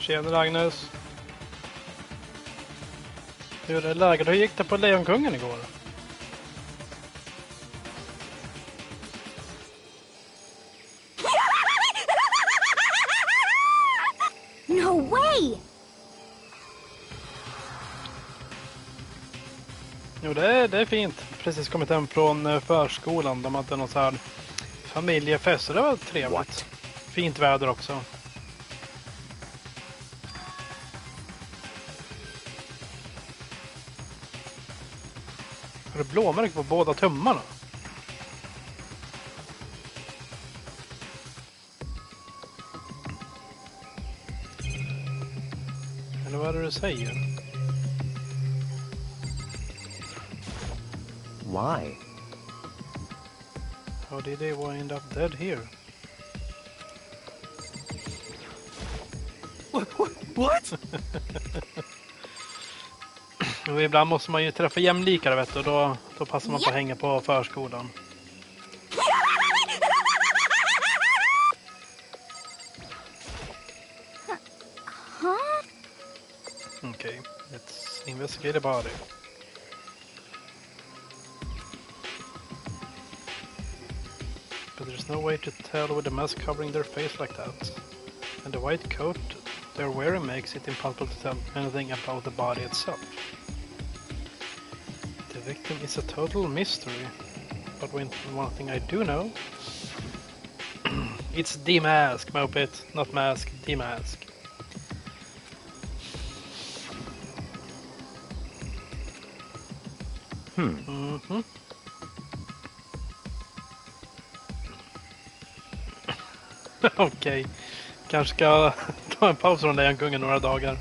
Tjena Agnes. Hur är läget? Hur gick det på Lejonkungen igår? No way! Jo, det är fint. Precis kommit hem från förskolan. De hade någon så här familjefest. Det var trevligt. What? Fint väder också. Har du blåmärke på båda tummarna? Eller vad är det du säger? Why? How did they wind up dead here? What? Och ibland måste man ju träffa jämlikare, vet du. Då passar man på att hänga på förskolan. Okay, let's investigate the body. But there's no way to tell with the mask covering their face like that. And the white coat they're wearing makes it impossible to tell anything about the body itself. The victim is a total mystery. But one thing I do know... it's the mask, Mopit. Not mask, the mask. Mm-hmm. Okej. Kanske ska ta en paus från Lejonkungen några dagar.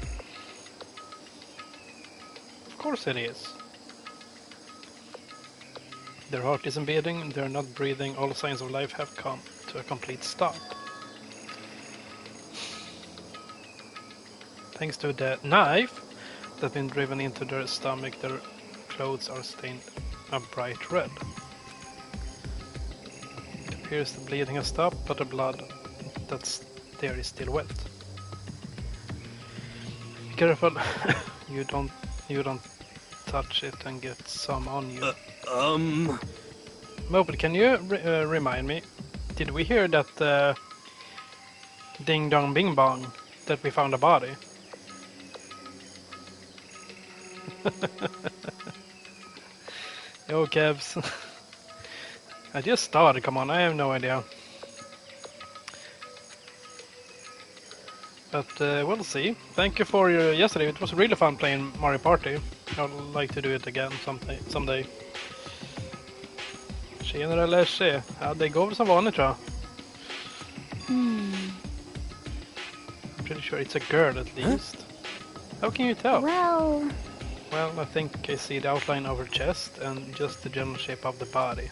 Of course it is. Their heart isn't beating, they're not breathing, all signs of life have come to a complete stop. Thanks to the knife that's been driven into their stomach, their clothes are stained a bright red. It appears the bleeding has stopped, but the blood that's there is still wet. Be careful, you don't touch it and get some on you. Moped, can you remind me? Did we hear that ding dong bing bong that we found a body? Yo, Kevs. I just started, come on, I have no idea. But we'll see. Thank you for your yesterday. It was really fun playing Mario Party. I'd like to do it again someday. Tjenare Leslie. Ja, det går väl som vanligt, tror jag. I'm pretty sure it's a girl at least. How can you tell? Well, I think I see the outline of her chest and just the general shape of the body.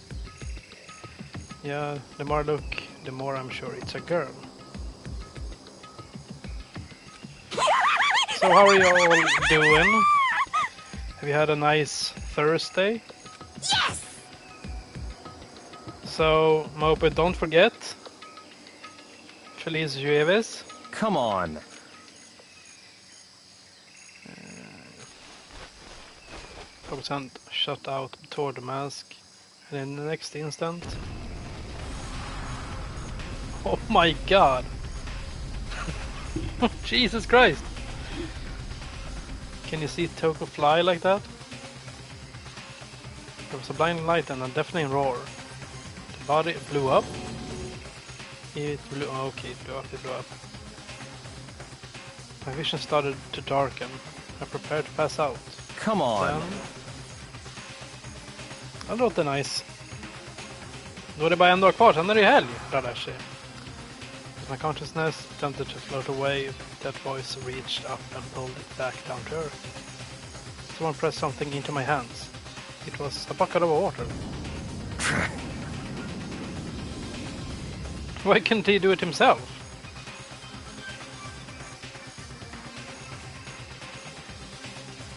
Yeah, the more I look, the more I'm sure it's a girl. So how are you all doing? Have you had a nice Thursday? Yes! So, Moped, don't forget. Feliz Jueves. Come on. Percent shut out toward the mask, and in the next instant, oh my god! Jesus Christ! Can you see Toko fly like that? There was a blinding light and a deafening roar. The body blew up. It blew. Okay, it blew up. My vision started to darken. I prepared to pass out. Come on. Det låter nice. Då är det bara en dag kvar, sen är det ju helg, Radashi. My consciousness attempted to float away. That voice reached up and pulled it back down to earth. Someone pressed something into my hands. It was a bucket of water. Why couldn't he do it himself?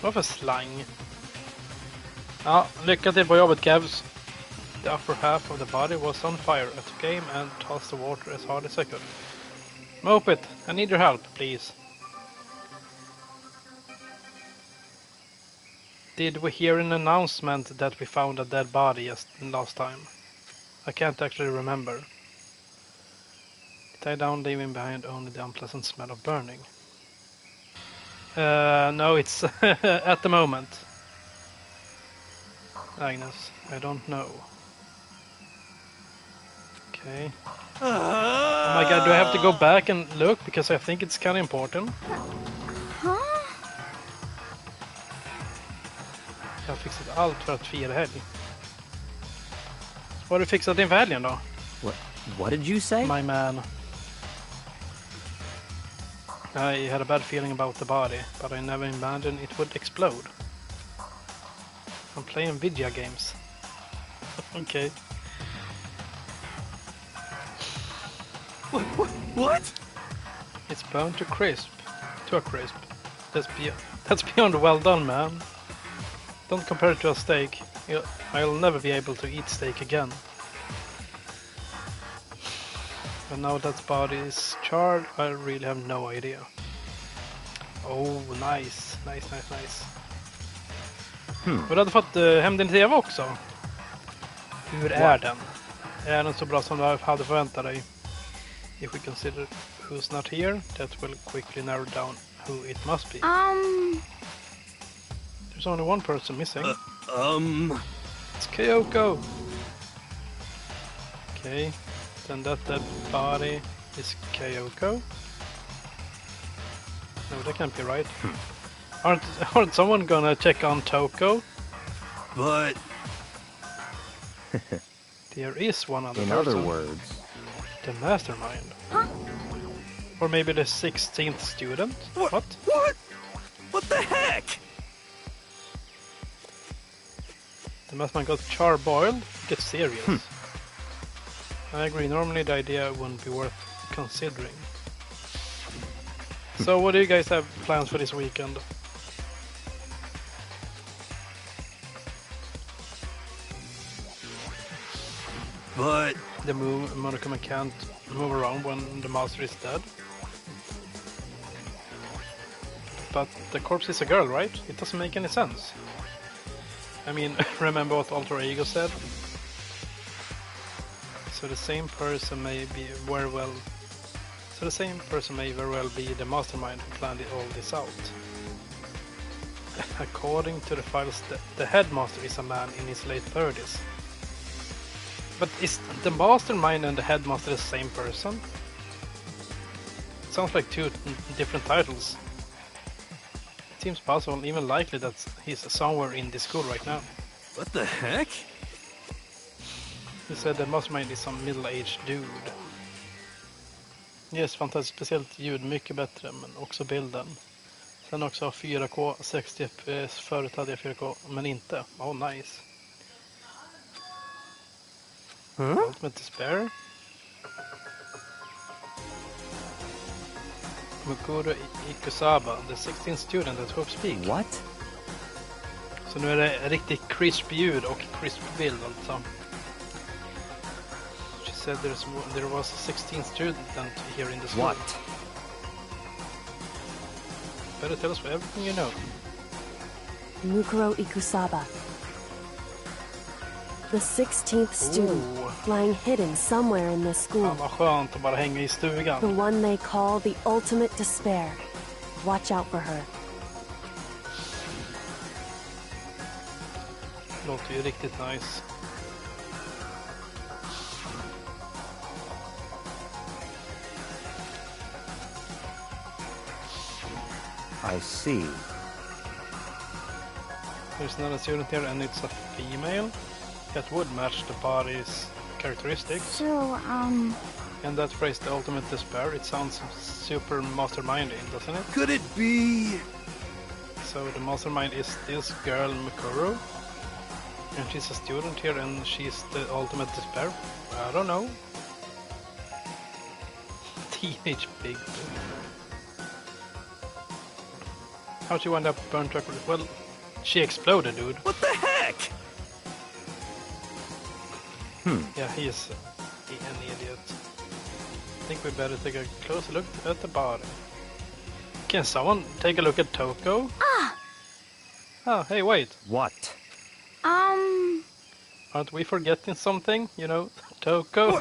Vad för slang? Ja, lycka till på jobbet, Kevs. The upper half of the body was on fire. I took aim and tossed the water as hard as I could. Mope it! I need your help, please. Did we hear an announcement that we found a dead body last time? I can't actually remember. Tie down, leaving behind only the unpleasant smell of burning. No, it's at the moment. Agnes, I don't know. Okay. Oh my god, do I have to go back and look? Because I think it's kind of important. Huh? Jag har fixat allt för att fira helg. Vad har du fixat inför helgen då? What did you say? My man. I had a bad feeling about the body, but I never imagined it would explode. I'm playing video games. Okay. What? It's burned to crisp. To a crisp. That's beyond well done, man. Don't compare it to a steak. I'll never be able to eat steak again. And now that body is charred, I really have no idea. Oh, nice. Nice. Du hade fått hem din TV också. Hur är den? Är den så bra som du hade förväntat dig? If we consider who's not here, that will quickly narrow down who it must be. There's only one person missing. It's Kyoko. Okay, then that dead body is Kyoko. No, that can't be right. Aren't someone gonna check on Toko? But There is one other in person. other words, The mastermind. Huh? Or maybe the 16th student? What? What the heck? The mastermind got charbroiled? Get serious. I agree, normally the idea wouldn't be worth considering. So what do you guys have plans for this weekend? But The Monokuma can't move around when the master is dead. But the corpse is a girl, right? It doesn't make any sense. I mean, remember what Alter Ego said? So the same person may very well be the mastermind who planned all this out. According to the files, the headmaster is a man in his late 30s. But is the mastermind and the headmaster the same person? It sounds like two different titles. It seems possible, even likely, that he's somewhere in this school right now. what the heck? He said the mastermind is some middle-aged dude. Yes, fantastiskt, speciellt ljud, mycket bättre, men också bilden. Sen också 4K, 60 FPS, förut hade jag 4K, men inte. Oh, nice. Ultimate Despair. Mukuro Ikusaba, the 16th student at Hope Peak. What? Så nu är det riktigt crisp ljud och crisp bild alltså. She said there was a 16th student here in the school. What? Better tell us everything you know. Mukuro Ikusaba. The 16th student, lying hidden somewhere in this school. Fan vad skönt att bara hänga i The stugan. one they call the ultimate despair. Watch out for her. Låter ju riktigt nice. I see. There's another student here and it's a female. That would match the body's characteristics. So, And that phrase, the ultimate despair, it sounds super mastermindy, doesn't it? Could it be? So the mastermind is this girl Mikuru. And she's a student here and she's the ultimate despair. I don't know. Teenage pig. How'd she wind up burned to a crisp? Well, she exploded, dude. What the heck? Yeah, he is an idiot. I think we better take a closer look at the body. Can someone take a look at Toko? Oh, hey, wait. What? Aren't we forgetting something? You know, Toko?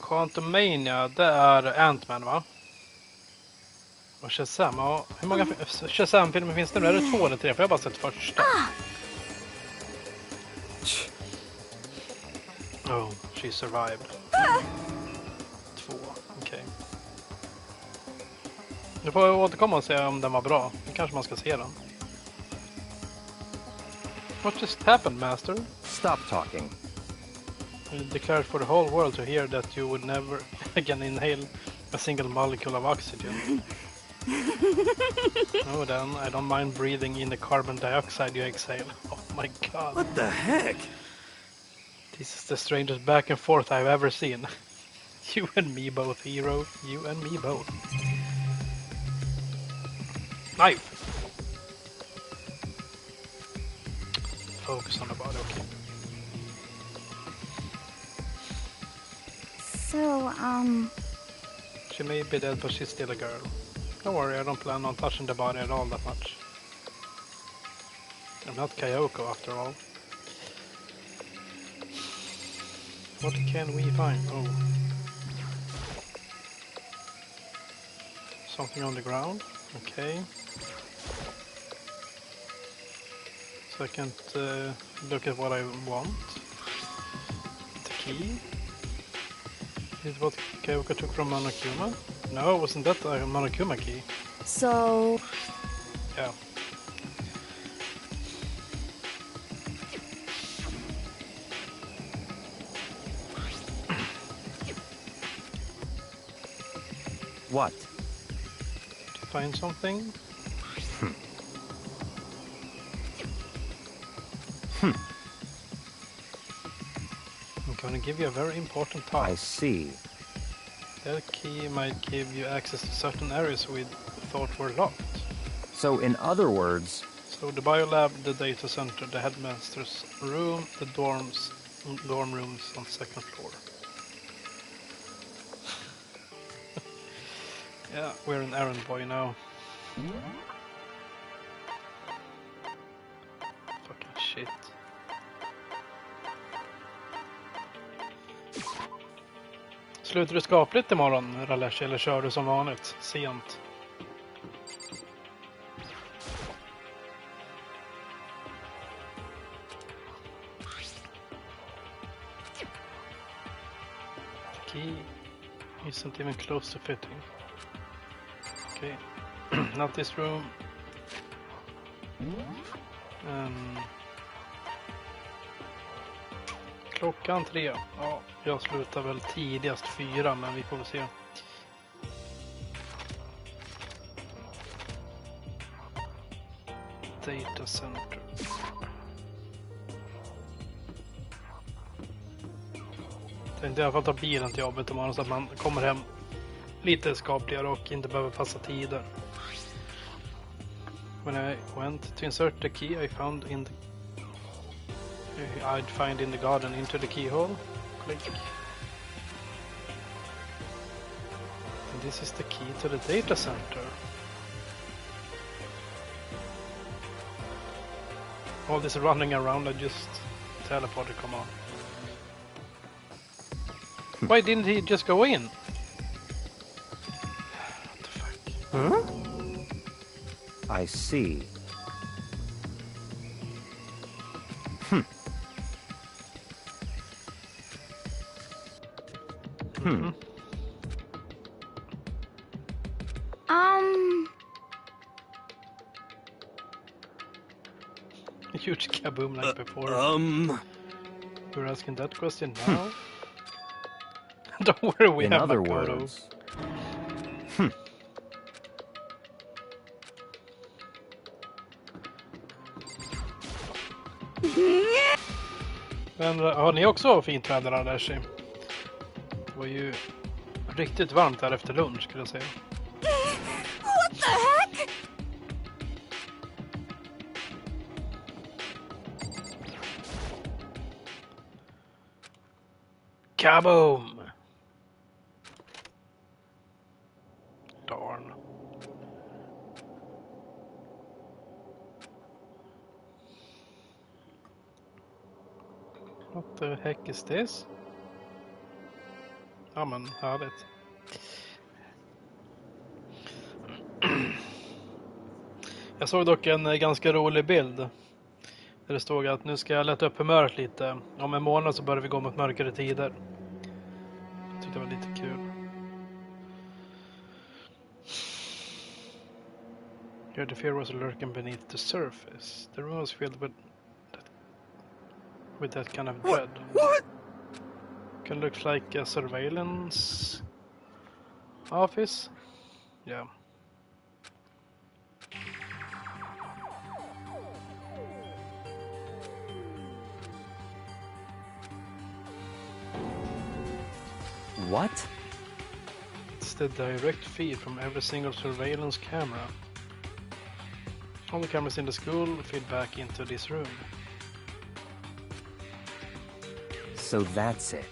Quantumania, det är Ant-Man, va? Och Shazam, ja. Hur många Shazam-filmer finns det nu? Är det 2 eller 3? För jag har bara sett första. Oh, she survived. 2, okej. Nu får jag återkomma och se om den var bra. Nu kanske man ska se den. What just happened, Master? Stop talking. You declared for the whole world to hear that you would never again inhale a single molecule of oxygen. Oh, then I don't mind breathing in the carbon dioxide you exhale. Oh my god. What the heck? This is the strangest back and forth I've ever seen. You and me both, hero. You and me both. Knife! Focus on the body, okay. So, She may be dead, but she's still a girl. Don't worry, I don't plan on touching the body at all that much. I'm not Kyoko after all. What can we find? Oh. Something on the ground. Okay. So I can't look at what I want. The key. Is what Kyoko took from Monokuma? No, wasn't that a Monokuma key? So, Yeah. What? Did you find something? I'm gonna give you a very important I task. see. That key might give you access to certain areas we thought were locked. So, in other words, So the biolab, the data center, the headmaster's room, the dorm rooms on the second floor. Yeah, we're an errand boy now. Fucking shit. Slutar du skapligt imorgon, Ralesh, eller kör du som vanligt? Sent. The key isn't even close to fitting. Okay, not this room. Klockan 3. Ja, jag slutar väl tidigast 4, men vi får väl se. Data center. Tänkte i alla fall ta bilen till jobbet imorgon så att man kommer hem lite skapligare och inte behöver passa tider. When I went to insert the key I found in the I'd find in the garden into the keyhole. Click. And this is the key to the data center. All this running around, I just teleported, come on. Why didn't he just go in? What the fuck? huh? I see. Huge kaboom like before. You're asking that question now? Don't worry, we In have other Makoto. words, Men har ni också fint väder där sig? Det var ju riktigt varmt här efter lunch skulle jag säga. what the heck? Kaboom! barn. What the heck is this? Ja men, härligt. Jag såg dock en ganska rolig bild. Där det stod att nu ska jag lätta upp humöret lite. Om en månad så börjar vi gå mot mörkare tider. Jag tyckte det var lite kul. Here the fear was lurking beneath the surface. The room was filled with that kind of dread. What? Can look like a surveillance office. Yeah. What? It's the direct feed from every single surveillance camera. All the cameras in the school feed back into this room. So that's it.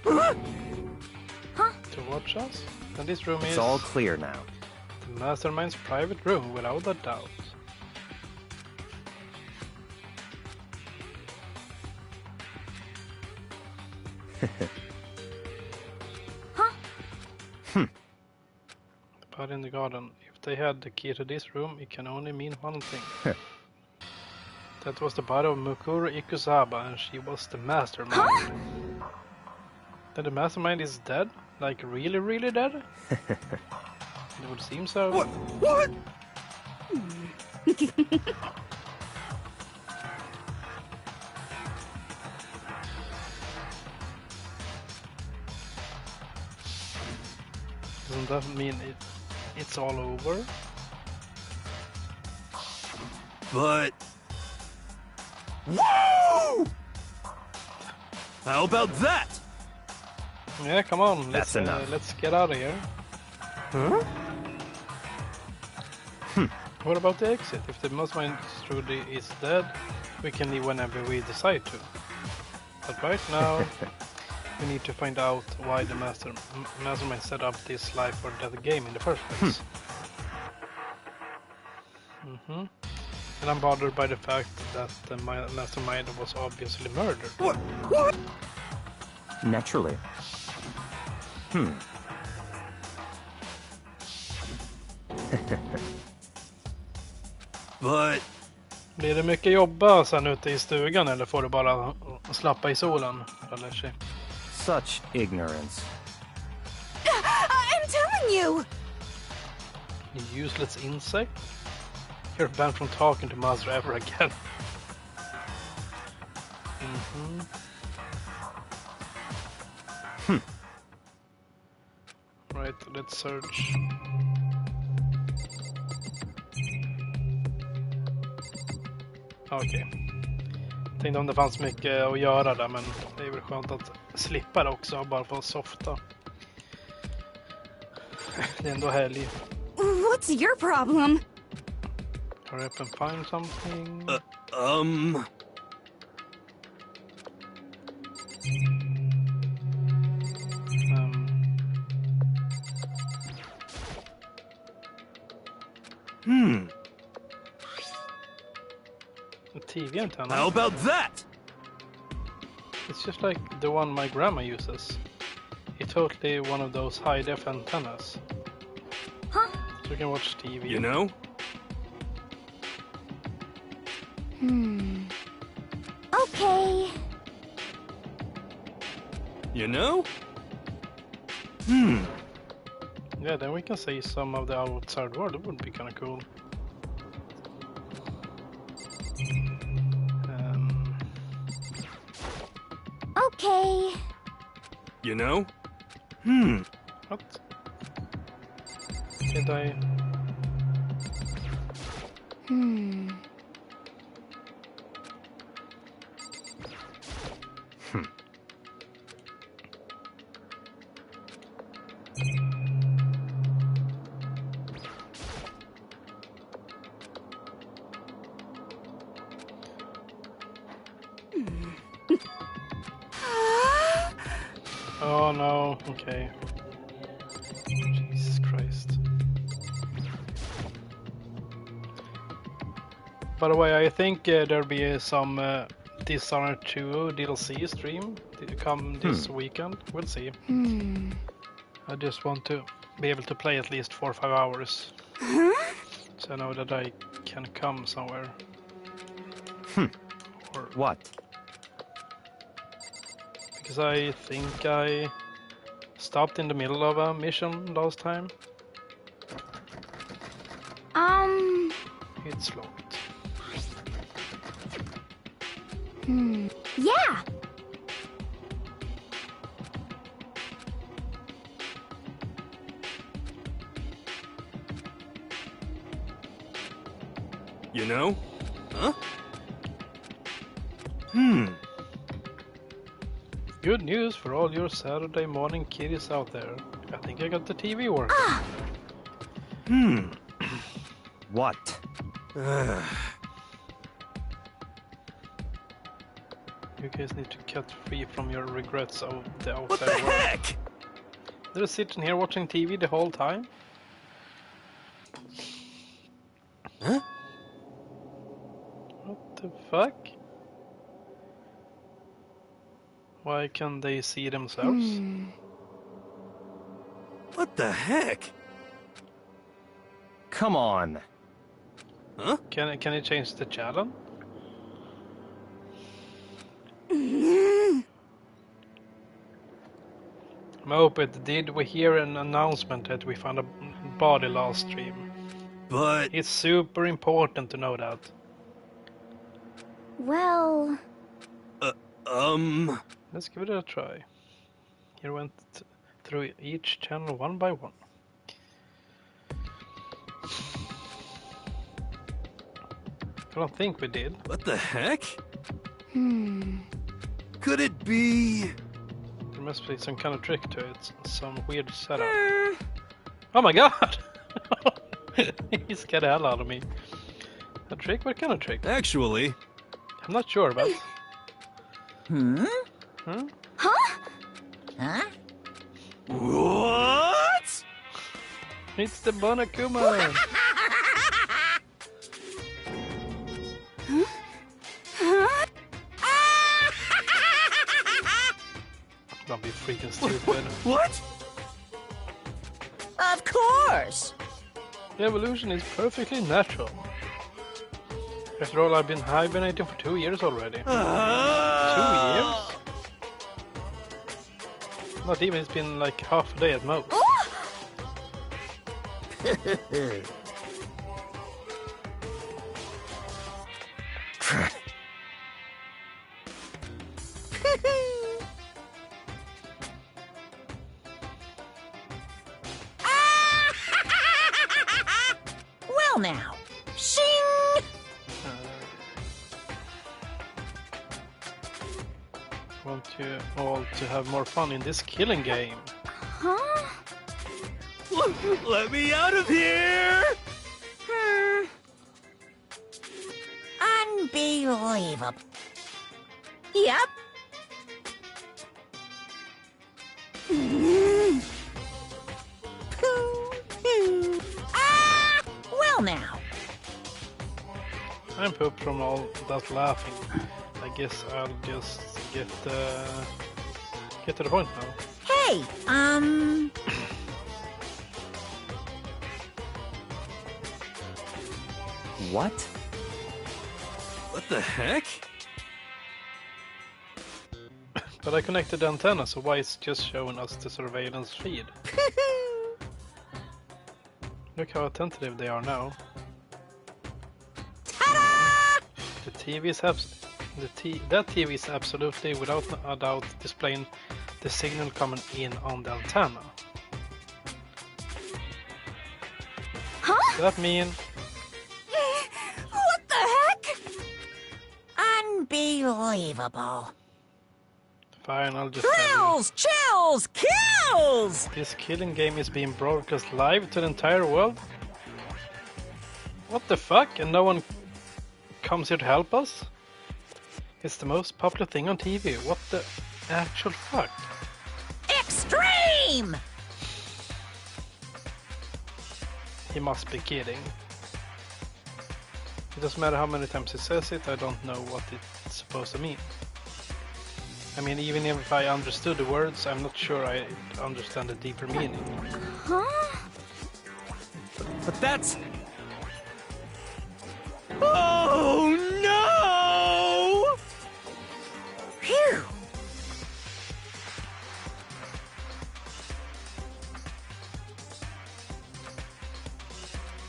To watch us? And this room It's is all clear now. the mastermind's private room without a doubt. But in the garden, if they had the key to this room, it can only mean one thing. That was the body of Mukuro Ikusaba, and she was the mastermind. Then the mastermind is dead? Like really, really dead? It would seem so. What? Doesn't that mean it's all over? But... Whoa! How about that? Yeah, come on. That's enough. Let's get out of here. Huh? What about the exit? If the mastermind truly is dead, we can leave whenever we decide to. But right now, we need to find out why the mastermind set up this life or death game in the first place. And I'm bothered by the fact that the mastermind was obviously murdered. What? Naturally. But... Blir det mycket jobba sen ute i stugan eller får du bara slappa i solen? Eller sig? Such ignorance. I'm telling you! You useless insect? You're banned from talking to Master ever again. Right, let's search. Okej. Tänkte om det fanns mycket att göra där, men det är väl skönt att slippa det också, bara få softa. Det är ändå helg. What's your problem? Hurry up and find something. TV antenna. How about that? It's just like the one my grandma uses. It's totally one of those high-def antennas. Huh? So you can watch TV. You know? Okay. You know? Yeah, then we can see some of the outside world. It would be kind of cool. Okay. You know? What? Did I? Oh no, okay. Jesus Christ. By the way, I think there'll be some Dishonored 2 DLC stream to come this weekend. We'll see. I just want to be able to play at least 4 or 5 hours. So I know that I can come somewhere. Or, What? because I think I stopped in the middle of a mission last time. It's locked. Yeah. You know? Huh? Good news for all your Saturday morning kiddies out there. I think I got the TV working. What? You guys need to cut free from your regrets of the outside What the world. heck? They're sitting here watching TV the whole time. Huh? What the fuck? Why can't they see themselves? What the heck? Come on. Huh? Can I change the channel? Moped, did we hear an announcement that we found a body last stream? But It's super important to know that. Well, Let's give it a try. Here went through each channel one by one. I don't think we did. what the heck? Could it be? There must be some kind of trick to it. Some weird setup. Oh my god! He scared the hell out of me. A trick? What kind of trick? Actually, I'm not sure about. what? It's the Bonakuma! Don't be freaking stupid. What? Of course. The evolution is perfectly natural. After all, I've been hibernating for 2 years already. 2 years? Not even, it's been like half a day at most. Well now. Shing! Want you all to have more fun in this killing game. Let me out of here! Unbelievable. Yep. Well now. I'm pooped from all that laughing. I guess I'll just get to the point now. Hey, What? What the heck? But I connected the antenna, so why it's just showing us the surveillance feed? Look how attentive they are now. The TV is that TV is absolutely, without a doubt, displaying the signal coming in on the antenna. Does that mean? what the heck? Unbelievable. Fine, I'll just tell you. Thrills, chills, kills! This killing game is being broadcast live to the entire world? What the fuck? And no one comes here to help us? It's the most popular thing on TV. What the actual fuck? Extreme! He must be kidding. It doesn't matter how many times he says it, I don't know what it's supposed to mean. I mean, even if I understood the words, I'm not sure I understand the deeper meaning. Huh? But that's... Oh no! Phew.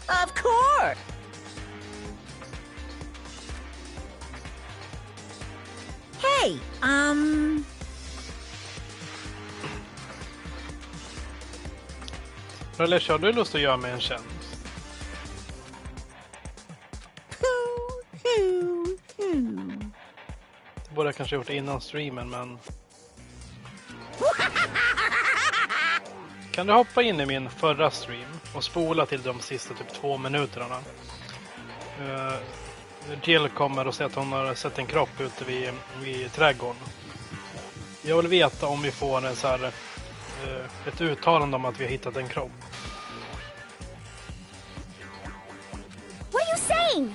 Of course. Hey, Eller har du lust att göra mig en tjänst? Det borde jag kanske gjort innan streamen, men... Kan du hoppa in i min förra stream och spola till de sista typ 2 minuterna? Jill kommer och säger att hon har sett en kropp ute vid trädgården. Jag vill veta om vi får en så här, ett uttalande om att vi har hittat en kropp. What are you saying?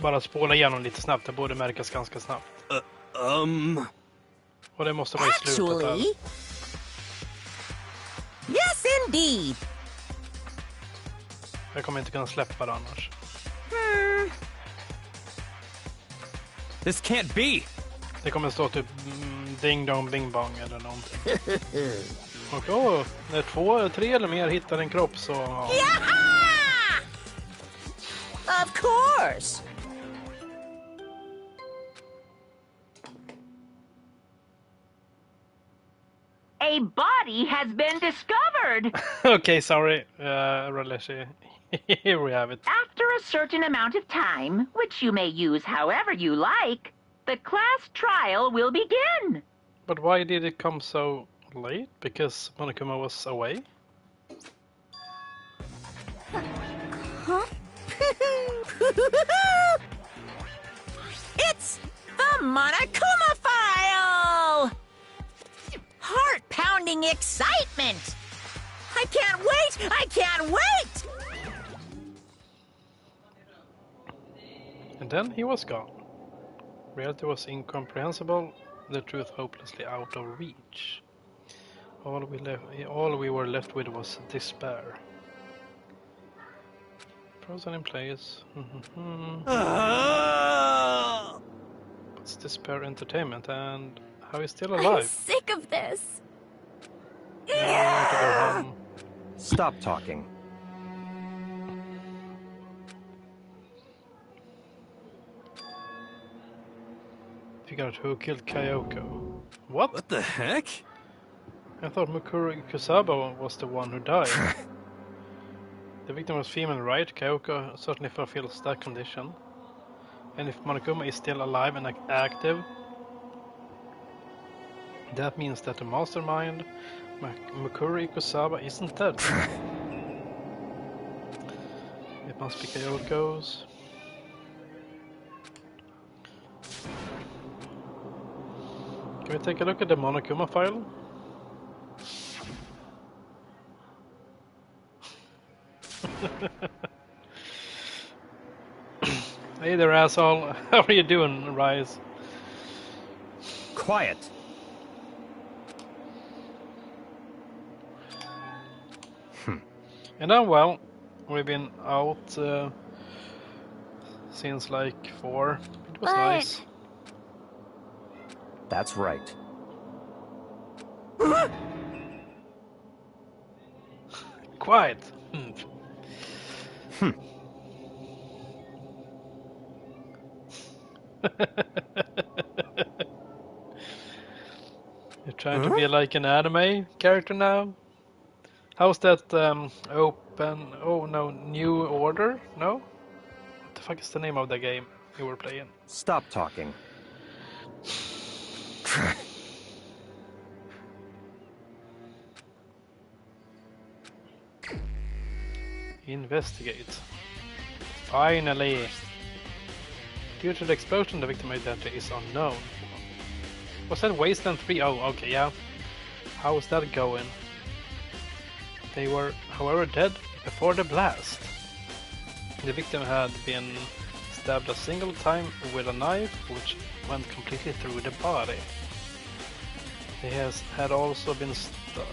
Bara spola igenom lite snabbt, det borde märkas ganska snabbt. Och det måste vara i slutet här. actually, yes, indeed. Jag kommer inte kunna släppa det annars. This can't be! Det kommer stå typ ding dong bing bong eller någonting. Och när 2, 3 eller mer hittar en kropp så... Ja. Yaha! Of course. A body has been discovered. Okay, sorry, Raleshi. Here we have it. After a certain amount of time, which you may use however you like, the class trial will begin. But why did it come so late? Because Monokuma was away? Huh? It's the Monokuma file! Heart-pounding excitement! I can't wait! I can't wait! And then he was gone. Reality was incomprehensible, the truth hopelessly out of reach. All we were left with was despair. Frozen in place. It's despair entertainment, and how is still I'm alive? sick of this. I want to go home. Stop talking. Figure out who killed Kyoko. What? What the heck? I thought Mukuro Kusaba was the one who died. The victim was female, right? Kyoko certainly fulfills that condition. And if Monokuma is still alive and active, that means that the mastermind, Mukuro Kusaba, isn't dead. It must be Kyoko's. Can we take a look at the Monokuma file? Hey there, asshole. How are you doing, Rise? Quiet. And then, well, we've been out since like 4. It was But- nice. That's right. Quiet. You're trying to be like an anime character now? How's that open... Oh no, New Order? No? What the fuck is the name of the game you were playing? Stop talking. Investigate. Finally! Due to the explosion, the victim identity is unknown. Was that Wasteland 3? Oh, okay, yeah. How was that going? They were, however, dead before the blast. The victim had been stabbed a single time with a knife, which went completely through the body. He had also been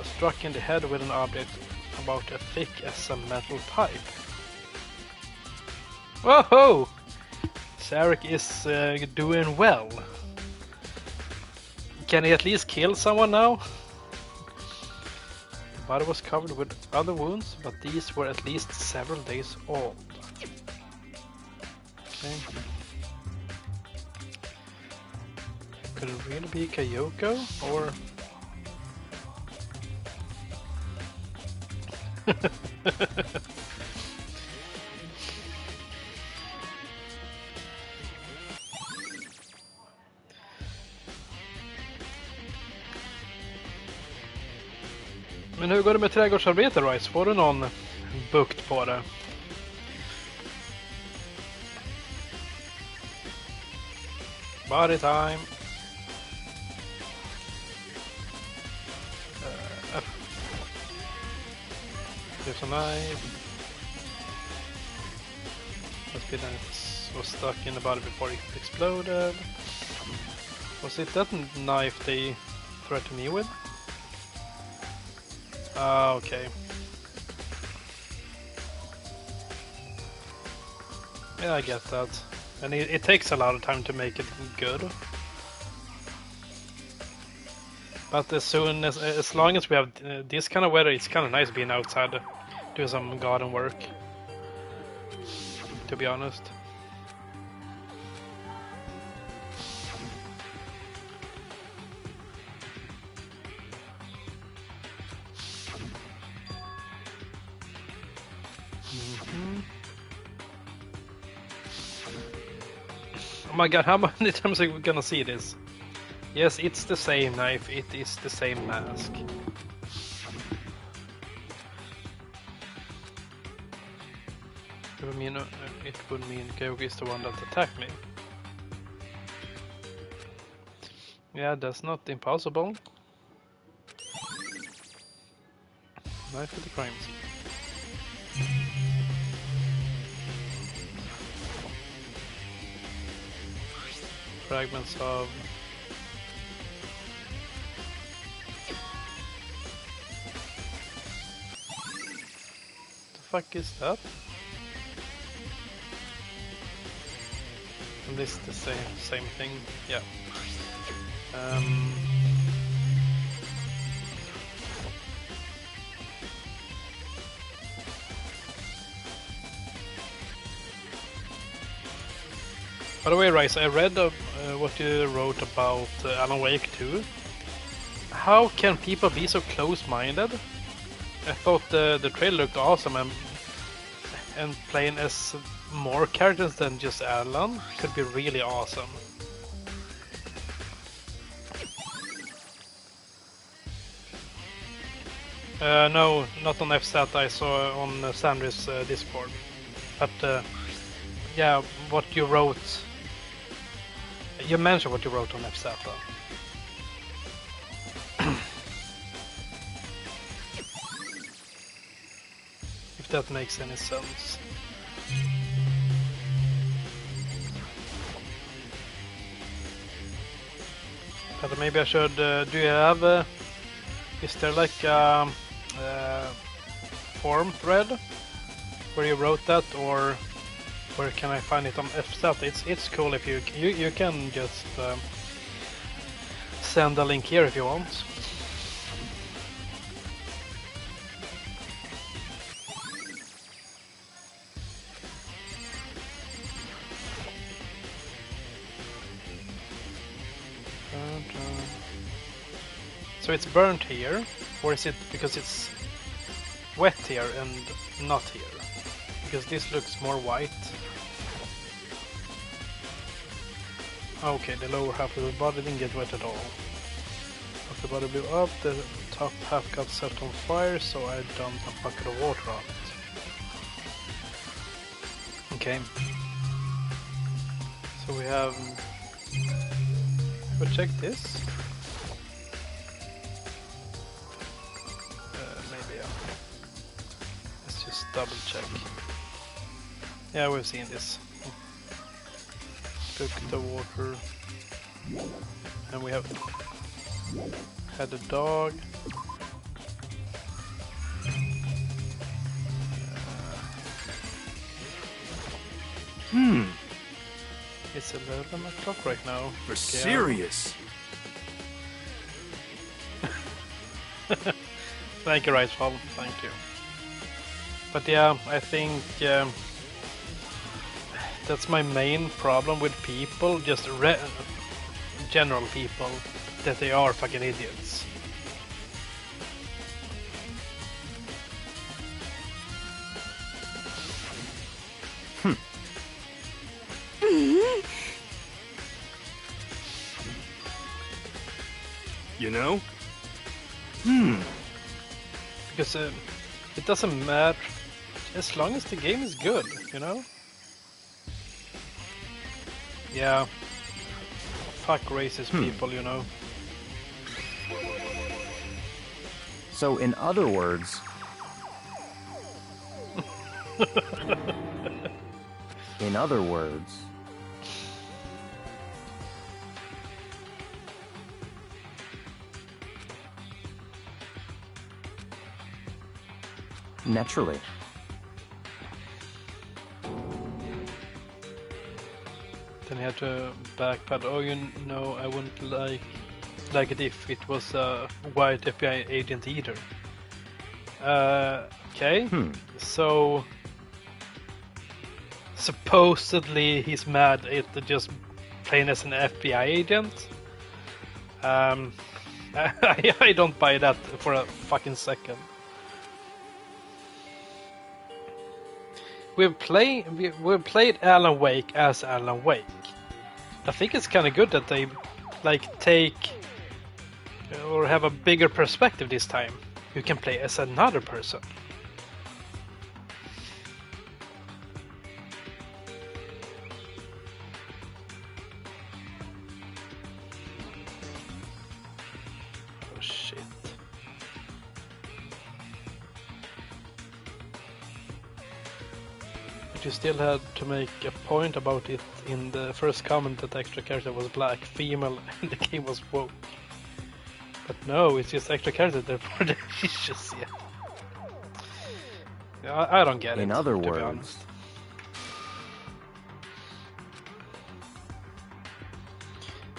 struck in the head with an object about as thick as a metal pipe. Whoa! Sarek is doing well. Can he at least kill someone now? The body was covered with other wounds, but these were at least several days old. Okay. Could it really be Kyoko, or... Men hur går det med trädgårdsarbete, Rice? Får du någon bukt på det? Body time. There's a knife. Must be that was stuck in the body before it exploded. Was it that knife they threatened me with? Ah, okay. Yeah, I get that. And it takes a lot of time to make it good. But as long as we have this kind of weather, it's kind of nice being outside, do some garden work. To be honest. Oh my god, how many times are we gonna see this? Yes, it's the same knife, it is the same mask. It would mean Kyoko is the one that attacked me. Yeah, that's not impossible. Knife with the crime scene. Fragments of... The fuck is that? And this is the same thing, yeah. By the way, Rice, I read what you wrote about Alan Wake 2. How can people be so close-minded? I thought the trailer looked awesome, and playing as more characters than just Alan could be really awesome. No, not on FZ, I saw on Sandry's Discord. But yeah, what you wrote... You mentioned what you wrote on FZ. If that makes any sense. But maybe I should... do you have... is there like a forum thread where you wrote that, or where can I find it on FZ? It's cool if you can just send a link here if you want. So it's burnt here, or is it because it's wet here and not here? Because this looks more white. Okay, the lower half of the body didn't get wet at all. As the body blew up, the top half got set on fire, so I dumped a bucket of water on it. Okay. So we have... We'll check this. Maybe, yeah. Let's just double check. Yeah, we've seen this. Took the water. And we have had a dog. It's 11 o'clock right now. For serious. Thank you, Rightfall. Thank you. But yeah, I think that's my main problem with people, just general people, that they are fucking idiots. You know? Because it doesn't matter as long as the game is good, you know? Yeah. Fuck racist people, you know? So, in other words... in other words... Naturally. Then he had to backpedal. Oh, you know, I wouldn't like it if it was a white FBI agent either. Okay. So supposedly he's mad at just playing as an FBI agent. I don't buy that for a fucking second. We've played Alan Wake as Alan Wake. I think it's kind of good that they like take or have a bigger perspective this time. You can play as another person. Oh shit. You still had to make a point about it in the first comment that the extra character was black, female, and the game was woke. But no, it's just extra character, therefore they're vicious, yeah. I don't get it, in other to be words... honest.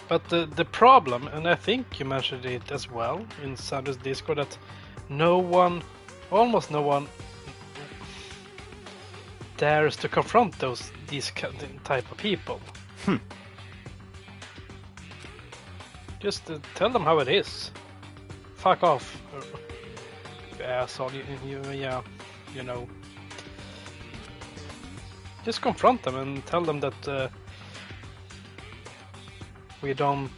But the problem, and I think you mentioned it as well in Sanders Discord, that almost no one dares to confront these type of people. Just tell them how it is. Fuck off, you asshole. You know. Just confront them and tell them that we don't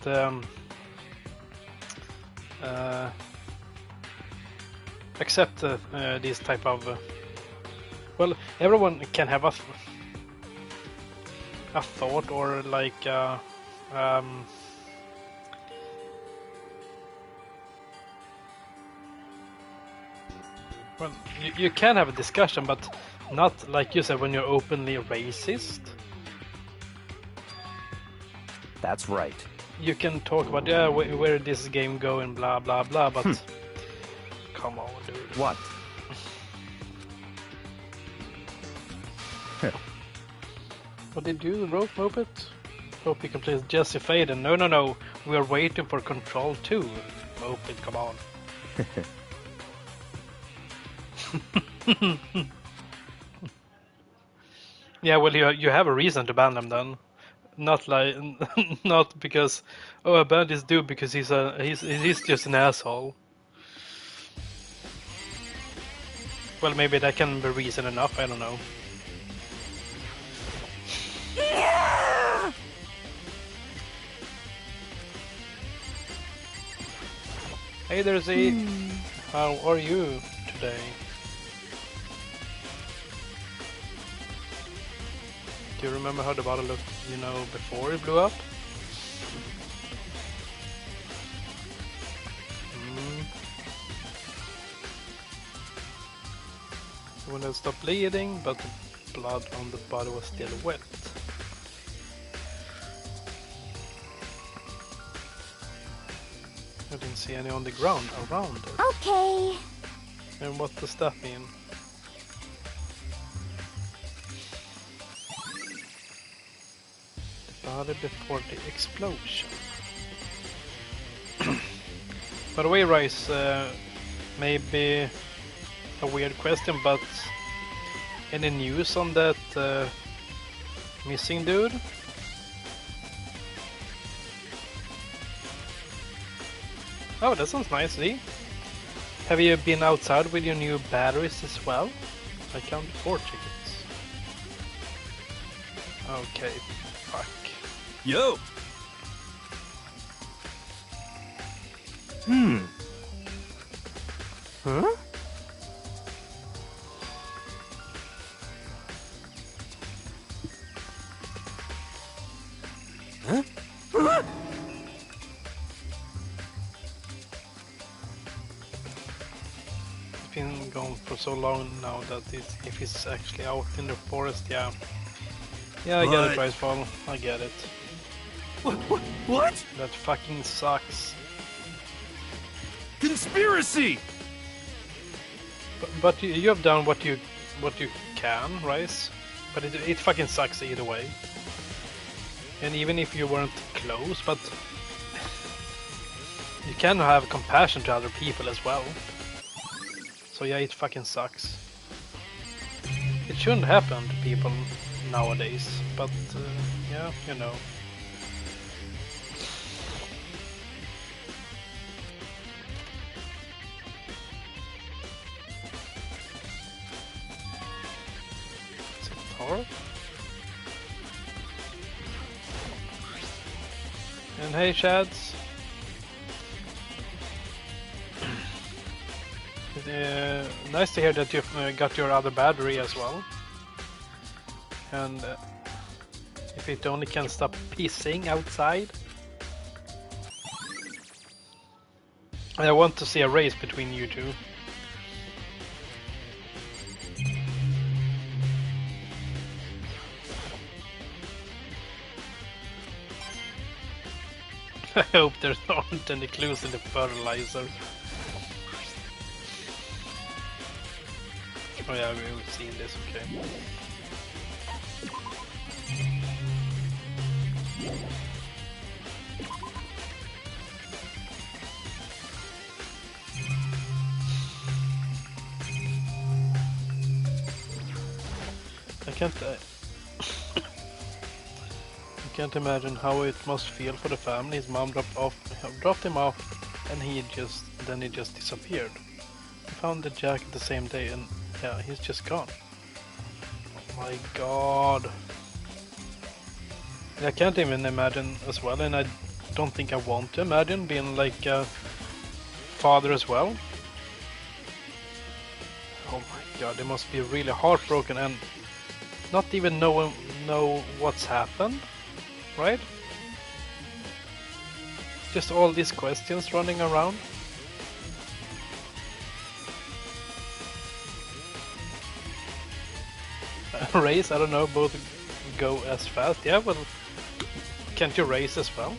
accept these type of. Well, everyone can have a thought or like well, you can have a discussion, but not like you said when you're openly racist. That's right. You can talk about where this game going, blah blah blah, but come on, dude. What? What did you do, Rope Moped? Hope you can play as Jesse Faden. No. We are waiting for Control 2. Moped, come on. Yeah, well, you have a reason to ban them then. Not like, not because, I banned this dude because he's just an asshole. Well, maybe that can be reason enough, I don't know. Hey there, Z. How are you today? Do you remember how the bottle looked, before it blew up? When it stopped bleeding, but the blood on the body was still wet. Didn't see any on the ground around it. Okay. And what does that mean? The body before the explosion. By the way, Rice, maybe a weird question, but any news on that missing dude? Oh, that sounds nice, see? Have you been outside with your new batteries as well? I count 4 tickets. Okay, fuck. Yo! Huh? It's been gone for so long now that if he's actually out in the forest, yeah. Yeah, I get it, But- Ricefall. I get it. What? That fucking sucks. Conspiracy! But you have done what you can, Rice. But it fucking sucks either way. And even if you weren't close, but you can have compassion to other people as well. So yeah, it fucking sucks. It shouldn't happen to people nowadays, but yeah, you know. Is it Thor? And hey, Chads. Nice to hear that you've got your other battery as well. And if it only can stop pissing outside. I want to see a race between you two. I hope there aren't any clues in the fertilizer. Oh yeah, we've seen this, okay. I can't imagine how it must feel for the family. His mom dropped him off, and then he just disappeared. I found the jacket the same day, and yeah, he's just gone. Oh my god. I can't even imagine as well, and I don't think I want to imagine being like a father as well. Oh my god, they must be really heartbroken and not even know what's happened, right? Just all these questions running around. Race, I don't know, both go as fast. Yeah, well, can't you race as well?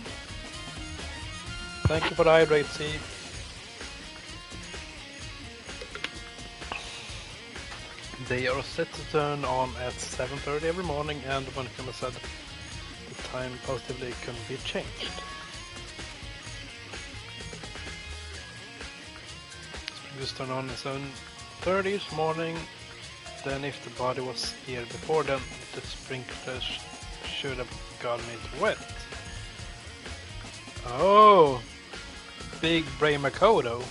Thank you for the hydrate, C. They are set to turn on at 7:30 every morning, and when Kima said the time positively can be changed. Sprinklers turn on at 7:30 this morning. Then if the body was here before then, the sprinklers should have gotten it wet. Oh! Big Bray Makoto.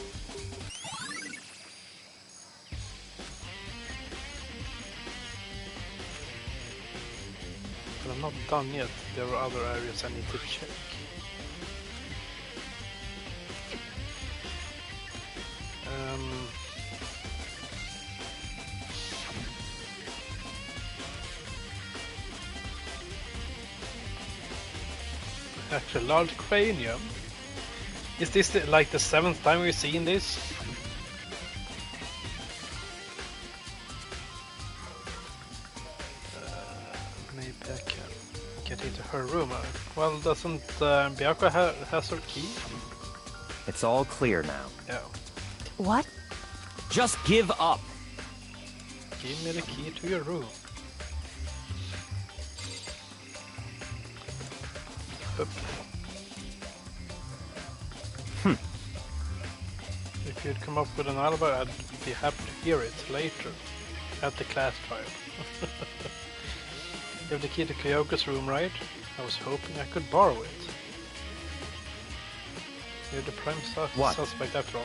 But I'm not done yet. There are other areas I need to check. Actually, large cranium. Is this like the 7th time we've seen this? Maybe I can get into her room. Well, doesn't Byakuya has her key? It's all clear now. Yeah. What? Just give up! Give me the key to your room. Oop. If you'd come up with an alibi, I'd be happy to hear it later at the class trial. You have the key to Kyoko's room, right? I was hoping I could borrow it. You're the prime suspect after all.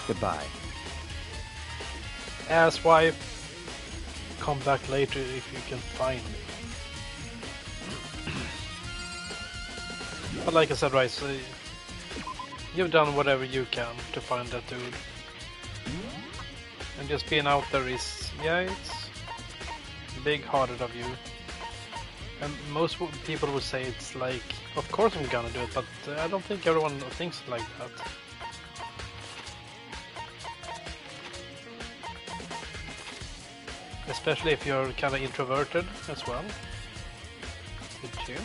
Goodbye. Asswipe, come back later if you can find me. But like I said, right, so you've done whatever you can to find that dude. And just being out there is, yeah, it's big-hearted of you. And most people would say it's like, of course I'm gonna do it, but I don't think everyone thinks like that. Especially if you're kind of introverted as well. Did you?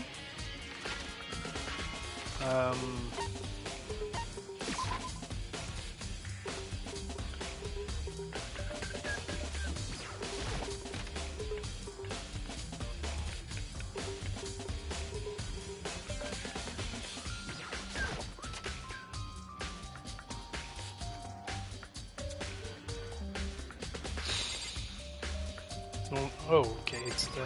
Oh, okay, it's the...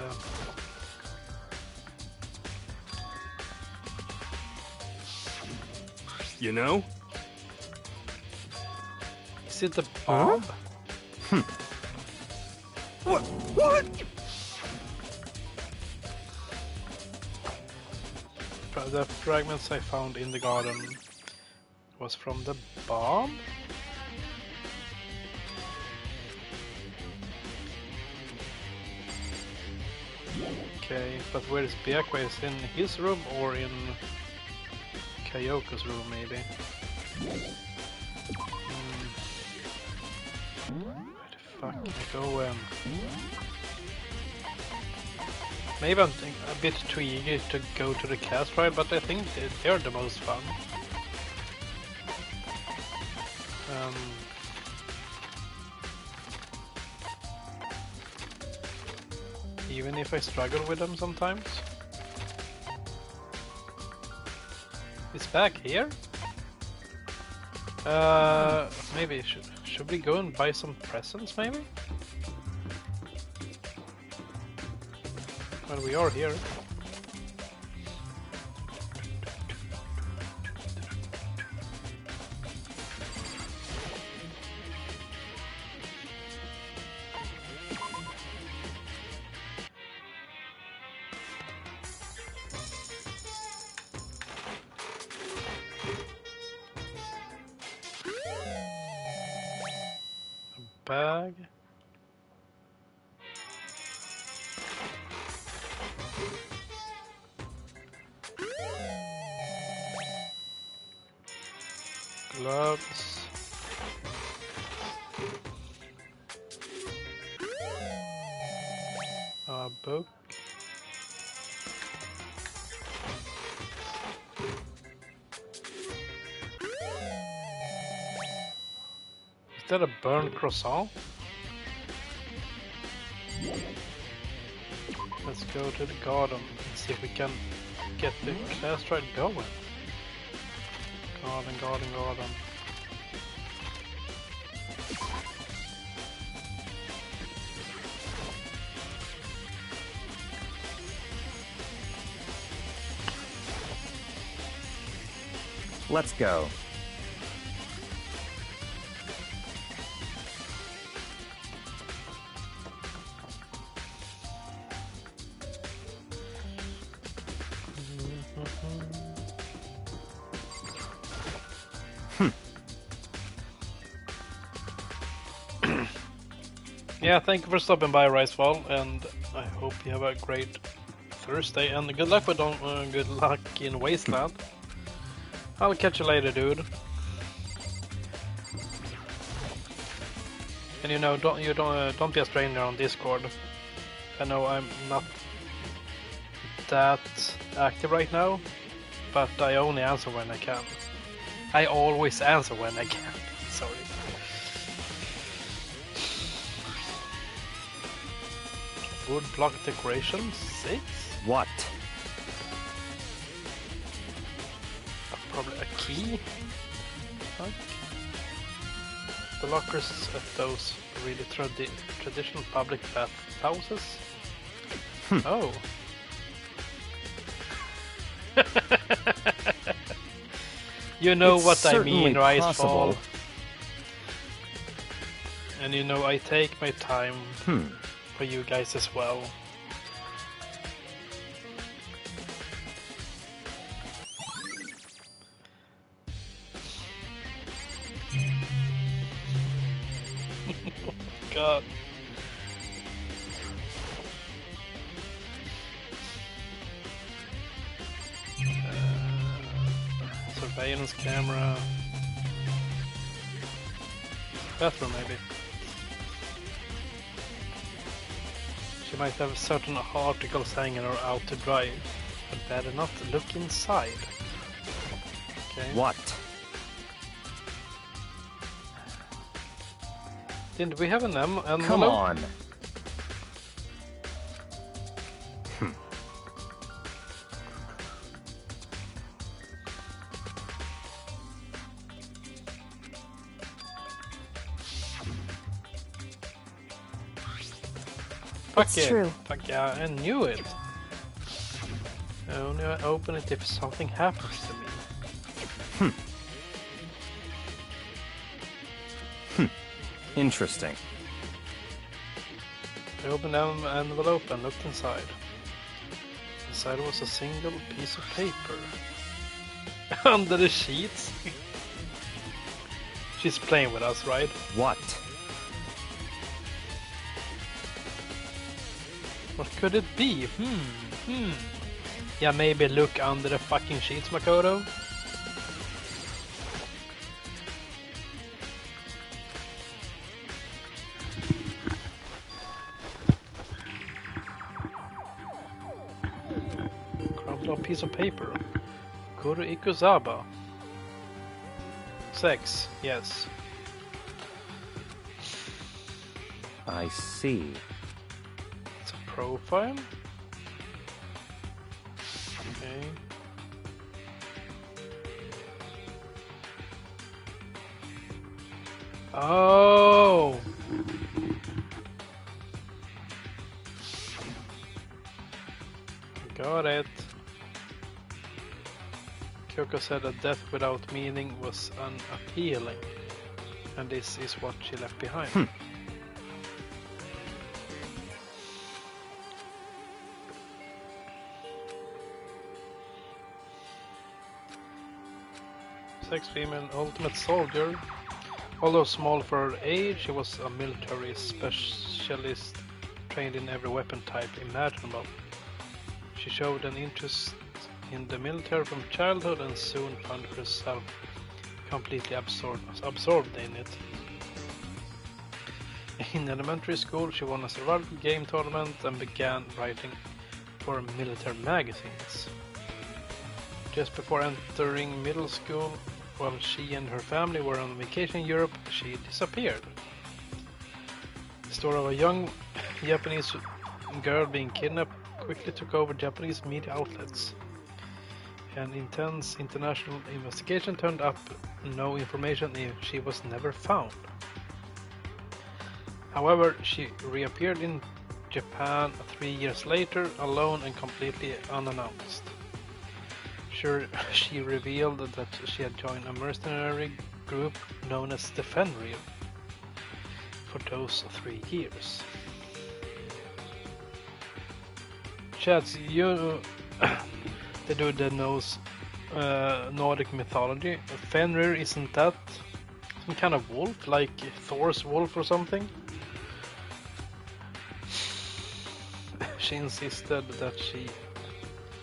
You know? Is it the bomb? What? The fragments I found in the garden was from the bomb? Okay, but where is Byakwe? Is in his room or in Kyoko's room, maybe? Where the fuck can I go? Maybe I'm a bit too eager to go to the cast ride, but I think they're the most fun. Even if I struggle with them sometimes. It's back here? Maybe should we go and buy some presents, maybe? Well, we are here. Bag. Gloves. A book. Is that a burnt croissant? Let's go to the garden and see if we can get the class ride going. Garden. Let's go. Yeah, thank you for stopping by, Ricefall, and I hope you have a great Thursday, and good luck in Wasteland. I'll catch you later, dude. And you know, don't be a stranger on Discord. I know I'm not that active right now, but I only answer when I can. I always answer when I can. Sorry. Wood block decoration 6. What? Probably a key. Fuck. The lockers at those really traditional public bathhouses. Oh. You know It's what I certainly mean, right, possible. Fall? And you know I take my time for you guys as well. God. Surveillance camera. Bathroom, maybe. She might have certain articles hanging her out to dry, but better not look inside. Okay. What? Didn't we have an envelope? Come on. Fuck It's it. true. Fuck yeah, I knew it. I only open it if something happens to me. Interesting. I opened the envelope and looked inside. Inside was a single piece of paper. Under the sheets. She's playing with us, right? What? What could it be? Yeah, maybe look under the fucking sheets, Makoto. Crumpled up piece of paper. Kuru Ikuzaba. Sex, yes. I see. It's a profile. Okay. Oh! Got it. Kyoko said that death without meaning was unappealing, and this is what she left behind. Sex female ultimate soldier. Although small for her age, she was a military specialist trained in every weapon type imaginable. She showed an interest in the military from childhood and soon found herself completely absorbed in it. In elementary school, she won a survival game tournament and began writing for military magazines. Just before entering middle school, while she and her family were on vacation in Europe, she disappeared. The story of a young Japanese girl being kidnapped quickly took over Japanese media outlets. An intense international investigation turned up no information if she was never found. However, she reappeared in Japan 3 years later, alone and completely unannounced. She revealed that she had joined a mercenary group known as the Fenrir for those 3 years. Chats, you the dude that knows Nordic mythology. Fenrir, isn't that some kind of wolf, like Thor's wolf or something? She insisted that she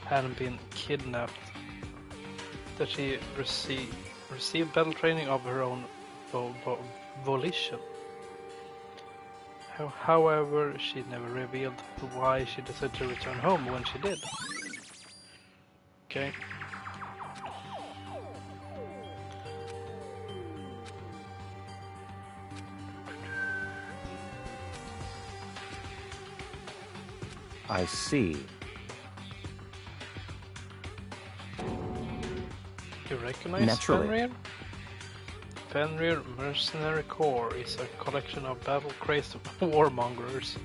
hadn't been kidnapped, that she received battle training of her own volition. However, she never revealed why she decided to return home when she did. Okay. I see. You recognize Naturally. Fenrir? Fenrir Mercenary Corps is a collection of battle-crazed warmongers.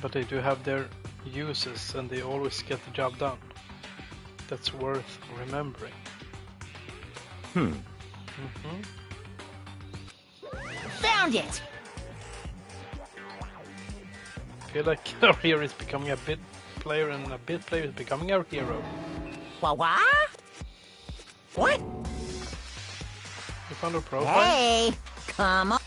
But they do have their uses and they always get the job done. That's worth remembering. Found it! I feel like our hero is becoming a bit player and a bit player is becoming our hero. What? What? You found her profile? Hey! Come on!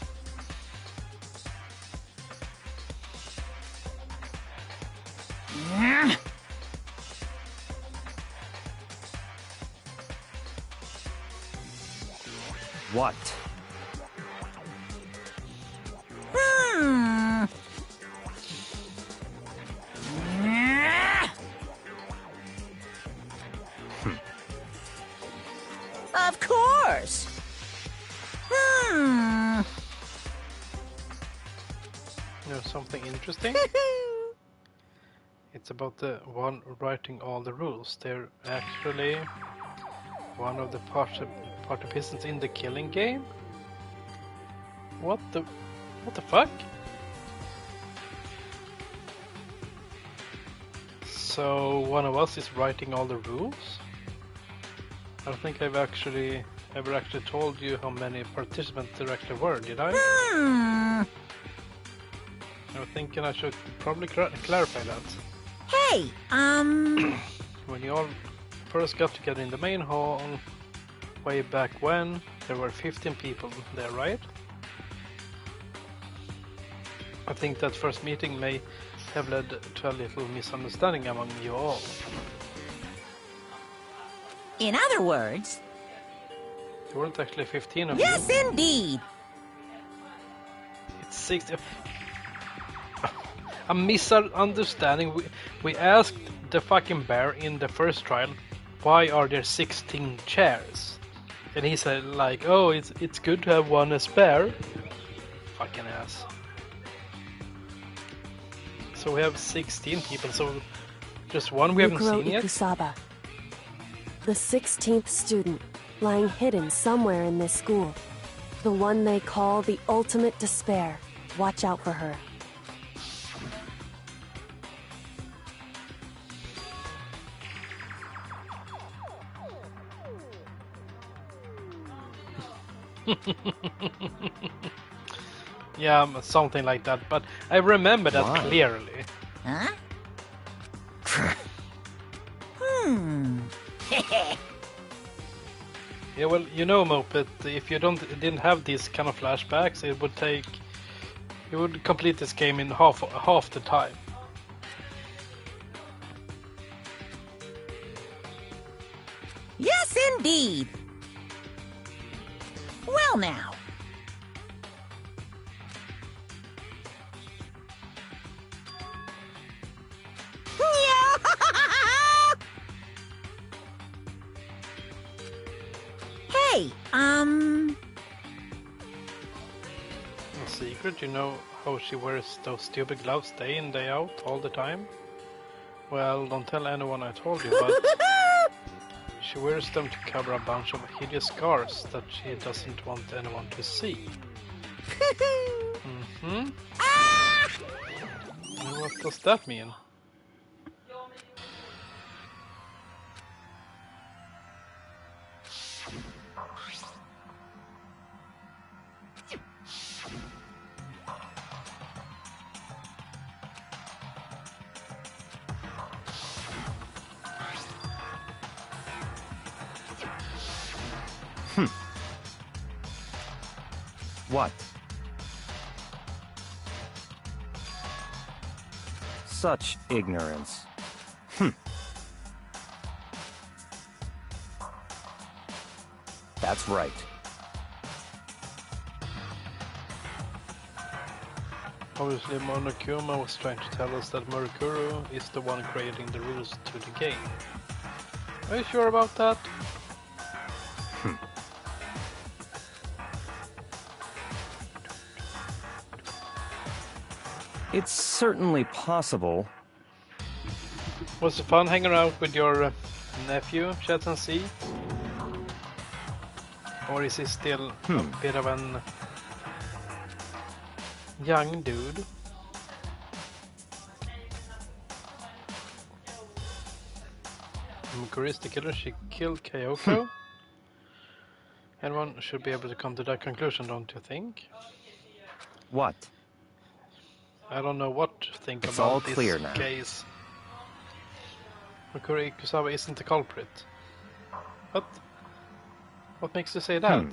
What? Of course! You know something interesting? It's about the one writing all the rules. They're actually one of the participants in the killing game. What the fuck? So one of us is writing all the rules? I don't think I've ever actually told you how many participants there actually were, did I? I was thinking I should probably clarify that. Hey, When you all first got together in the main hall, way back when, there were 15 people there, right? I think that first meeting may have led to a little misunderstanding among you all. in other words, There weren't actually 15 of yes, you. indeed. It's 60. A misunderstanding. We asked the fucking bear in the first trial, why are there 16 chairs? And he said like, oh, it's good to have one spare. Fucking ass. So we have 16 people, so just one we haven't Yukiro seen yet. Ikusaba, the 16th student, lying hidden somewhere in this school. The one they call the ultimate despair. Watch out for her. Yeah, something like that, but I remember that Why? clearly. Huh? Yeah, well, you know, Moped, if you didn't have these kind of flashbacks, it would take... You would complete this game in half the time. Yes, indeed. Well, now. Hey, A secret, you know how she wears those stupid gloves day in, day out, all the time? Well, don't tell anyone I told you, but she wears them to cover a bunch of hideous scars that she doesn't want anyone to see. And what does that mean? What? Such ignorance. That's right. Obviously, Monokuma was trying to tell us that Murukuru is the one creating the rules to the game. Are you sure about that? It's certainly possible. Was it fun hanging out with your nephew, Chat and See? Or is he still a bit of an young dude? Mukuri is the killer, she killed Kyoko. Anyone should be able to come to that conclusion, don't you think? What? I don't know what to think It's about all this clear now. case. Mukuri Kusawa isn't the culprit. What? What makes you say that?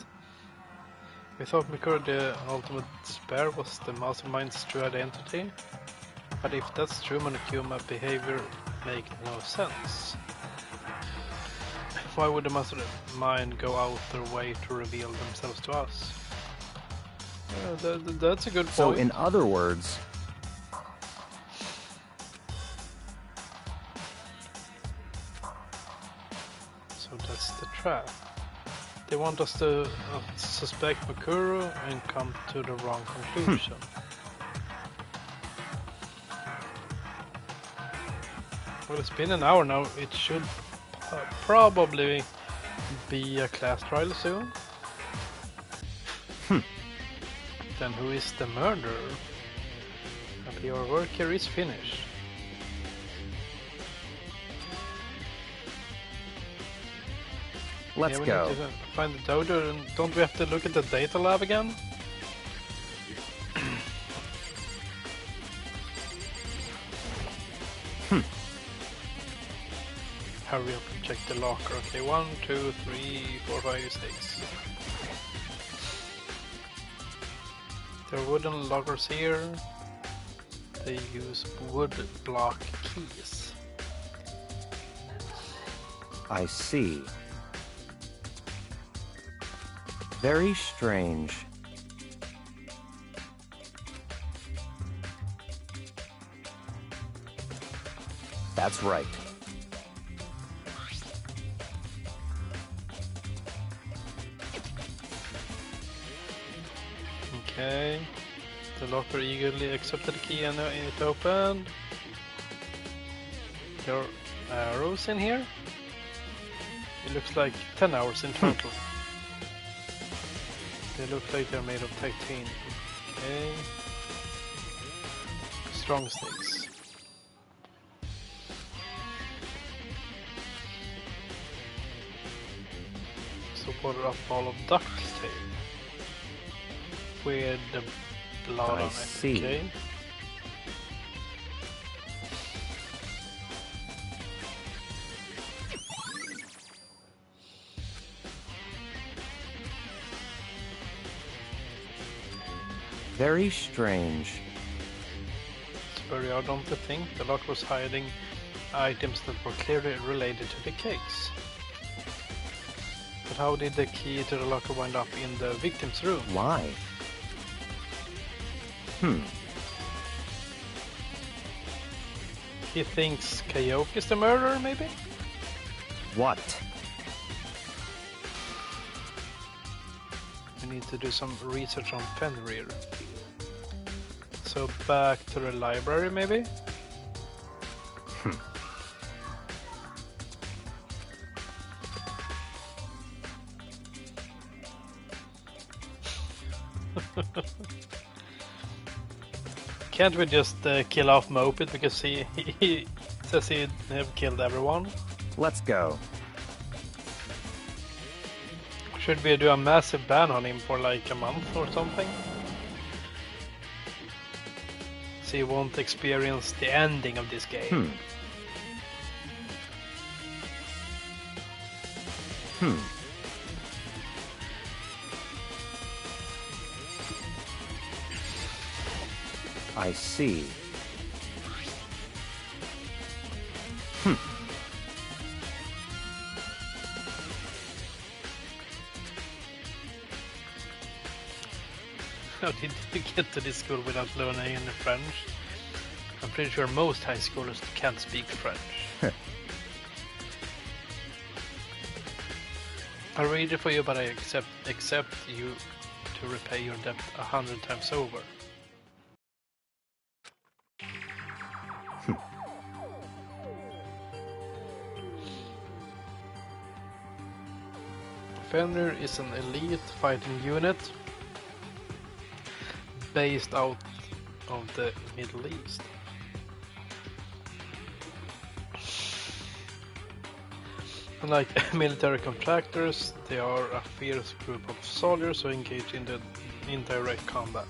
We thought Mikuru, the ultimate despair, was the mastermind's true identity. But if that's true, Monokuma behavior makes no sense. Why would the mastermind go out their way to reveal themselves to us? That's a good point. So in other words... So that's the trap. They want us to suspect Mikuru and come to the wrong conclusion. Well, it's been an hour now. It should probably be a class trial soon. Then who is the murderer? Your work here is finished. Let's We go. need to find the dojo, and don't we have to look at the data lab again? Hurry up and check the locker. Okay, 1, 2, 3, 4, 5, 6. There are wooden lockers here. They use wood block keys. I see. Very strange. That's right. Okay. The locker eagerly accepted the key and it opened. There are arrows in here. It looks like 10 hours in total. They look like they're made of titanium. Okay. Strong sticks. Supported up ball of duct tape. With the blood I on it. see. Okay. Very strange. It's very odd, don't you think? The lock was hiding items that were clearly related to the case. But how did the key to the locker wind up in the victim's room? Why? He thinks Kyoko is the murderer, maybe? What? We need to do some research on Fenrir. So back to the library, maybe? Can't we just kill off Moped because he says he have killed everyone? Let's go. Should we do a massive ban on him for like a month or something? So he won't experience the ending of this game. I see. How did you get to this school without learning any French? I'm pretty sure most high schoolers can't speak French. I'll read it for you, but I accept you to repay your debt 100 times over. Fenrir is an elite fighting unit based out of the Middle East. Unlike military contractors, they are a fierce group of soldiers who engage in direct combat.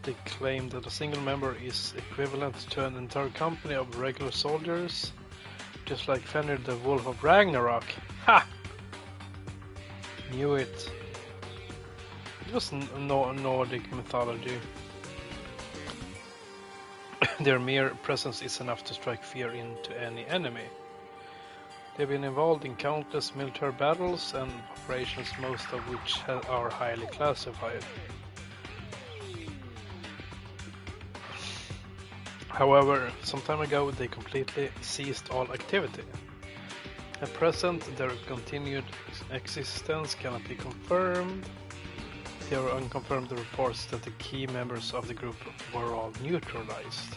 They claim that a single member is equivalent to an entire company of regular soldiers, just like Fenrir the Wolf of Ragnarok. Ha! Knew it. It was Nordic mythology. Their mere presence is enough to strike fear into any enemy. They've been involved in countless military battles and operations, most of which are highly classified. However, some time ago they completely ceased all activity. At present, their continued existence cannot be confirmed. There are unconfirmed reports that the key members of the group were all neutralized.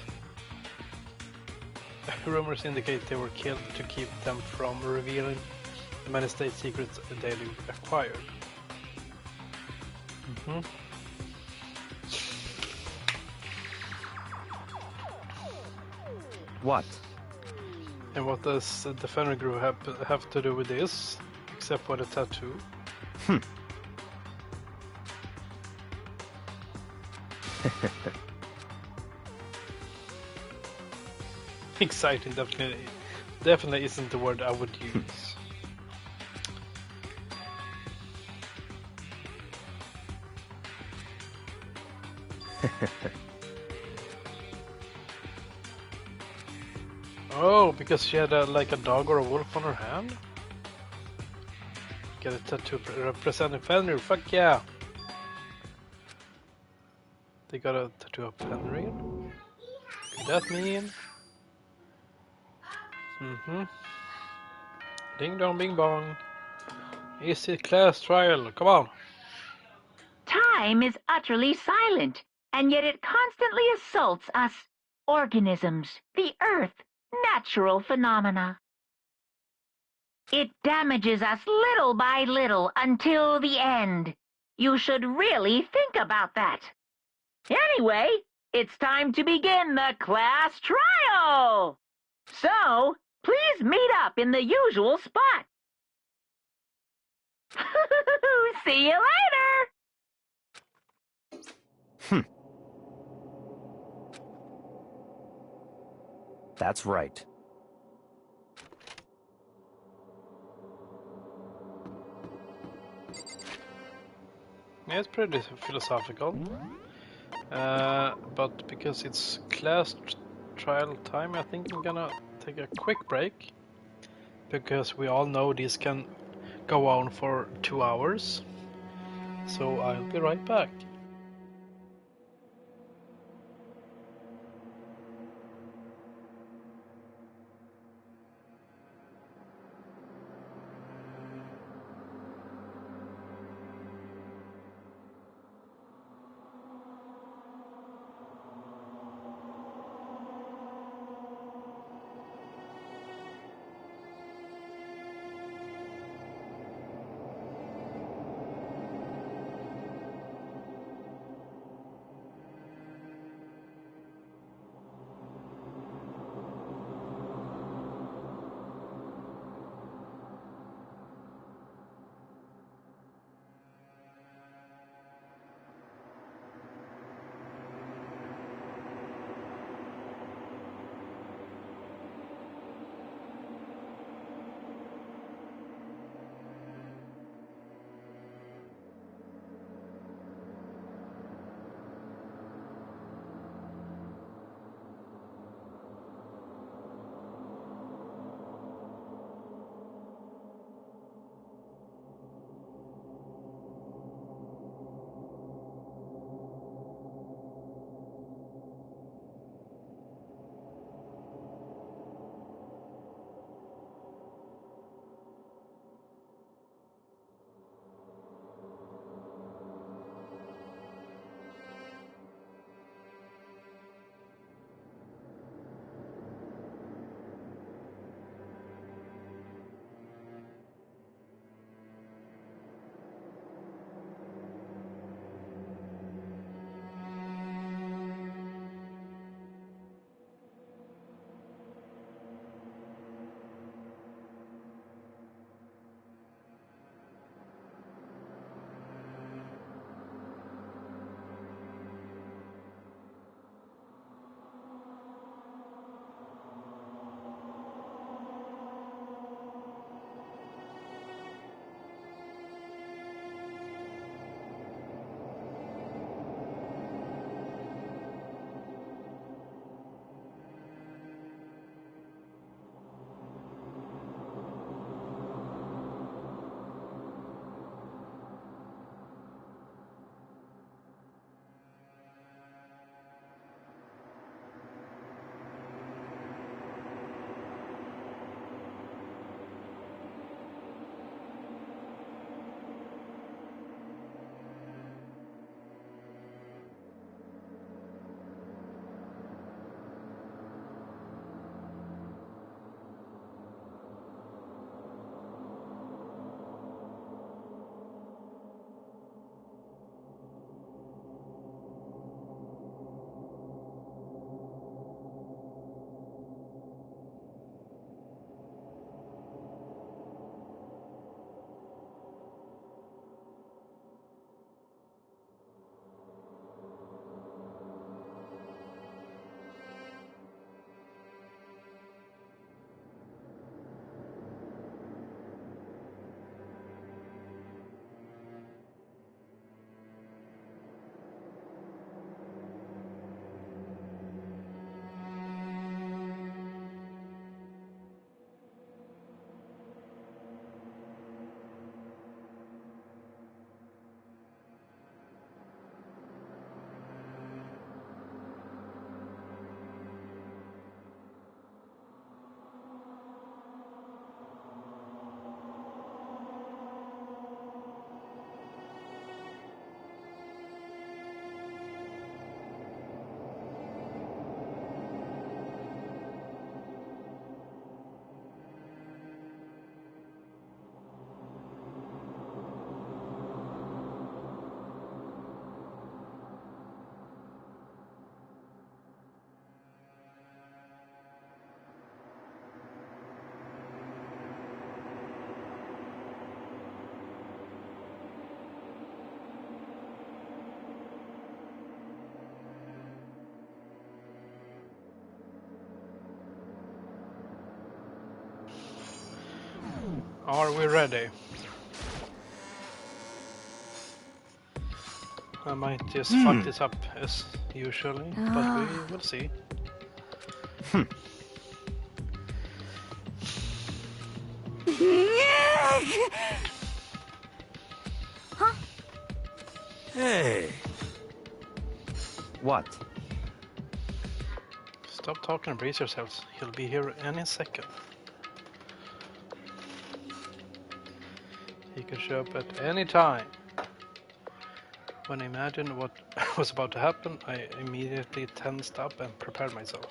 Rumors indicate they were killed to keep them from revealing the many state secrets they acquired. What? And what does the Fenrir group have to do with this, except for the tattoo? Exciting definitely isn't the word I would use. Oh, because she had like a dog or a wolf on her hand? Get a tattoo representing Fenrir, fuck yeah! They got a tattoo of Fenrir? Could that mean? Ding dong bing bong. Easy class trial, come on! Time is utterly silent, and yet it constantly assaults us, organisms, the earth, natural phenomena. It damages us little by little until the end. You should really think about that. Anyway, it's time to begin the class trial. So, please meet up in the usual spot. See you later. That's right. Yeah, it's pretty philosophical. But because it's class trial time, I think I'm gonna take a quick break. Because we all know this can go on for 2 hours. So I'll be right back. Are we ready? I might just fuck this up as usually, but we will see. Hey. What? Stop talking and brace yourselves. He'll be here any second. He could show up at any time. When I imagined what was about to happen, I immediately tensed up and prepared myself.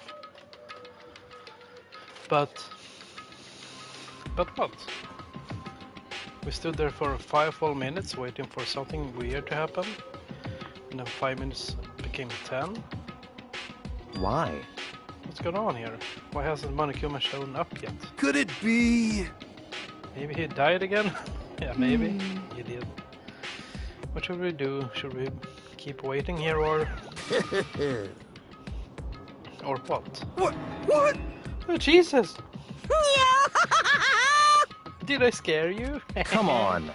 But what? We stood there for 5 full minutes waiting for something weird to happen, and then 5 minutes became 10. Why? What's going on here? Why hasn't Monokuma shown up yet? Could it be? Maybe he died again? Yeah, maybe. He did. What should we do? Should we keep waiting here or... or what? What? Oh, Jesus! Did I scare you? Come on.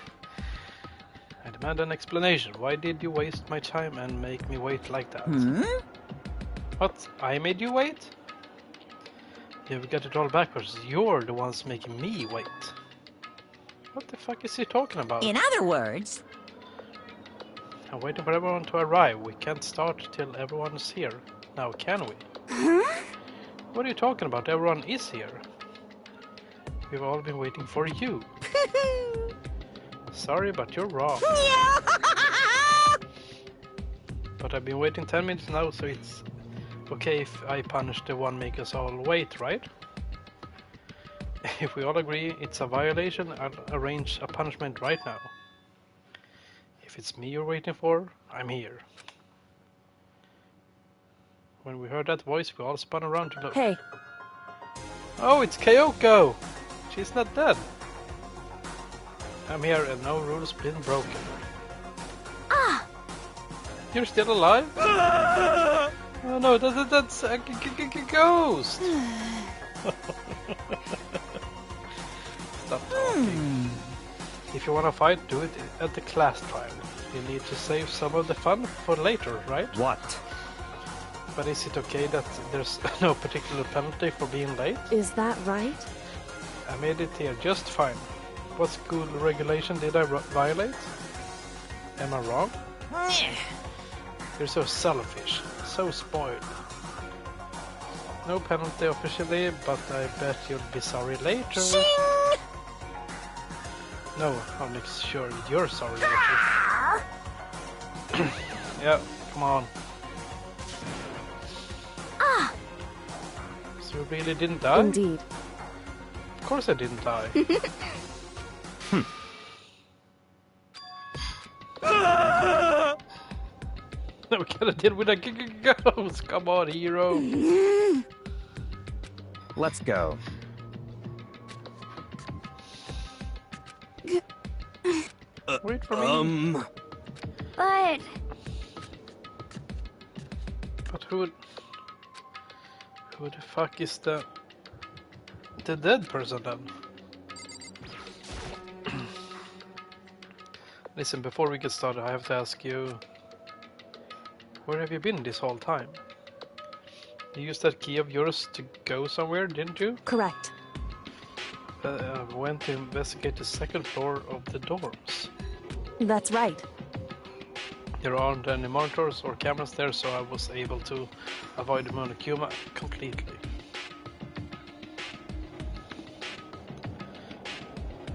I demand an explanation. Why did you waste my time and make me wait like that? What? I made you wait? You've got it all backwards. You're the ones making me wait. What the fuck is he talking about? In other words, I'm waiting for everyone to arrive. We can't start till everyone is here. Now, can we? What are you talking about? Everyone is here. We've all been waiting for you. Sorry, but you're wrong. But I've been waiting 10 minutes now, so it's okay if I punish the one making us all wait, right? If we all agree it's a violation, I'll arrange a punishment right now. If it's me you're waiting for, I'm here. When we heard that voice, we all spun around to look. Hey, Oh, it's Kyoko! She's not dead. I'm here and no rules been broken. You're still alive? Oh no, that's a ghost! Stop talking. If you wanna fight, do it at the class trial. You need to save some of the fun for later, right? What? But is it okay that there's no particular penalty for being late? is that right? I made it here just fine. What school regulation did I violate? Am I wrong? You're so selfish, so spoiled. No penalty officially, but I bet you'll be sorry later. No, I'll make sure you're sorry later. Yeah, come on. So you really didn't die? Indeed. Of course I didn't die. No, we gotta deal with a ghost. Come on, hero. Let's go. Wait for me. But But who the fuck is the dead person then? Listen, before we get started, I have to ask you, where have you been this whole time? You used that key of yours to go somewhere, didn't you? Correct. Went to investigate the second floor of the dorms. That's right. There aren't any monitors or cameras there, so I was able to avoid Monokuma completely.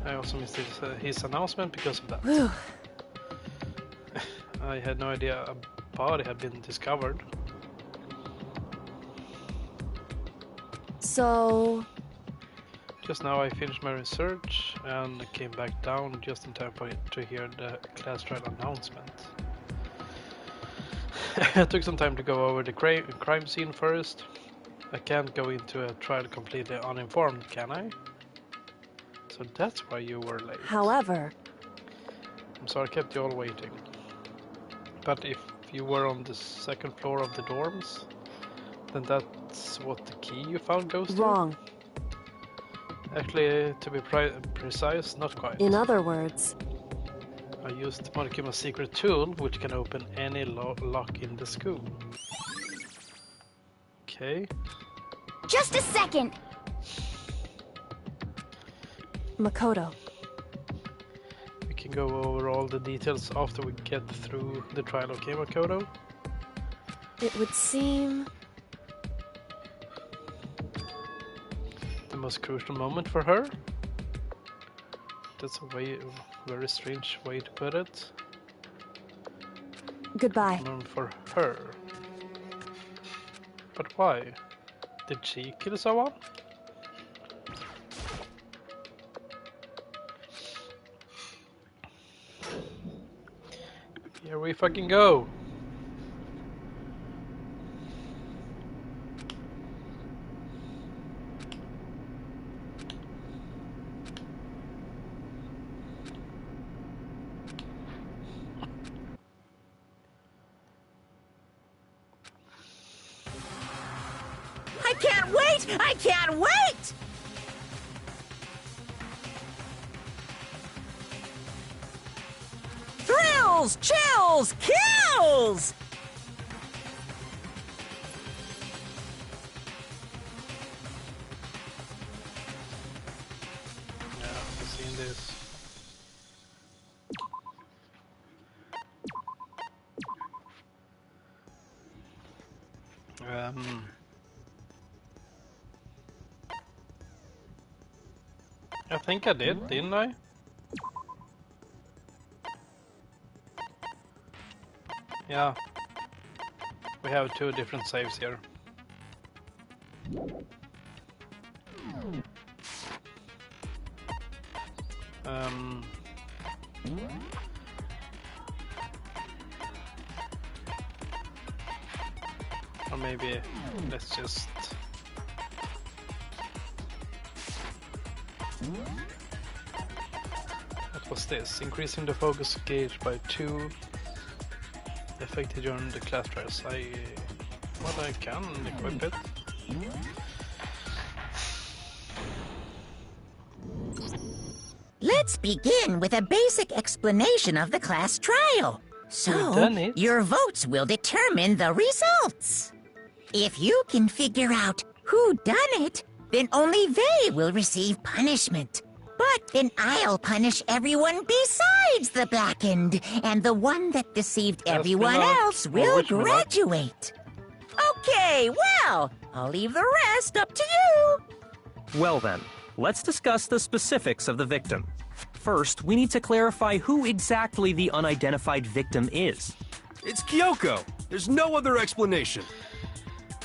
I also missed his announcement because of that. Whew. I had no idea a body had been discovered. So, Just now I finished my research and came back down just in time to hear the class trial announcement. I took some time to go over the crime scene first. I can't go into a trial completely uninformed, can I? So that's why you were late. however, I'm sorry I kept you all waiting. But if you were on the second floor of the dorms, then that's what the key you found goes to? wrong. Actually, to be precise, not quite. In other words, I used Monokuma's secret tool, which can open any lock in the school. Okay. Just a second. Makoto, We can go over all the details after we get through the trial, okay, Makoto? it would seem The most crucial moment for her? That's a very strange way to put it. goodbye. For her. But why? Did she kill someone? Here we fucking go! I can't wait! I can't wait! Thrills, chills, kills! Yeah, I've seen this. I think I did, didn't I? Yeah. We have two different saves here. Or maybe let's just... What was this? Increasing the focus gauge by 2 affected during the class trials. What I can equip it. Let's begin with a basic explanation of the class trial. So, done it. your votes will determine the results. If you can figure out who done it, then only they will receive punishment. But then I'll punish everyone besides the blackened, and the one that deceived everyone not else will original. graduate. Okay, well, I'll leave the rest up to you. Well then, let's discuss the specifics of the victim. First, we need to clarify who exactly the unidentified victim is. It's Kyoko. There's no other explanation.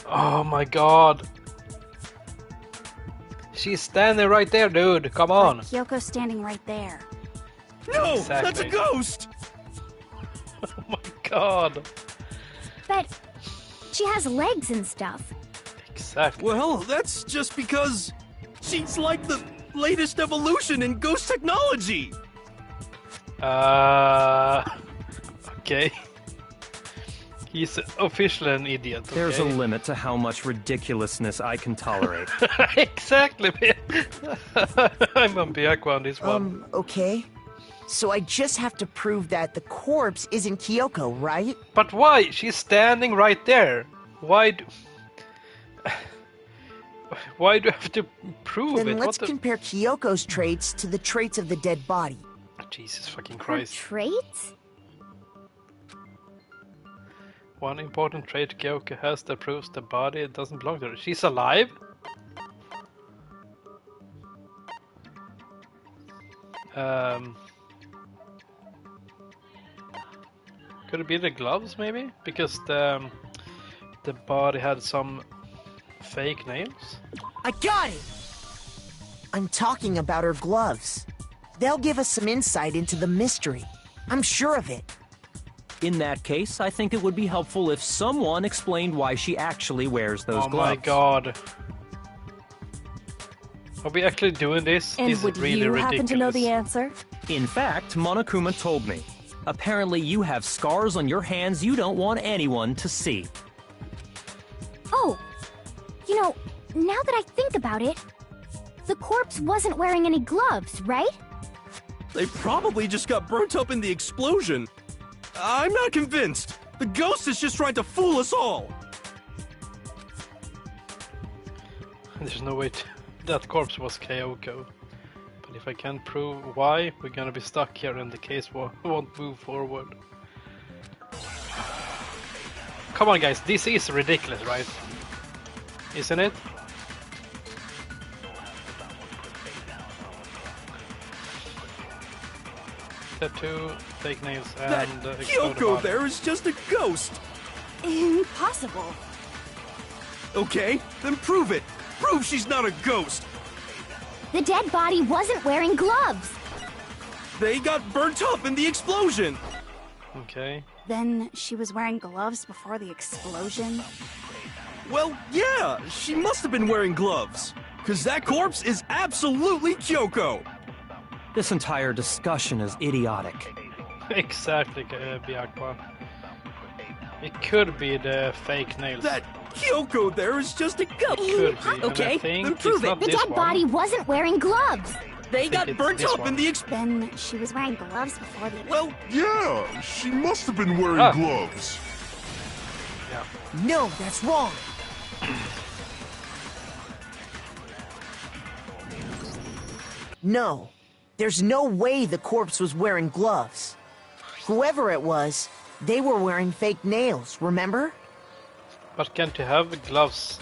Oh my god. She's standing right there, dude. Come on. Kyoko's standing right there. No, Exactly. that's a ghost. Oh my god. But she has legs and stuff. Exactly. Well, that's just because she's like the latest evolution in ghost technology. Okay. He's officially an idiot. Okay? There's a limit to how much ridiculousness I can tolerate. Exactly, man. I'm on Byaku on this one. Okay. So I just have to prove that the corpse isn't Kyoko, right? But why? She's standing right there. Why do... Why do I have to prove Then it? let's What the... compare Kyoko's traits to the traits of the dead body. Jesus fucking Her Christ. traits? One important trait Kyoko has that proves the body doesn't belong to her. She's alive? Could it be the gloves, maybe? Because the body had some fake nails? I got it! I'm talking about her gloves. They'll give us some insight into the mystery. I'm sure of it. In that case, I think it would be helpful if someone explained why she actually wears those Oh gloves. my god. Are we actually doing this? And This would is really you ridiculous. happen to know the answer? In fact, Monokuma told me. Apparently you have scars on your hands you don't want anyone to see. Oh, you know, now that I think about it, The corpse wasn't wearing any gloves, right? They probably just got burnt up in the explosion. I'm not convinced. The ghost is just trying to fool us all. There's no way that corpse was Kyoko. But if I can't prove why, we're gonna be stuck here and the case won't move forward. Come on guys, this is ridiculous, right? Isn't it? Tattoo, fake nails, That and exploded Kyoko body. there is just a ghost. Impossible. Okay, then prove it. Prove she's not a ghost. The dead body wasn't wearing gloves. They got burnt up in the explosion. Okay. Then she was wearing gloves before the explosion? Well, yeah, she must have been wearing gloves. Because that corpse is absolutely Kyoko. This entire discussion is idiotic. Exactly, Byakwa. It could be the fake nails. That Kyoko there is just a ghost. Could be. And Okay, I think then prove it's it. not The this dead one. body wasn't wearing gloves. They think got it's burnt this up one. in the explosion. Then she was wearing gloves before the... Well, Yeah, she must have been wearing Ah. gloves. Yeah. No, that's wrong. No, there's no way the corpse was wearing gloves. Whoever it was, they were wearing fake nails, remember? But can't you have gloves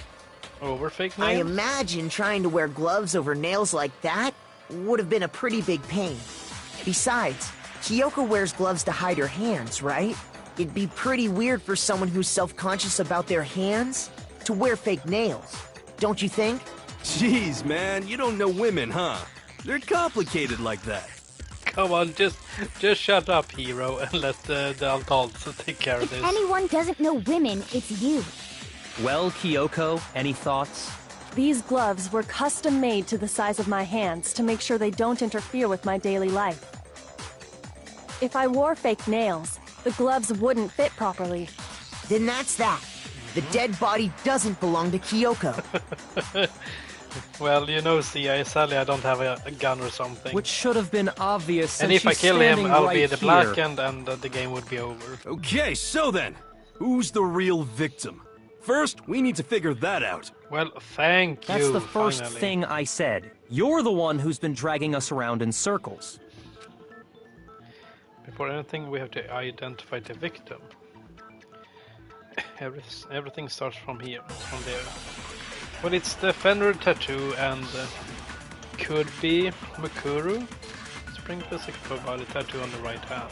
over fake nails? I imagine trying to wear gloves over nails like that would have been a pretty big pain. Besides, Kyoko wears gloves to hide her hands, right? It'd be pretty weird for someone who's self-conscious about their hands to wear fake nails. Don't you think? jeez, man, you don't know women, huh? They're complicated like that. Come on, just shut up, hero, and let the adults take care of If this. anyone doesn't know women, it's you. Well, Kyoko, any thoughts? These gloves were custom made to the size of my hands to make sure they don't interfere with my daily life. If I wore fake nails, the gloves wouldn't fit properly. Then that's that. The dead body doesn't belong to Kyoko. Well, you know, see, sadly I don't have a gun or something. Which should have been obvious since And if I she's kill him, standing I'll right be the here. blackened and the game would be over. Okay, so then, who's the real victim? First, we need to figure that out. Well, thank you. That's the first finally. thing I said. You're the one who's been dragging us around in circles. Before anything, we have to identify the victim. Everything starts from here, from there. Well, it's the Fenrir tattoo and could be Mukuru. Spring physical body tattoo on the right hand.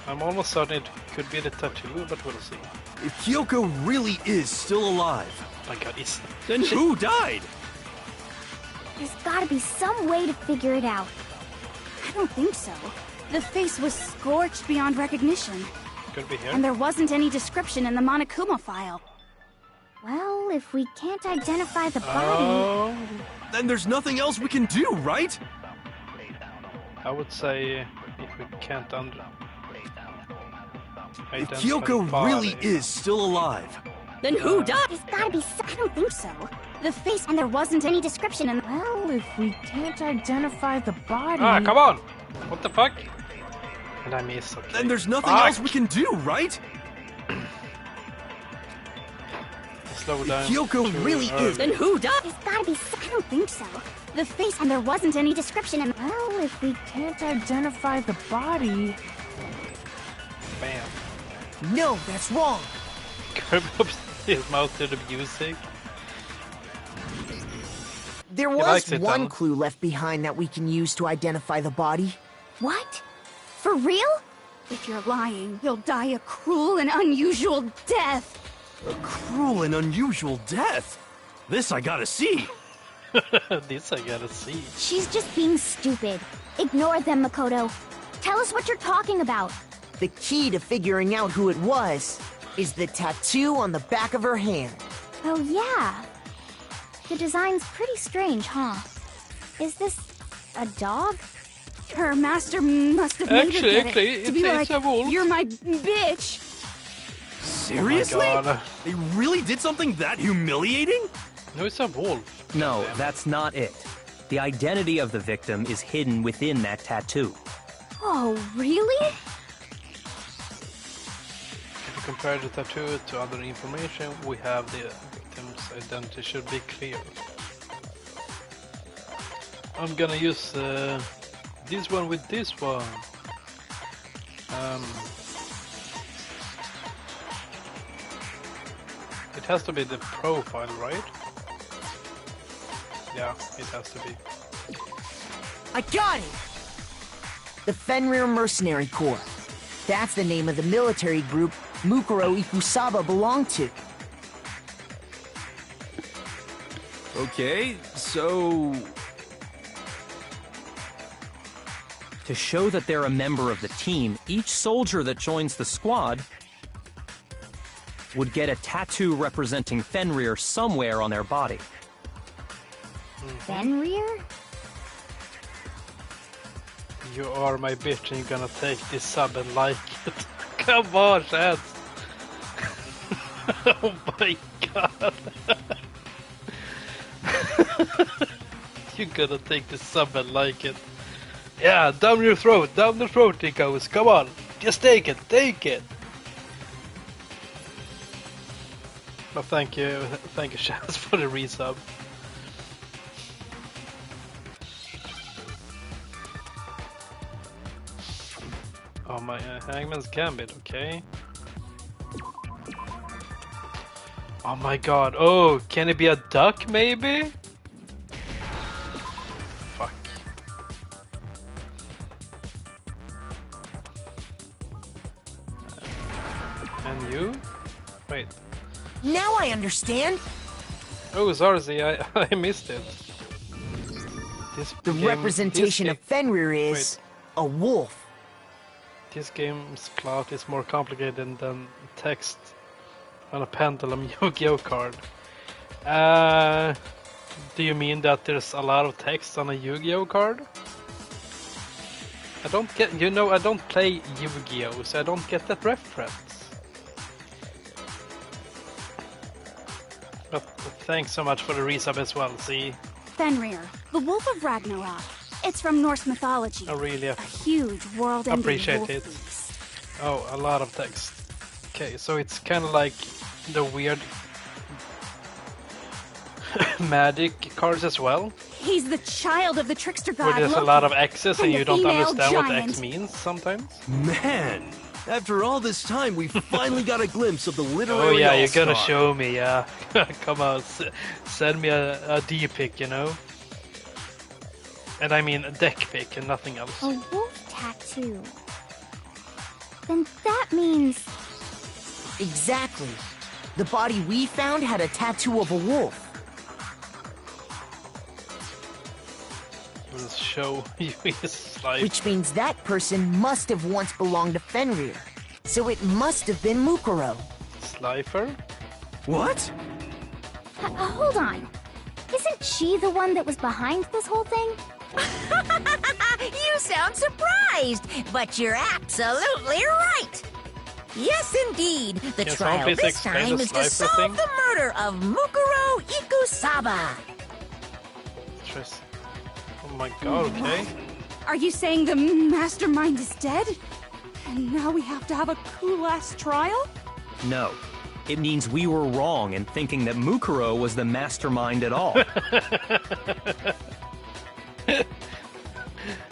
I'm almost certain it could be the tattoo, but we'll see. If Kyoko really is still alive, My God, it's then who died? There's gotta be some way to figure it out. I don't think so. The face was scorched beyond recognition, could be here. and there wasn't any description in the Monokuma file. Well, if we can't identify the body... Oh, Then there's nothing else we can do, right? I would say if we can't If identify Kyoko the body. really is still alive, Then who died? There's gotta be I don't think so. The face, and there wasn't any description in... Well, if we can't identify the body... Ah, come on! What the fuck? And I miss, okay. then there's nothing Fuck! else we can do, right? Slow down. Kyoko too really early. is. Then who died? There's gotta be I don't think so. The face, and there wasn't any description in... Well, if we can't identify the body... Bam. No, that's wrong. Curb up his mouth to the music. There He was likes it, one though. clue left behind that we can use to identify the body. What? For real? If you're lying, you'll die a cruel and unusual death. A cruel and unusual death. This I gotta see. This I gotta see. She's just being stupid. Ignore them, Makoto. Tell us what you're talking about. The key to figuring out who it was is the tattoo on the back of her hand. Oh, yeah. The design's pretty strange, huh? Is this a dog? Her master must have made her get it to be it's like, a wolf. you're my bitch. Seriously? God. They really did something that humiliating? No, it's a wolf. No, that's not it. The identity of the victim is hidden within that tattoo. Oh, really? If you compare the tattoo to other information, we have the victim's identity should be clear. I'm gonna use this one with this one. It has to be the profile, right? Yeah, it has to be. I got it! The Fenrir Mercenary Corps. That's the name of the military group Mukuro Ikusaba belonged to. Okay, so... To show that they're a member of the team, each soldier that joins the squad would get a tattoo representing Fenrir somewhere on their body. Fenrir? You are my bitch and you're gonna take this sub and like it. Come on, Chad. Oh my god. You're gonna take this sub and like it. Yeah, down the throat it goes. Come on, just take it. But thank you, Shaz, for the resub. Oh my, Hangman's Gambit, okay. Oh my god, oh, can it be a duck maybe? Fuck. And you? Wait. Now I understand! Oh, Zarzi, I missed it. The representation of Fenrir is a wolf. This game's plot is more complicated than text on a Pendulum Yu-Gi-Oh card. Do you mean that there's a lot of text on a Yu-Gi-Oh card? I don't get, I don't play Yu-Gi-Oh, so I don't get that reference. But thanks so much for the resub as well, see? Fenrir, the Wolf of Ragnarok. It's from Norse mythology. Oh, really? A huge world-ending Appreciate wolf it. beast. Oh, a lot of text. Okay, so it's kind of like the weird magic cards as well. He's the child of the trickster god Where there's a Loki, lot of X's and a you don't female understand what giant. X means sometimes. Man! After all this time, we finally got a glimpse of the literary Oh yeah, you're all-star. gonna show me, yeah. Come on, send me a D-pick, you know? And I mean a deck pick and nothing else. A wolf tattoo. Then that means... Exactly. The body we found had a tattoo of a wolf. We'll show you his life. Which means that person must have once belonged to Fenrir. So it must have been Mukuro. Slifer? What? Hold on. Isn't she the one that was behind this whole thing? You sound surprised, but you're absolutely right. Yes, indeed. The Can someone trial please this explain time the is to Slifer solve thing? the murder of Mukuro Ikusaba. Interesting. Oh my god, okay. Are you saying the mastermind is dead? And now we have to have a cool-ass trial? No. It means we were wrong in thinking that Mukuro was the mastermind at all.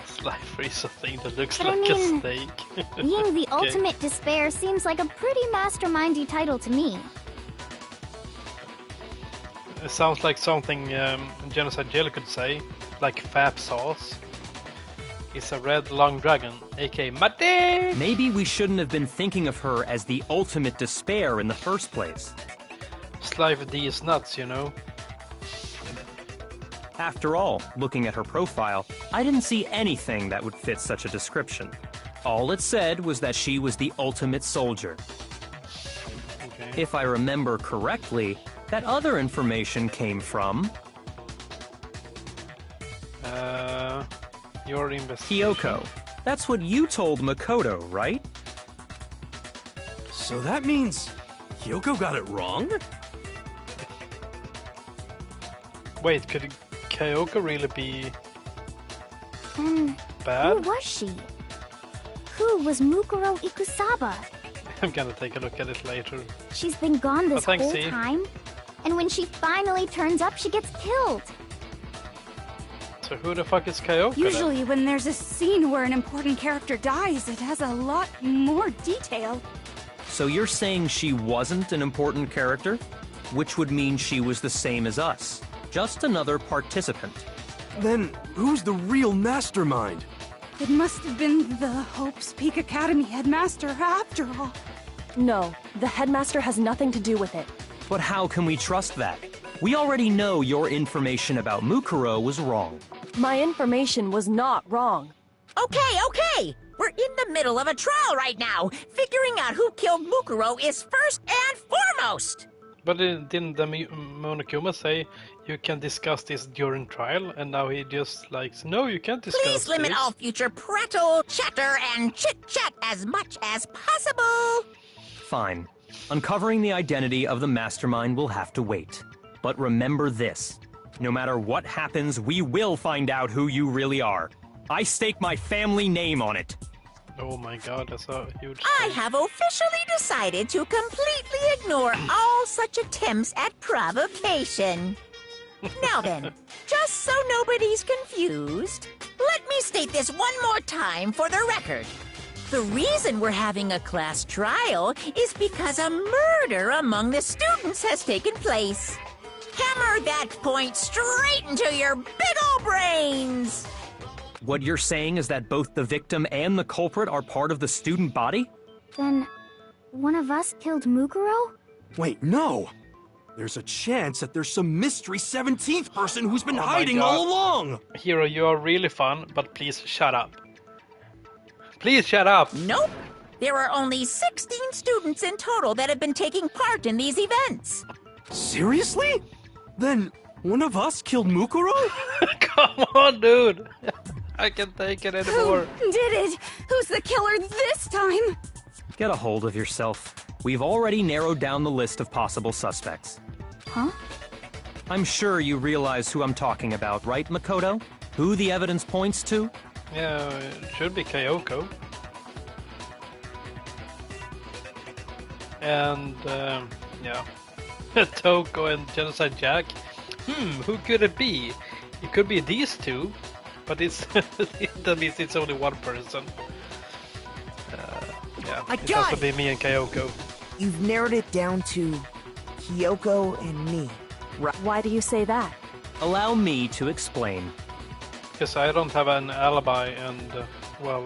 Slifer is a thing that looks But I like a mean, snake. Being the Okay. ultimate despair seems like a pretty mastermindy title to me. It sounds like something Genocide Jill could say, like Fap Sauce. It's a red long dragon, aka Mate! Maybe we shouldn't have been thinking of her as the ultimate despair in the first place. Slifer D is nuts, you know. After all, looking at her profile, I didn't see anything that would fit such a description. All it said was that she was the ultimate soldier. Okay. If I remember correctly, that other information came from... Your investigation. Kyoko. That's what you told Makoto, right? So that means Kyoko got it wrong? Wait, could Kyoko really be And bad? who was she? Who was Mukuro Ikusaba? I'm gonna take a look at it later. She's been gone this thanks, whole C. time, and when she finally turns up, she gets killed. So who the fuck is Kyoko then? Usually when there's a scene where an important character dies, it has a lot more detail. So you're saying she wasn't an important character? Which would mean she was the same as us. Just another participant. Then who's the real mastermind? It must have been the Hope's Peak Academy headmaster after all. No, the headmaster has nothing to do with it. But how can we trust that? We already know your information about Mukuro was wrong. My information was not wrong. Okay. We're in the middle of a trial right now. Figuring out who killed Mukuro is first and foremost. But didn't the Monokuma say you can discuss this during trial? And now he just like, no, you can't discuss Please limit this. all future prattle, chatter, and chit-chat as much as possible. Fine. Uncovering the identity of the mastermind will have to wait. But remember this. No matter what happens, we will find out who you really are. I stake my family name on it. Oh my god, that's a huge I thing. have officially decided to completely ignore all such attempts at provocation. Now then, just so nobody's confused, let me state this one more time for the record. The reason we're having a class trial is because a murder among the students has taken place. Hammer that point straight into your big ol' brains! What you're saying is that both the victim and the culprit are part of the student body? Then, one of us killed Mukuro? Wait, no! There's a chance that there's some mystery 17th person who's been Oh my hiding God. all along! Hero, you are really fun, but please shut up. Please shut up! Nope. There are only 16 students in total that have been taking part in these events. Seriously? Then one of us killed Mukuro? Come on, dude! I can't take it anymore. Who did it? Who's the killer this time? Get a hold of yourself. We've already narrowed down the list of possible suspects. Huh? I'm sure you realize who I'm talking about, right, Makoto? Who the evidence points to? Yeah, it should be Kyoko. And, yeah. Toko and Genocide Jack. Who could it be? It could be these two, but it's that means it's only one person. Yeah, I it got has to it! be me and Kyoko. You've narrowed it down to Kyoko and me. Right. Why do you say that? Allow me to explain. Because I don't have an alibi, and, well,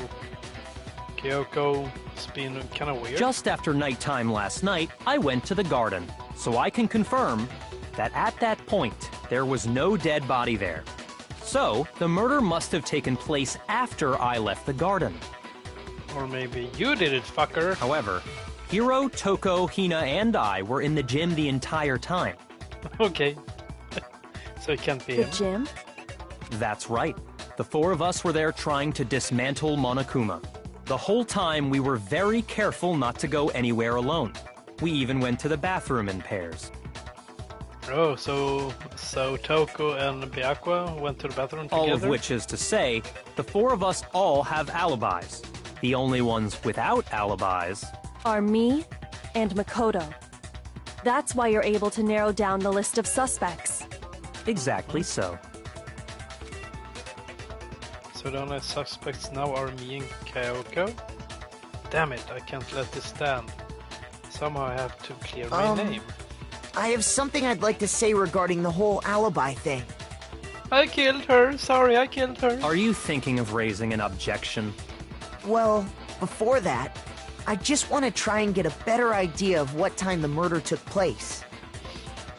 Kyoko's been kind of weird. Just after nighttime last night, I went to the garden, so I can confirm that at that point, there was no dead body there. So, the murder must have taken place after I left the garden. Or maybe you did it, fucker. However, Hiro, Toko, Hina, and I were in the gym the entire time. Okay. So it can't be The him. gym? That's right. The four of us were there trying to dismantle Monokuma. The whole time, we were very careful not to go anywhere alone. We even went to the bathroom in pairs. Oh, so Toko and Byakwa went to the bathroom together? All of which is to say, the four of us all have alibis. The only ones without alibis Are me and Makoto. That's why you're able to narrow down the list of suspects. exactly so. So the only suspects now are me and Kyoko? Damn it, I can't let this stand. Somehow I have to clear my name. I have something I'd like to say regarding the whole alibi thing. I killed her, sorry, I killed her. Are you thinking of raising an objection? Well, before that, I just want to try and get a better idea of what time the murder took place.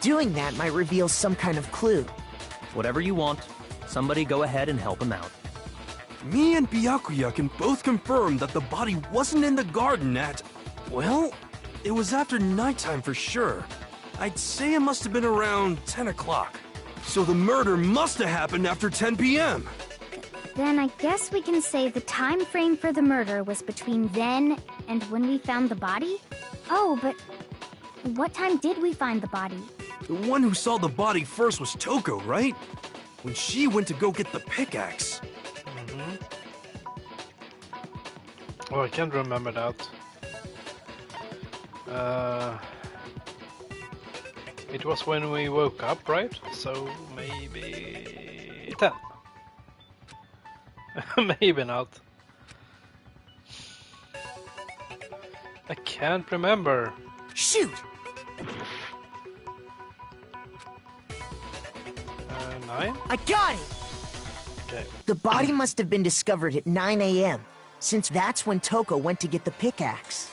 Doing that might reveal some kind of clue. Whatever you want. Somebody go ahead and help him out. Me and Byakuya can both confirm that the body wasn't in the garden at... Well, it was after nighttime for sure. I'd say it must have been around 10 o'clock. So the murder must have happened after 10 p.m. Then I guess we can say the time frame for the murder was between then and when we found the body? Oh, but what time did we find the body? The one who saw the body first was Toko, right? When she went to go get the pickaxe. Oh, I can't remember that. It was when we woke up, right? So maybe 10. Maybe not. I can't remember. Shoot! 9? I got it! Okay. The body must have been discovered at 9 a.m., since that's when Toko went to get the pickaxe.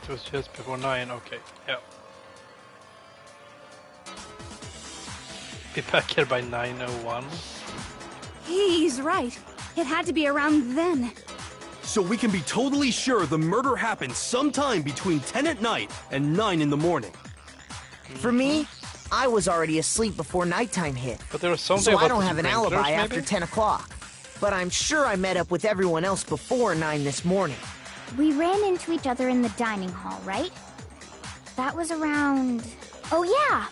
It was just before 9, okay, yeah. Be back here by 9:01. He's right. It had to be around then. So we can be totally sure the murder happened sometime between 10 at night and 9 in the morning. For me, I was already asleep before nighttime hit. But there was something so about I don't the have an sprinklers, alibi maybe? after 10 o'clock. But I'm sure I met up with everyone else before 9 this morning. We ran into each other in the dining hall, right? That was around... Oh yeah!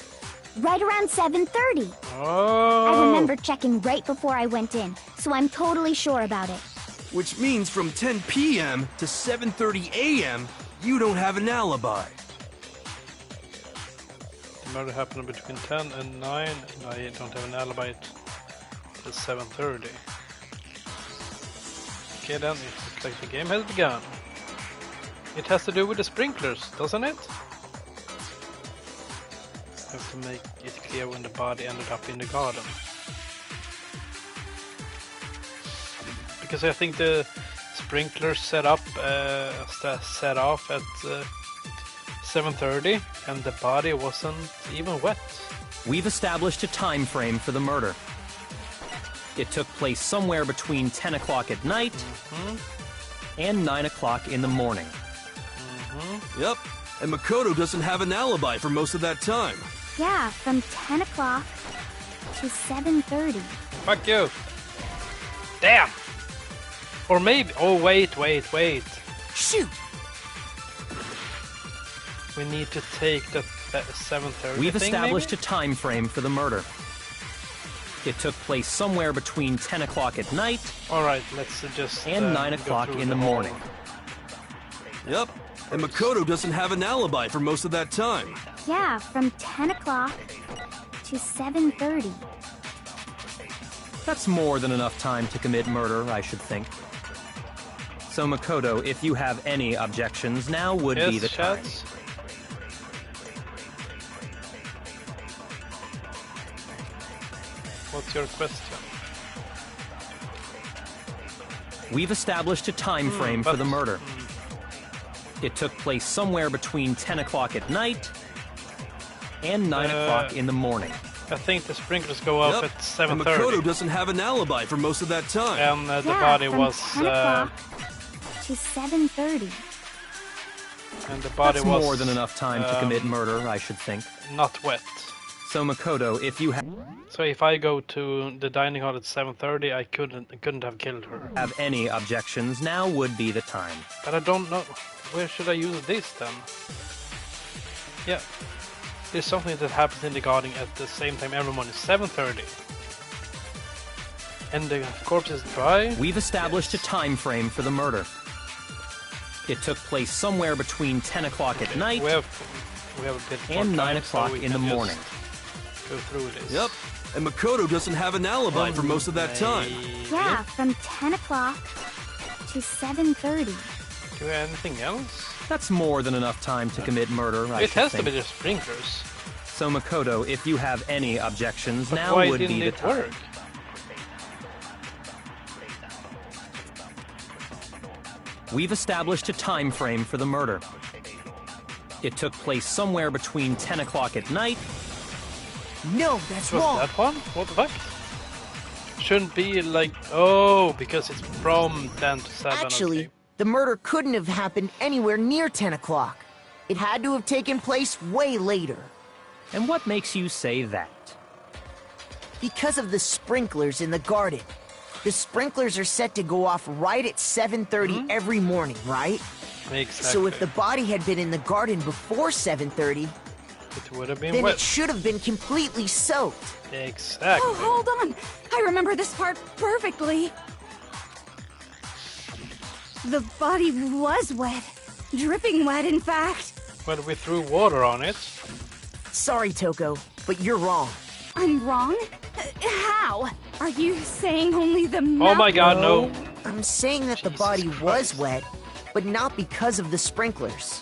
Right around 7:30. Oh. I remember checking right before I went in, so I'm totally sure about it. Which means from 10 p.m. to 7:30 a.m., you don't have an alibi. The murder happened between 10 and 9, and I don't have an alibi till 7:30. Okay then, it looks like the game has begun. It has to do with the sprinklers, doesn't it? Have to make it clear when the body ended up in the garden. Because I think the sprinklers set off at 7:30, and the body wasn't even wet. We've established a time frame for the murder. It took place somewhere between 10 o'clock at night and 9 o'clock in the morning. Yep, and Makoto doesn't have an alibi for most of that time. Yeah, from 10 o'clock to 7:30. Fuck you! Damn! Or maybe... Oh, wait. Shoot! We need to take the 7:30 We've thing, established maybe? a time frame for the murder. It took place somewhere between 10 o'clock at night Alright, let's just... and 9 go o'clock through in the whole- morning. Yep, and Makoto doesn't have an alibi for most of that time. Yeah, from 10 o'clock to 7:30. That's more than enough time to commit murder, I should think. So Makoto, if you have any objections, now would be the time. chats? What's your question? We've established a time frame for but- the murder. It took place somewhere between 10 o'clock at night and 9 o'clock in the morning. I think the sprinklers go off Yep, at and 7:30. Makoto doesn't have an alibi for most of that time. And the Yeah, body from was... 10 o'clock to 7:30. and the body That's was... more than enough time to commit murder, I should think. not wet. So Makoto, if you So if I go to the dining hall at 7:30, I couldn't have killed her. have any objections, now would be the time. But I don't know... Where should I use this then? Yeah. There's something that happens in the garden at the same time every morning. 7:30. And the corpse is dry. We've established a time frame for the murder. It took place somewhere between 10 o'clock at night We have a bit more and 9 time, so o'clock we in the can just morning. Go through this. Yep, and Makoto doesn't have an alibi for most of that time. Yeah, from 10 o'clock to 7:30. Do we have anything else? That's more than enough time to commit murder, I It should has think. to be the sprinklers. So Makoto, if you have any objections, But now why would didn't be the it time. work? We've established a time frame for the murder. It took place somewhere between 10 o'clock at night No, that's Was wrong. that one? What the fuck? Shouldn't be like... Oh, because it's from 10 to 7. Actually, okay. the murder couldn't have happened anywhere near 10 o'clock. It had to have taken place way later. And what makes you say that? Because of the sprinklers in the garden. The sprinklers are set to go off right at 7:30 every morning, right? Exactly. So if the body had been in the garden before 7:30, it would have been then wet. it should have been completely soaked. Exactly. Oh, hold on! I remember this part perfectly. The body was wet. Dripping wet, in fact. Well, we threw water on it. Sorry, Toko, but you're wrong. I'm wrong? How? Are you saying only the Oh my god, no. I'm saying that the Jesus body Christ. was wet, but not because of the sprinklers.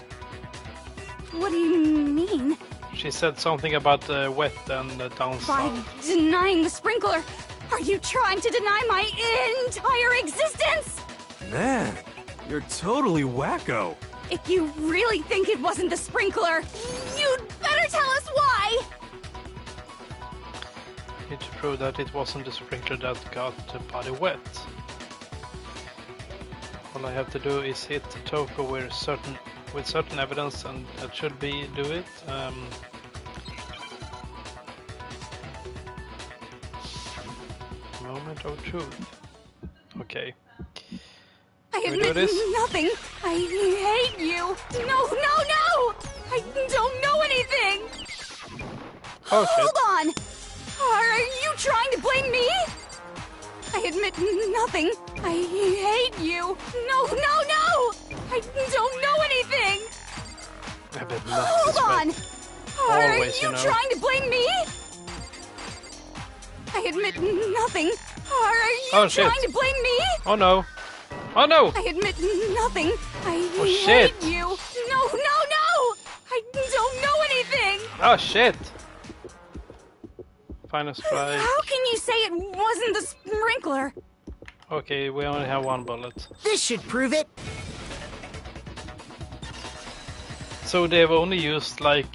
What do you mean? She said something about wet and By downside. denying the sprinkler, are you trying to deny my entire existence? Man, you're totally wacko. If you really think it wasn't the sprinkler, you'd better tell us why! Need to prove that it wasn't the sprinkler that got the body wet. All I have to do is hit Toko with certain evidence, and that should be do it. Moment of truth. Okay. I Can we do admit this? nothing. I hate you. No, no, no! I don't know anything. Oh, shit. Hold on. Are you trying to blame me? I admit nothing. I hate you. No, no, no! I don't know anything. I bet Hold on. nothing. Are Always, you you know. trying to blame me? I admit nothing. Are you Oh, shit. trying to blame me? Oh no! Oh no! I admit nothing. I Oh, hate shit. you. No, no, no! I don't know anything. Oh shit! Final strike. How can you say it wasn't the sprinkler? Okay, we only have one bullet. This should prove it. So they've only used like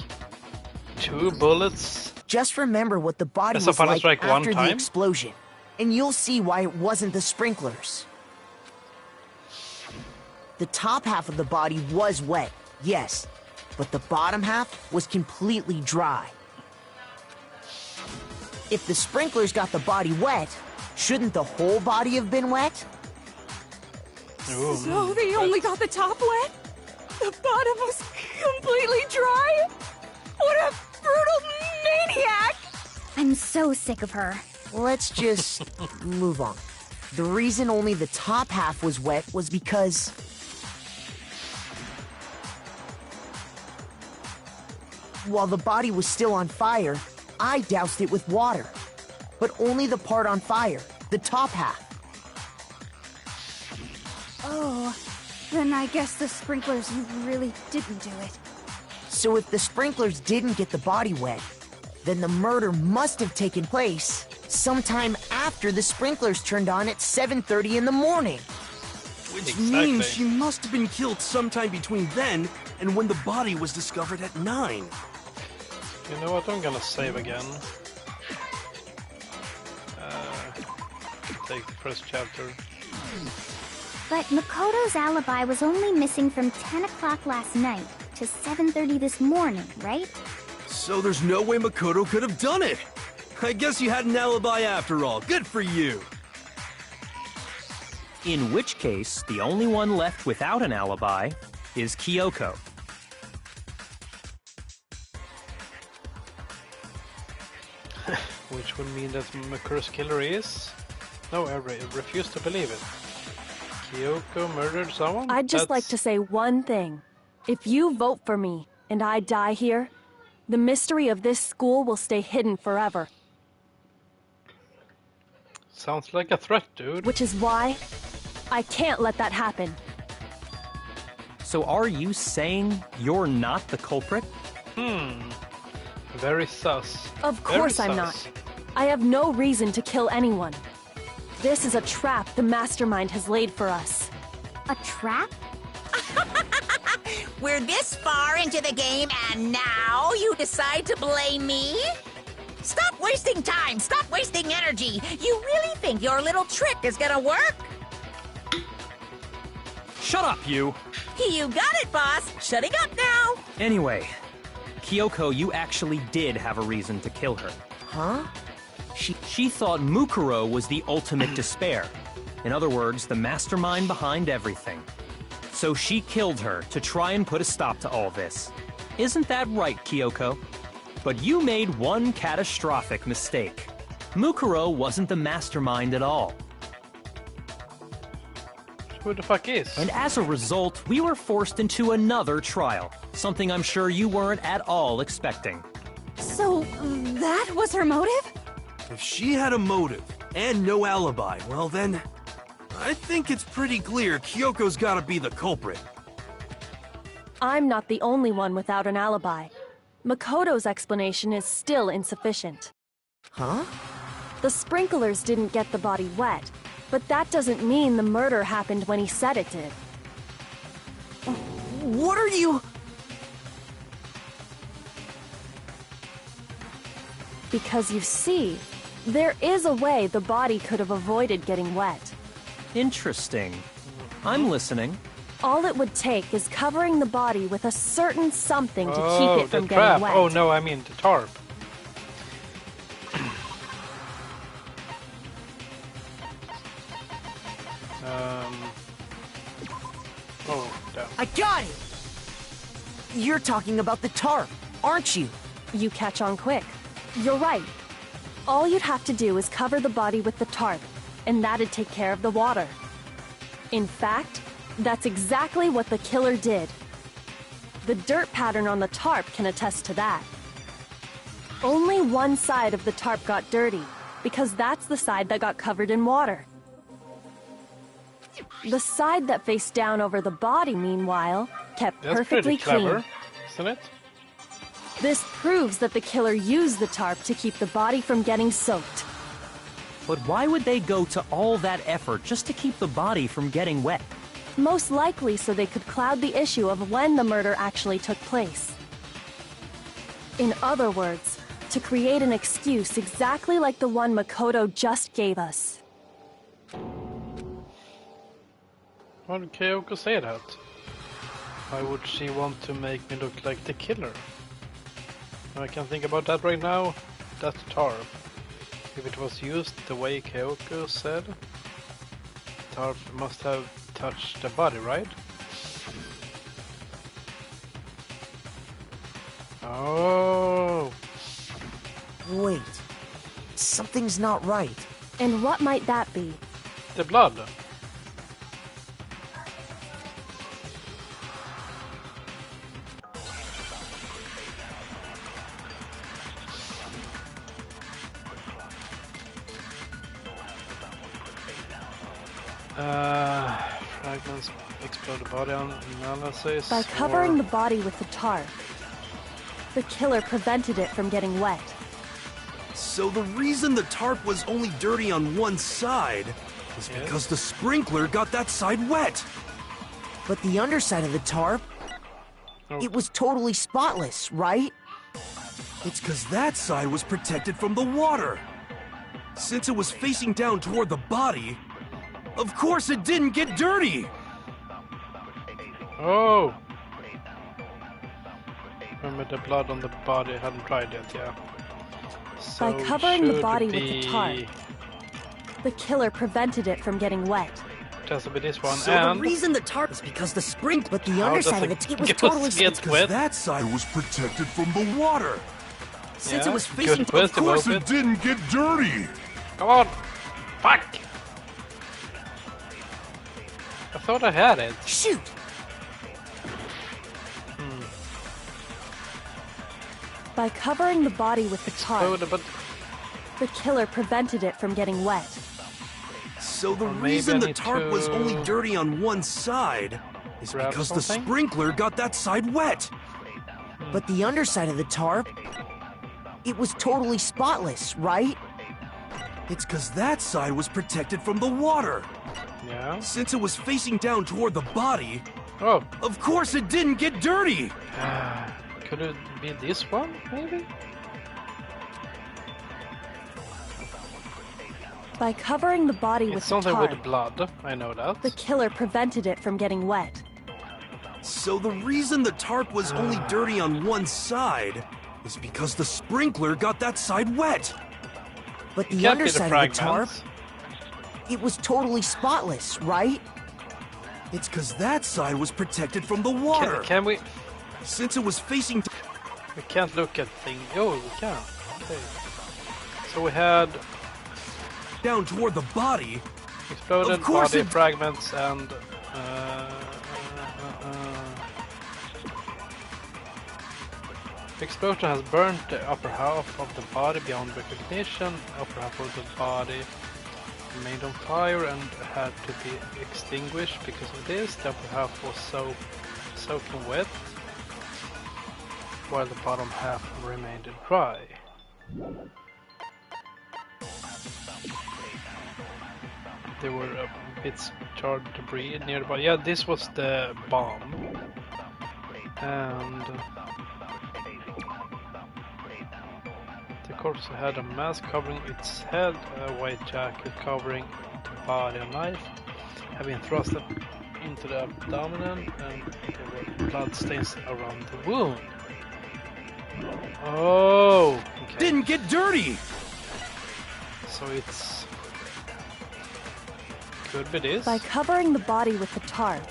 2 bullets. Just remember what the body That's a was final like strike one after the time? explosion, and you'll see why it wasn't the sprinklers. The top half of the body was wet, yes, but the bottom half was completely dry. If the sprinklers got the body wet, shouldn't the whole body have been wet? Ooh, So they only got the top wet? The bottom was completely dry? What a brutal maniac! I'm so sick of her. Let's just move on. The reason only the top half was wet was because while the body was still on fire, I doused it with water. But only the part on fire, the top half. Oh, then I guess the sprinklers really didn't do it. So if the sprinklers didn't get the body wet, then the murder must have taken place sometime after the sprinklers turned on at 7:30 in the morning. Which Exactly. means she must have been killed sometime between then and when the body was discovered at 9. You know what? I'm gonna save again. Take the first chapter. But Makoto's alibi was only missing from 10 o'clock last night to 7:30 this morning, right? So there's no way Makoto could have done it. I guess you had an alibi after all. Good for you. In which case, the only one left without an alibi is Kyoko. Which would mean that Makoto's killer is... No, I refuse to believe it. Kyoko murdered someone? I'd just like to say one thing. If you vote for me and I die here, the mystery of this school will stay hidden forever. Sounds like a threat, dude. Which is why I can't let that happen. So are you saying you're not the culprit? Very sus. Of Very course I'm sus. not. I have no reason to kill anyone. This is a trap the mastermind has laid for us. A trap? We're this far into the game and now you decide to blame me? Stop wasting time! Stop wasting energy! You really think your little trick is gonna work? Shut up, you! You got it, boss! Shutting up now! Anyway, Kyoko, you actually did have a reason to kill her. Huh? She thought Mukuro was the ultimate despair. In other words, the mastermind behind everything. So she killed her to try and put a stop to all this. Isn't that right, Kyoko? But you made one catastrophic mistake. Mukuro wasn't the mastermind at all. Who the fuck is? And as a result, we were forced into another trial. Something I'm sure you weren't at all expecting. So, that was her motive? If she had a motive and no alibi, well then, I think it's pretty clear Kyoko's gotta be the culprit. I'm not the only one without an alibi. Makoto's explanation is still insufficient. Huh? The sprinklers didn't get the body wet, but that doesn't mean the murder happened when he said it did. What are you... Because you see, there is a way the body could have avoided getting wet. Interesting. I'm listening. All it would take is covering the body with a certain something to keep it from the trap. getting wet. Oh no, I mean the tarp. Oh, damn. I got it! You're talking about the tarp, aren't you? You catch on quick. You're right. All you'd have to do is cover the body with the tarp, and that'd take care of the water. In fact, that's exactly what the killer did. The dirt pattern on the tarp can attest to that. Only one side of the tarp got dirty, because that's the side that got covered in water. The side that faced down over the body, meanwhile, kept That's perfectly pretty clever, clean. isn't it? This proves that the killer used the tarp to keep the body from getting soaked. But why would they go to all that effort just to keep the body from getting wet? Most likely so they could cloud the issue of when the murder actually took place. In other words, to create an excuse exactly like the one Makoto just gave us. Why did Kyoko say that? Why would she want to make me look like the killer? I can think about that right now. That tarp. If it was used the way Kyoko said, tarp must have touched the body, right? Oh. Wait. Something's not right. And what might that be? The blood. Fragments explode the body on analysis. By covering the body with the tarp, the killer prevented it from getting wet. So the reason the tarp was only dirty on one side is because the sprinkler got that side wet. But the underside of the tarp, it was totally spotless, right? It's because that side was protected from the water. Since it was facing down toward the body, of course it didn't get dirty! Oh! Remember the blood on the body hadn't dried yet, yeah. So by covering the body with the tarp, the killer prevented it from getting wet. It has to be this one, so and... the reason the tarp is because the sprinkler, but the How underside does of it was totally... It's because that side was protected from the water. Since Yeah, it was facing... good Of course it didn't get dirty! Come on! Fuck! I thought I had it. Shoot! By covering the body with the tarp, But the killer prevented it from getting wet. So the maybe reason I the need tarp was to only dirty on one side is grab because the something? sprinkler got that side wet. But the underside of the tarp, it was totally spotless, right? It's because that side was protected from the water. yeah. Since it was facing down toward the body, Oh, of course it didn't get dirty. could it be this one, maybe? By covering the body with It's the something tarp, with blood, I know that. the killer prevented it from getting wet. So the reason the tarp was only dirty on one side is because the sprinkler got that side wet. But the Can't be underside of the tarp, fragments. it was totally spotless, right? It's because that side was protected from the water. Can we? Since it was facing... We can't look at things. Oh, we can. Okay. So we had down toward the body. Exploded body fragments and the explosion has burnt the upper half of the body beyond recognition. Upper half of the body remained on fire and had to be extinguished because of this. The upper half was soaking wet, while the bottom half remained dry. There were bits charred debris nearby. Yeah, this was the bomb. And the corpse had a mask covering its head, a white jacket covering the body, a knife had been thrust into the abdomen, and there were blood stains around the wound. Oh, okay. Didn't get dirty! So it's... could be this. By covering the body with the tarp,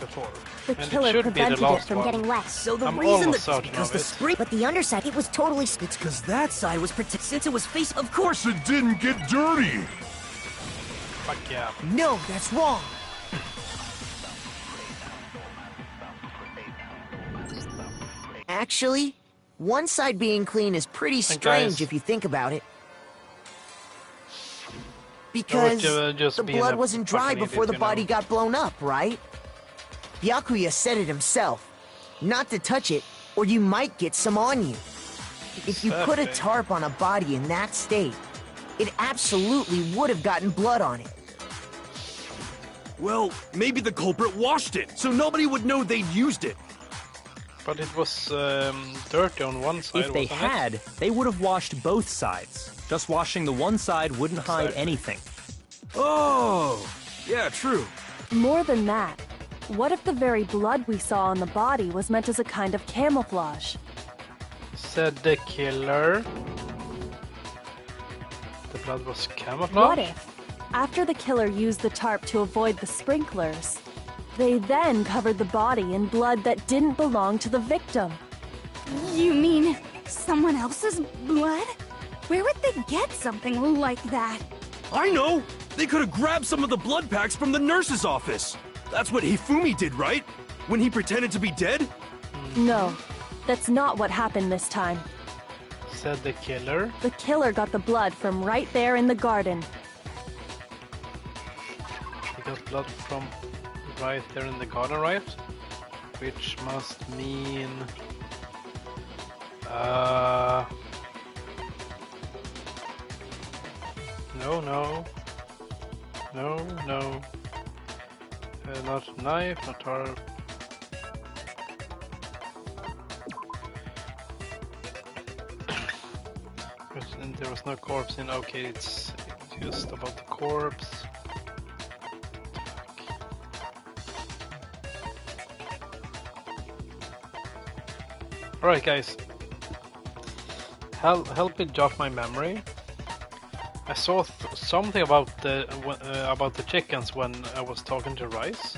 before. the And killer it should be prevented the it last from one. getting wet. So the I'm reason almost that certain because of the it. spring, but the underside, it was totally. It's because that side was protected. Since it was face, of course. It didn't get dirty. Fuck yeah. No, that's wrong. Actually, one side being clean is pretty strange if you think about it. Because just the being blood a wasn't dry fucking before idiot, the body got blown up, right? Byakuya said it himself. Not to touch it, or you might get some on you. If you put a Exactly. tarp on a body in that state, it absolutely would have gotten blood on it. Well, maybe the culprit washed it, so nobody would know they'd used it. But it was dirty on one side. If they wasn't it? had, they would have washed both sides. Just washing the one side wouldn't hide Exactly. anything. Oh, yeah, true. More than that, what if the very blood we saw on the body was meant as a kind of camouflage? Said the killer. The blood was camouflage. What if, after the killer used the tarp to avoid the sprinklers, they then covered the body in blood that didn't belong to the victim? You mean someone else's blood? Where would they get something like that? I know! They could have grabbed some of the blood packs from the nurse's office. That's what Hifumi did, right? When he pretended to be dead? No, that's not what happened this time. Said the killer. The killer got the blood from right there in the garden. He got blood from right there in the garden, right? Which must mean... No. Not knife, not tarp. But there was no corpse in. Okay, it's just about the corpse. Alright, guys. Help me jog my memory. I saw something about the chickens when I was talking to Rice.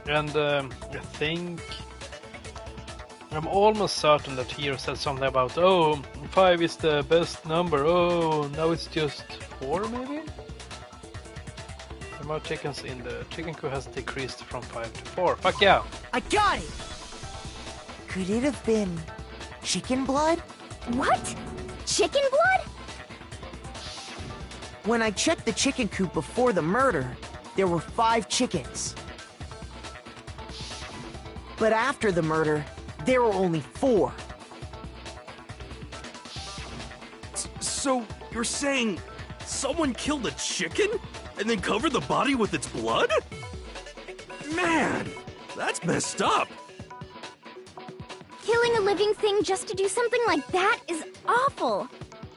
And I think I'm almost certain that Hero said something about, oh, 5 is the best number. Oh, now it's just 4 maybe? The amount of chickens in the chicken coop has decreased from 5 to 4. Fuck yeah! I got it! Could it have been chicken blood? What? Chicken blood? When I checked the chicken coop before the murder, there were 5 chickens. But after the murder, there were only 4. So, you're saying someone killed a chicken and then covered the body with its blood? Man, that's messed up. Killing a living thing just to do something like that is awful.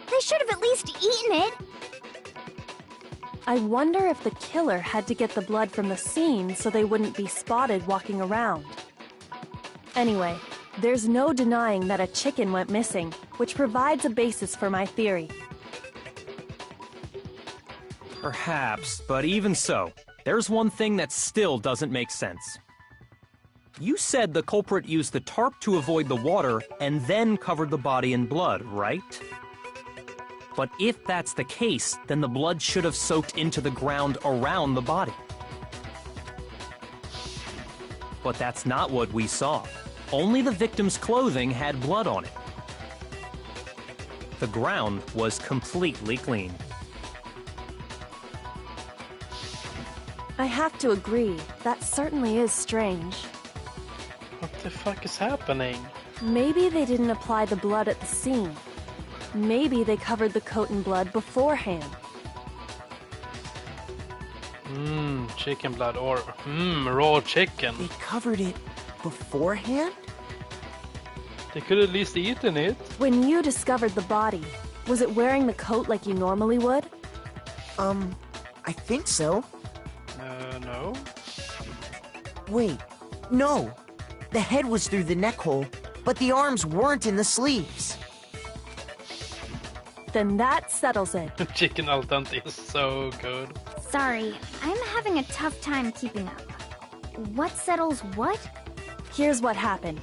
They should have at least eaten it. I wonder if the killer had to get the blood from the scene so they wouldn't be spotted walking around. Anyway, there's no denying that a chicken went missing, which provides a basis for my theory. Perhaps, but even so, there's one thing that still doesn't make sense. You said the culprit used the tarp to avoid the water and then covered the body in blood, right? But if that's the case, then the blood should have soaked into the ground around the body. But that's not what we saw. Only the victim's clothing had blood on it. The ground was completely clean. I have to agree, that certainly is strange. What the fuck is happening? Maybe they didn't apply the blood at the scene. Maybe they covered the coat in blood beforehand. Chicken blood or raw chicken. They covered it beforehand? They could at least eaten it. When you discovered the body, was it wearing the coat like you normally would? I think so. No. Wait, no. The head was through the neck hole, but the arms weren't in the sleeves. Then that settles it. Chicken al dente is so good. Sorry, I'm having a tough time keeping up. What settles what? Here's what happened.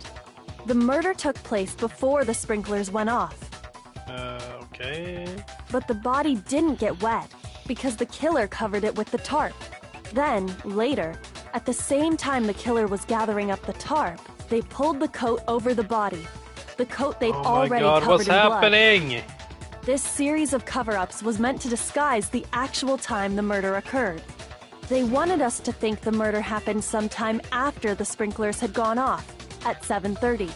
The murder took place before the sprinklers went off. Okay. But the body didn't get wet because the killer covered it with the tarp. Then, later, at the same time the killer was gathering up the tarp, they pulled the coat over the body. The coat they'd already covered what's in blood. happening? This series of cover-ups was meant to disguise the actual time the murder occurred. They wanted us to think the murder happened sometime after the sprinklers had gone off, at 7:30.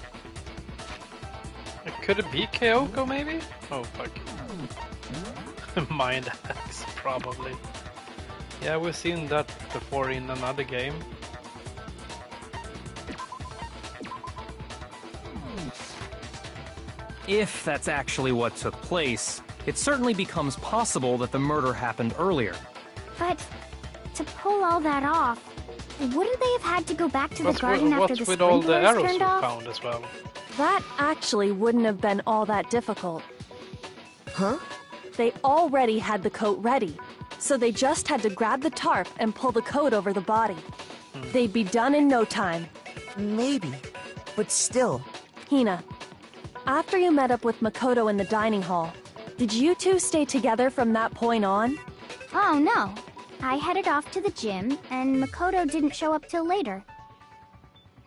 Could it be Kyoko, maybe? Oh, fuck. Mind hacks, probably. Yeah, we've seen that before in another game. If that's actually what took place, it certainly becomes possible that the murder happened earlier. But to pull all that off, wouldn't they have had to go back to the garden after What's the with all the sprinklers arrows we turned off? found as well? That actually wouldn't have been all that difficult. Huh? They already had the coat ready, so they just had to grab the tarp and pull the coat over the body. They'd be done in no time. Maybe, but still. Hina, after you met up with Makoto in the dining hall, did you two stay together from that point on? Oh no. I headed off to the gym, and Makoto didn't show up till later.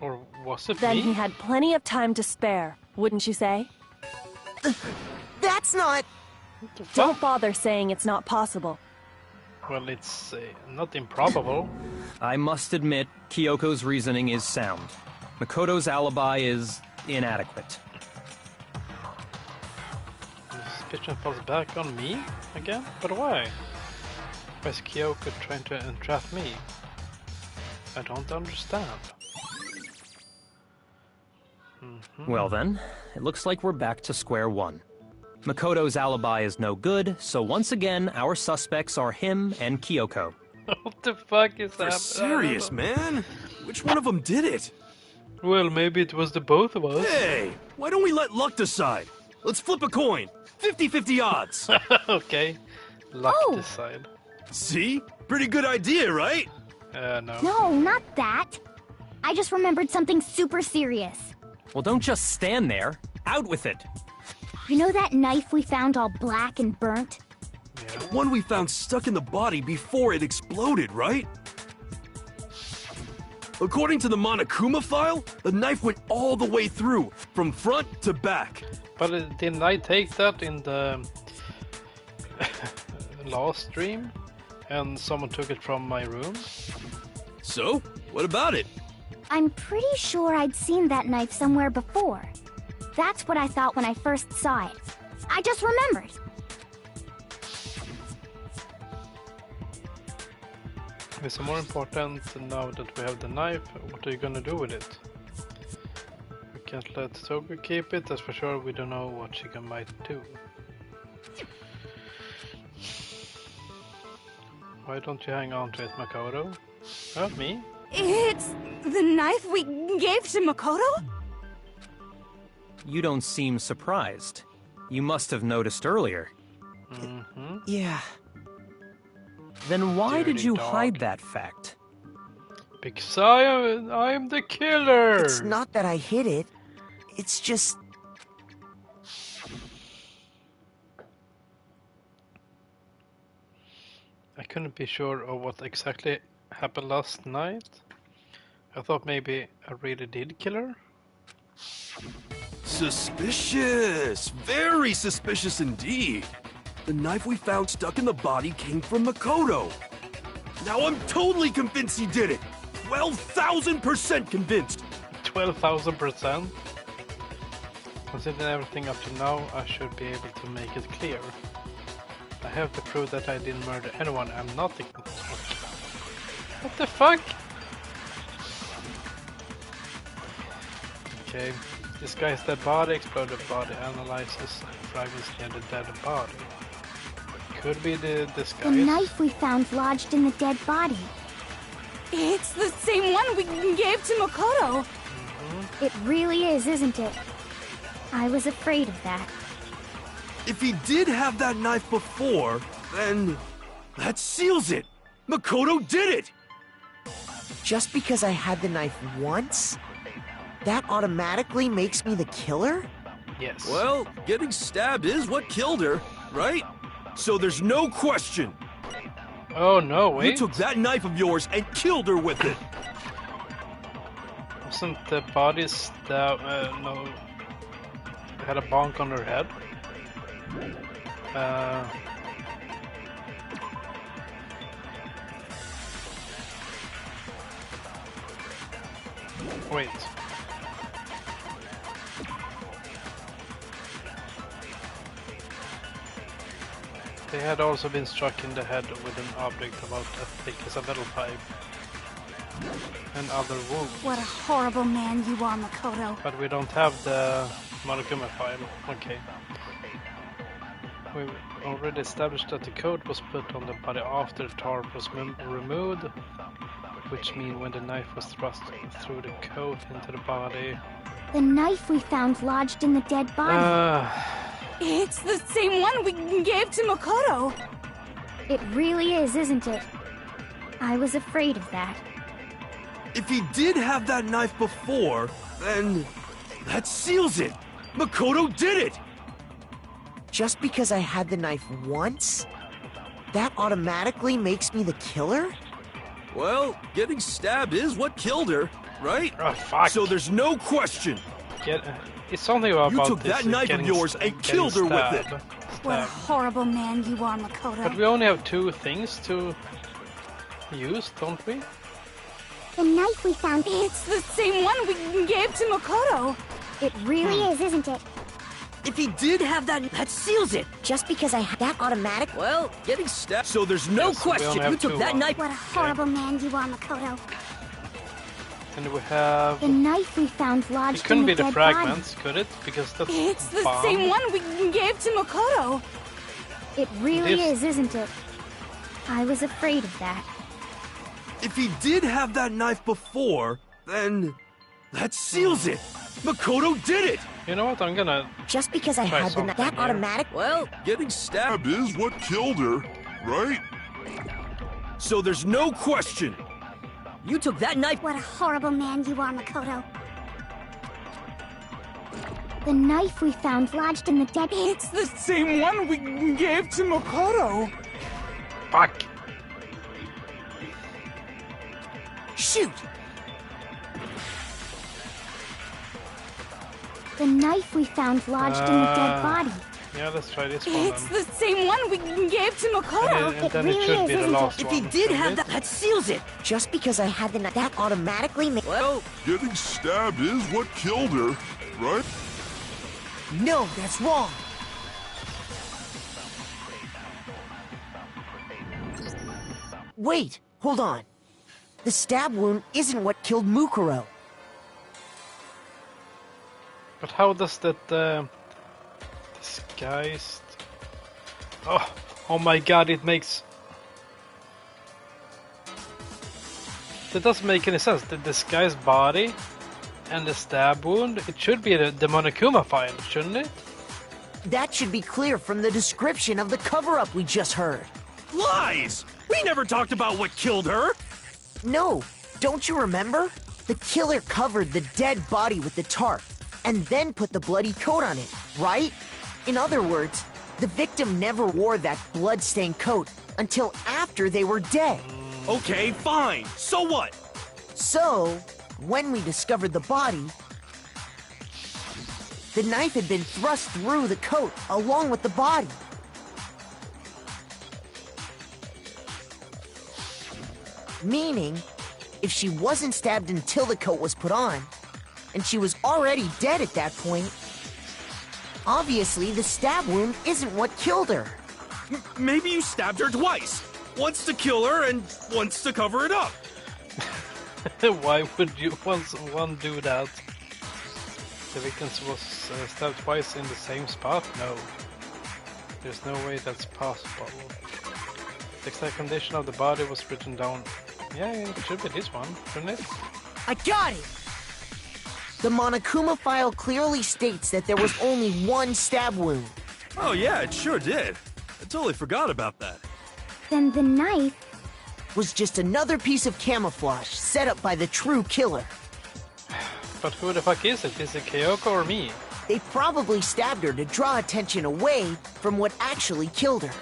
Or was it Then me? he had plenty of time to spare, wouldn't you say? That's not... What the fuck? Don't bother saying it's not possible. Well, it's not improbable. I must admit, Kyoko's reasoning is sound. Makoto's alibi is inadequate. The suspicion falls back on me again? But why? Why is Kyoko trying to entrap me? I don't understand. Well then, it looks like we're back to square one. Makoto's alibi is no good, so once again, our suspects are him and Kyoko. What the fuck is For happening? serious, man? Which one of them did it? Well, maybe it was the both of us. Hey, why don't we let luck decide? Let's flip a coin. 50-50 odds. Okay. Luck Oh. decide. See? Pretty good idea, right? No. No, not that. I just remembered something super serious. Well, don't just stand there. Out with it. You know that knife we found all black and burnt? Yeah. One we found stuck in the body before it exploded, right? According to the Monokuma file, the knife went all the way through, from front to back. But didn't I take that in the last stream? And someone took it from my room? So, what about it? I'm pretty sure I'd seen that knife somewhere before. That's what I thought when I first saw it. I just remembered. It's more important now that we have the knife. What are you gonna do with it? We can't let Toby keep it, that's for sure. We don't know what she might do. Why don't you hang on to it, Makoto? Not me. It's the knife we gave to Makoto? You don't seem surprised. You must have noticed earlier. Mm-hmm. Yeah. Then why did Dirty you dog. hide that fact? Because I am the killer. It's not that I hid it. It's just... I couldn't be sure of what exactly happened last night. I thought maybe I really did kill her. Suspicious! Very suspicious indeed. The knife we found stuck in the body came from Makoto. Now I'm totally convinced he did it. 12,000% convinced. 12,000%. Considering everything up to now, I should be able to make it clear. I have to prove that I didn't murder anyone. I'm not the... What the fuck? Okay. This guy's dead body, exploded body, analyzes fragments near the dead body. Could be this guy. The knife we found lodged in the dead body. It's the same one we gave to Makoto. It really is, isn't it? I was afraid of that. If he did have that knife before, then that seals it. Makoto did it. Just because I had the knife once, that automatically makes me the killer? Yes. Well, getting stabbed is what killed her, right? So there's no question. Oh no, wait. You took that knife of yours and killed her with it. Wasn't the body stabbed? No. They had a bonk on her head. Wait. They had also been struck in the head with an object about as thick as a metal pipe. And other wounds. What a horrible man you are, Makoto. But we don't have the Monokuma file. Okay. We already established that the coat was put on the body after the tarp was removed, which means when the knife was thrust through the coat into the body. The knife we found lodged in the dead body. It's the same one we gave to Makoto. It really is, isn't it? I was afraid of that. If he did have that knife before, then that seals it. Makoto did it. Just because I had the knife once, that automatically makes me the killer? Well, getting stabbed is what killed her, right? Oh fuck. So there's no question. It's something about You took this that knife of yours and killed her with it. What a horrible man you are, Makoto. But we only have 2 things to use, don't we? The knife we found. It's the same one we gave to Makoto. It really is, isn't it? If he did have that seals it. Just because I had that automatic. Well, getting stabbed. So there's no Yes, we only question. have You took 2 that knife. What a horrible man you are, Makoto. And we have... The knife we found It lodged couldn't in be the the dead fragments, could it? Because that's It's the bomb. same one we gave to Makoto. body. It really This- is, isn't it? I was afraid of that. If he did have that knife before, then that seals it. Makoto did it. You know what? I'm gonna... Just because I Try had the something that here. automatic. Well, Getting stabbed. Stab is what killed her, right? So there's no question. you took that knife. What a horrible man you are, Makoto. The knife we found lodged in the dead. It's the same one we gave to Makoto. Fuck! Shoot. The knife we found lodged in the dead body. Yeah, let's try this one It's then. the same one we gave to Makoto. And then really it should is, be the isn't it? last If one. he did shouldn't have it? that seals it. Just because I had the that automatically makes. Well, Getting stabbed is what killed her, right? No, that's wrong. Wait, hold on. The stab wound isn't what killed Mukuro. But how does that disguised? Oh my god! It makes. That doesn't make any sense. The disguised body and the stab wound. It should be the Monokuma file, shouldn't it? That should be clear from the description of the cover-up we just heard. Lies! We never talked about what killed her! No, don't you remember? The killer covered the dead body with the tarp, and then put the bloody coat on it, right? In other words, the victim never wore that blood-stained coat until after they were dead. Okay, fine. So what? So, when we discovered the body, the knife had been thrust through the coat along with the body. Meaning, if she wasn't stabbed until the coat was put on, and she was already dead at that point, obviously the stab wound isn't what killed her. Maybe you stabbed her twice. Once to kill her and once to cover it up. Why would you want one do that? The victim was stabbed twice in the same spot? No. There's no way that's possible. The exact condition of the body was written down. Yeah, it should be this one, shouldn't it? I got it! The Monokuma file clearly states that there was only one stab wound. Oh yeah, it sure did. I totally forgot about that. Then the knife was just another piece of camouflage set up by the true killer. But who the fuck is it? Is it Kyoko or me? They probably stabbed her to draw attention away from what actually killed her.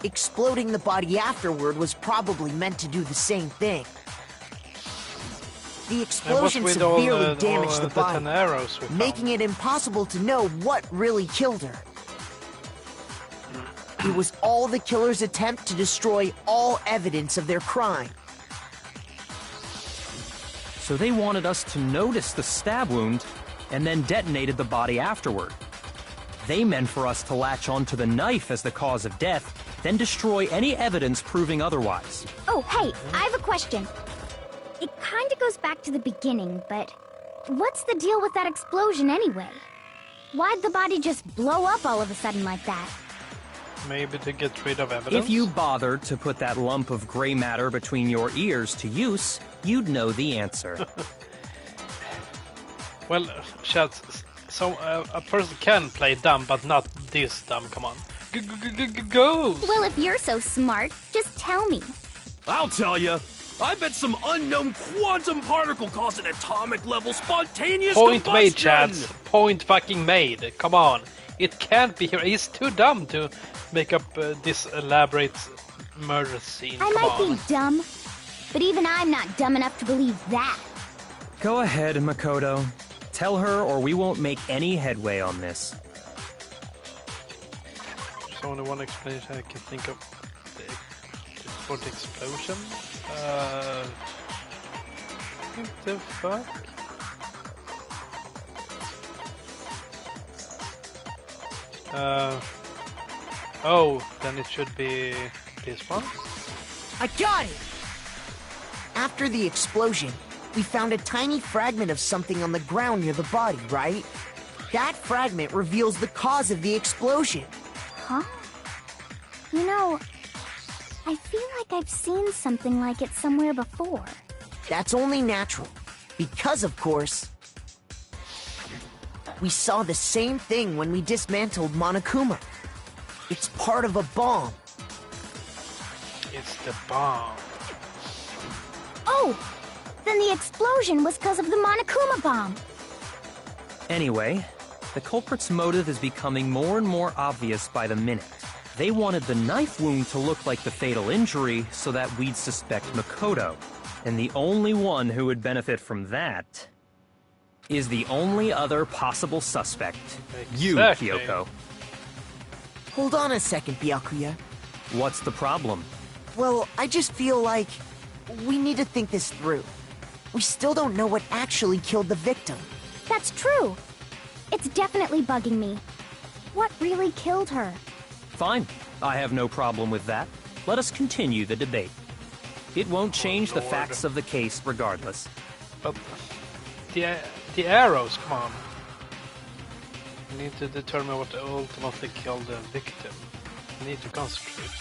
Exploding the body afterward was probably meant to do the same thing. The explosion severely damaged the body, making it impossible to know what really killed her. It was all the killer's attempt to destroy all evidence of their crime. So they wanted us to notice the stab wound and then detonated the body afterward. They meant for us to latch onto the knife as the cause of death, then destroy any evidence proving otherwise. Oh, hey, I have a question. It kinda goes back to the beginning, but what's the deal with that explosion anyway? Why'd the body just blow up all of a sudden like that? Maybe to get rid of evidence? If you bothered to put that lump of gray matter between your ears to use, you'd know the answer. Well, chat, so a person can play dumb, but not this dumb, come on. Go! Well, if you're so smart, just tell me. I'll tell you. I bet some unknown quantum particle caused an atomic level spontaneous Point combustion. made, chat. Point fucking made. Come on. It can't be here. He's too dumb to make up this elaborate murder scene. I might be dumb, but even I'm not dumb enough to believe that. Go ahead, Makoto. Tell her or we won't make any headway on this. There's only one explanation I can think of for the explosion. What the fuck? Oh, then it should be this one? I got it! After the explosion, we found a tiny fragment of something on the ground near the body, right? That fragment reveals the cause of the explosion. Huh? You know, I feel like I've seen something like it somewhere before. That's only natural, because of course, we saw the same thing when we dismantled Monokuma. It's part of a bomb. It's the bomb. Oh! Then the explosion was because of the Monokuma bomb. Anyway, the culprit's motive is becoming more and more obvious by the minute. They wanted the knife wound to look like the fatal injury so that we'd suspect Makoto. And the only one who would benefit from that is the only other possible suspect. You, Kyoko. Hold on a second, Byakuya. What's the problem? Well, I just feel like we need to think this through. We still don't know what actually killed the victim. That's true. It's definitely bugging me. What really killed her? Fine. I have no problem with that. Let us continue the debate. It won't change the facts of the case regardless. But the arrows, come on. We need to determine what ultimately killed the victim. We need to concentrate.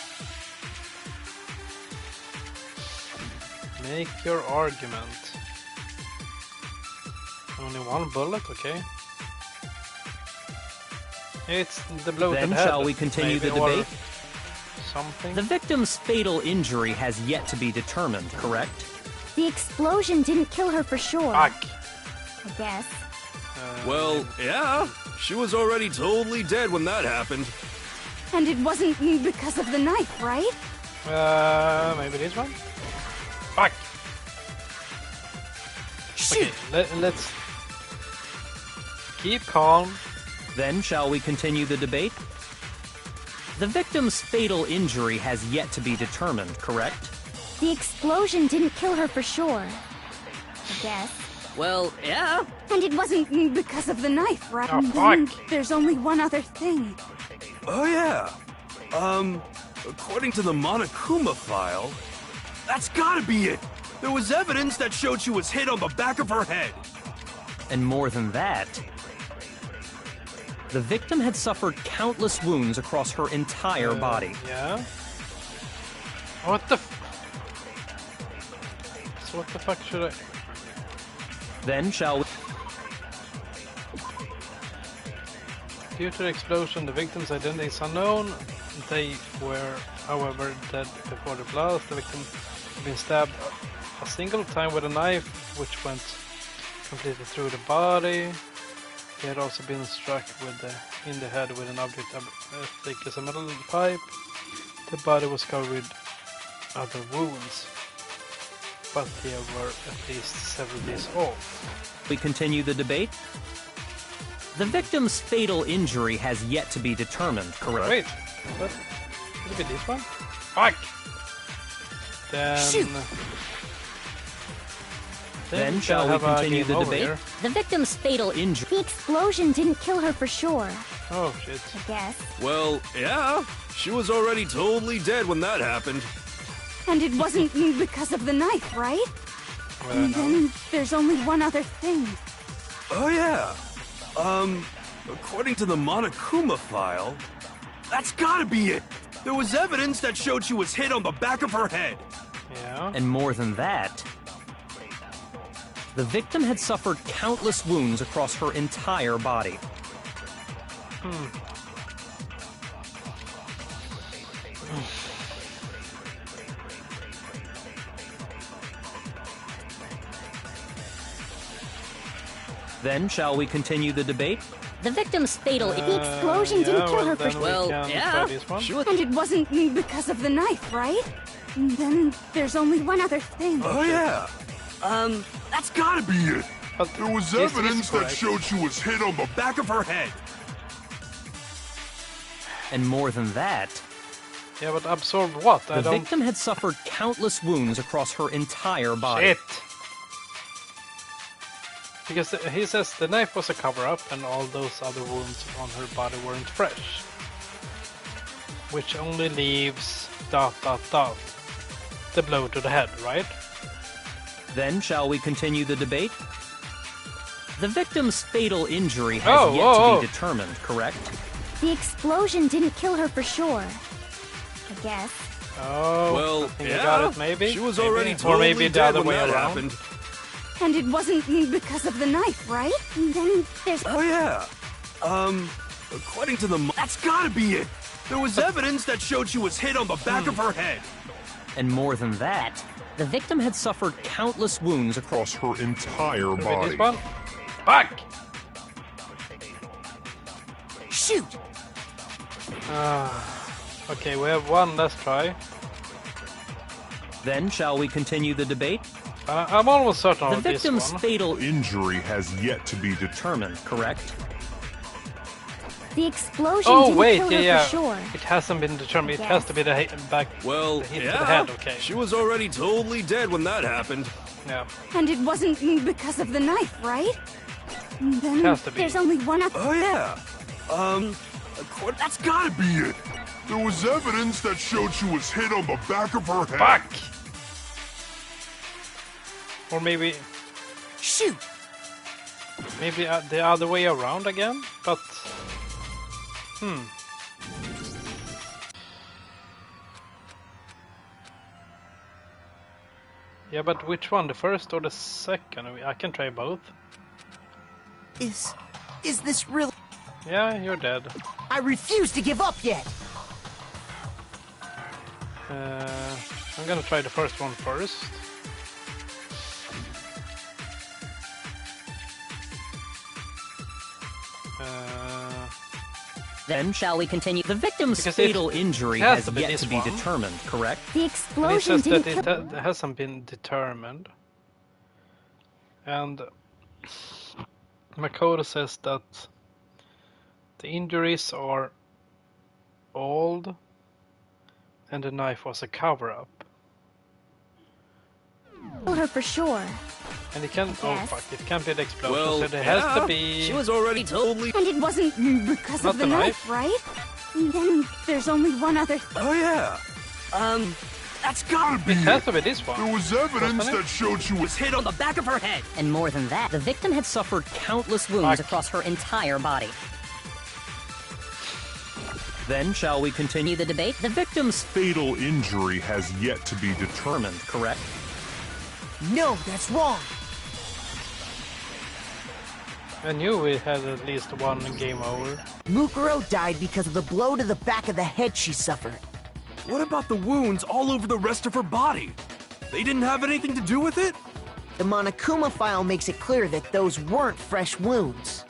Make your argument. Only one bullet, okay. It's the bloated head. Then shall we continue the debate? something. The victim's fatal injury has yet to be determined, correct? The explosion didn't kill her for sure. Fuck. I guess. Well, yeah. She was already totally dead when that happened. And it wasn't because of the knife, right? Maybe this one? Fuck! Shoot! Okay, let's keep calm. Then shall we continue the debate? The victim's fatal injury has yet to be determined, correct? The explosion didn't kill her for sure. I guess. Well, yeah. And it wasn't because of the knife, right? Oh, Then fuck. there's only one other thing. Oh, yeah. According to the Monokuma file, that's gotta be it. There was evidence that showed she was hit on the back of her head. And more than that, the victim had suffered countless wounds across her entire body. Yeah. What the So what the fuck should I... Then shall we... Due to the explosion, the victim's identity is unknown. They were, however, dead before the blast. The victim had been stabbed a single time with a knife, which went completely through the body. He had also been struck in the head with an object as thick as a metal pipe. The body was covered with other wounds, but they were at least several days old. We continue the debate? The victim's fatal injury has yet to be determined, correct? Wait, what? Look at this one. Fuck! Shoot. Then shall we continue the debate? Here. The victim's fatal injury... The explosion didn't kill her for sure. Oh shit. I guess. Well, yeah. She was already totally dead when that happened. And it wasn't because of the knife, right? Well, And no. then there's only one other thing. Oh, yeah. According to the Monokuma file, that's gotta be it. There was evidence that showed she was hit on the back of her head. Yeah. And more than that, the victim had suffered countless wounds across her entire body. Then shall we continue the debate? The victim's fatal... The explosion didn't kill her for sure. Well, yeah. This one. And it wasn't because of the knife, right? And then there's only one other thing. Oh, yeah. That's gotta be it. But There was this is evidence that correct. showed she was hit on the Back of her head. And more than that, Yeah, but absorb what? I the don't... victim had suffered countless wounds across her entire body. Shit! Because he says the knife was a cover-up and all those other wounds on her body weren't fresh. Which only leaves... ... the blow to the head, right? Then shall we continue the debate? The victim's fatal injury has Oh, yet whoa, to be determined, correct? The explosion didn't kill her for sure. I guess. Oh, Well, I think yeah. you got it, maybe? She was Maybe. already Or totally maybe the dead other when way that around. happened. And it wasn't because of the knife, right? And then there's... Oh, yeah. According to the... That's gotta be it. There was evidence that showed she was hit on the back of her head. And more than that, the victim had suffered countless wounds across her entire Maybe body. this one? Fuck! Shoot! Okay, we have one, let's try. Then shall we continue the debate? I'm almost certain The of this victim's one. fatal Injury has yet to be determined, correct? The explosion Oh didn't wait, kill yeah, her yeah. for sure. It hasn't been determined. It Yes. has to be the back. Well, the hit to yeah. the head. Okay. She was already totally dead when that happened. Yeah. And it wasn't because of the knife, right? And then Has to be. there's only one other... Oh, yeah. That's gotta be it. There was evidence that showed she was hit on the back of her head. Fuck. Or maybe Shoot! the other way around again. But yeah, but which one? The first or the second? I can try both. Is this real? Yeah, you're dead. I refuse to give up yet. I'm gonna try the first one first. Then shall we continue? The victim's Because fatal injury it has has to be yet this to be one. determined, correct? The And it explosion says that didn't kill... it hasn't been determined. And Makoto says that the injuries are old and the knife was a cover-up. her for sure. And it can Yes. oh fuck, it can't be the explosion, Well, so there has yeah, to be she was already totally... And it wasn't because Not of the the knife, knife. right? Then there's only one other... Oh yeah. That's gotta be it it. has to be this one. There was evidence Wasn't it? that showed she was Hit on the back of her head. And more than that, the victim had suffered countless wounds Fuck. across her entire body. Then shall we continue The debate? the victim's fatal injury has yet to be determined. determined, correct? No, that's wrong. I knew we had at least one game over. Mukuro died because of the blow to the back of the head she suffered. What about the wounds all over the rest of her body? They didn't have anything to do with it? The Monokuma file makes it clear that those weren't fresh wounds.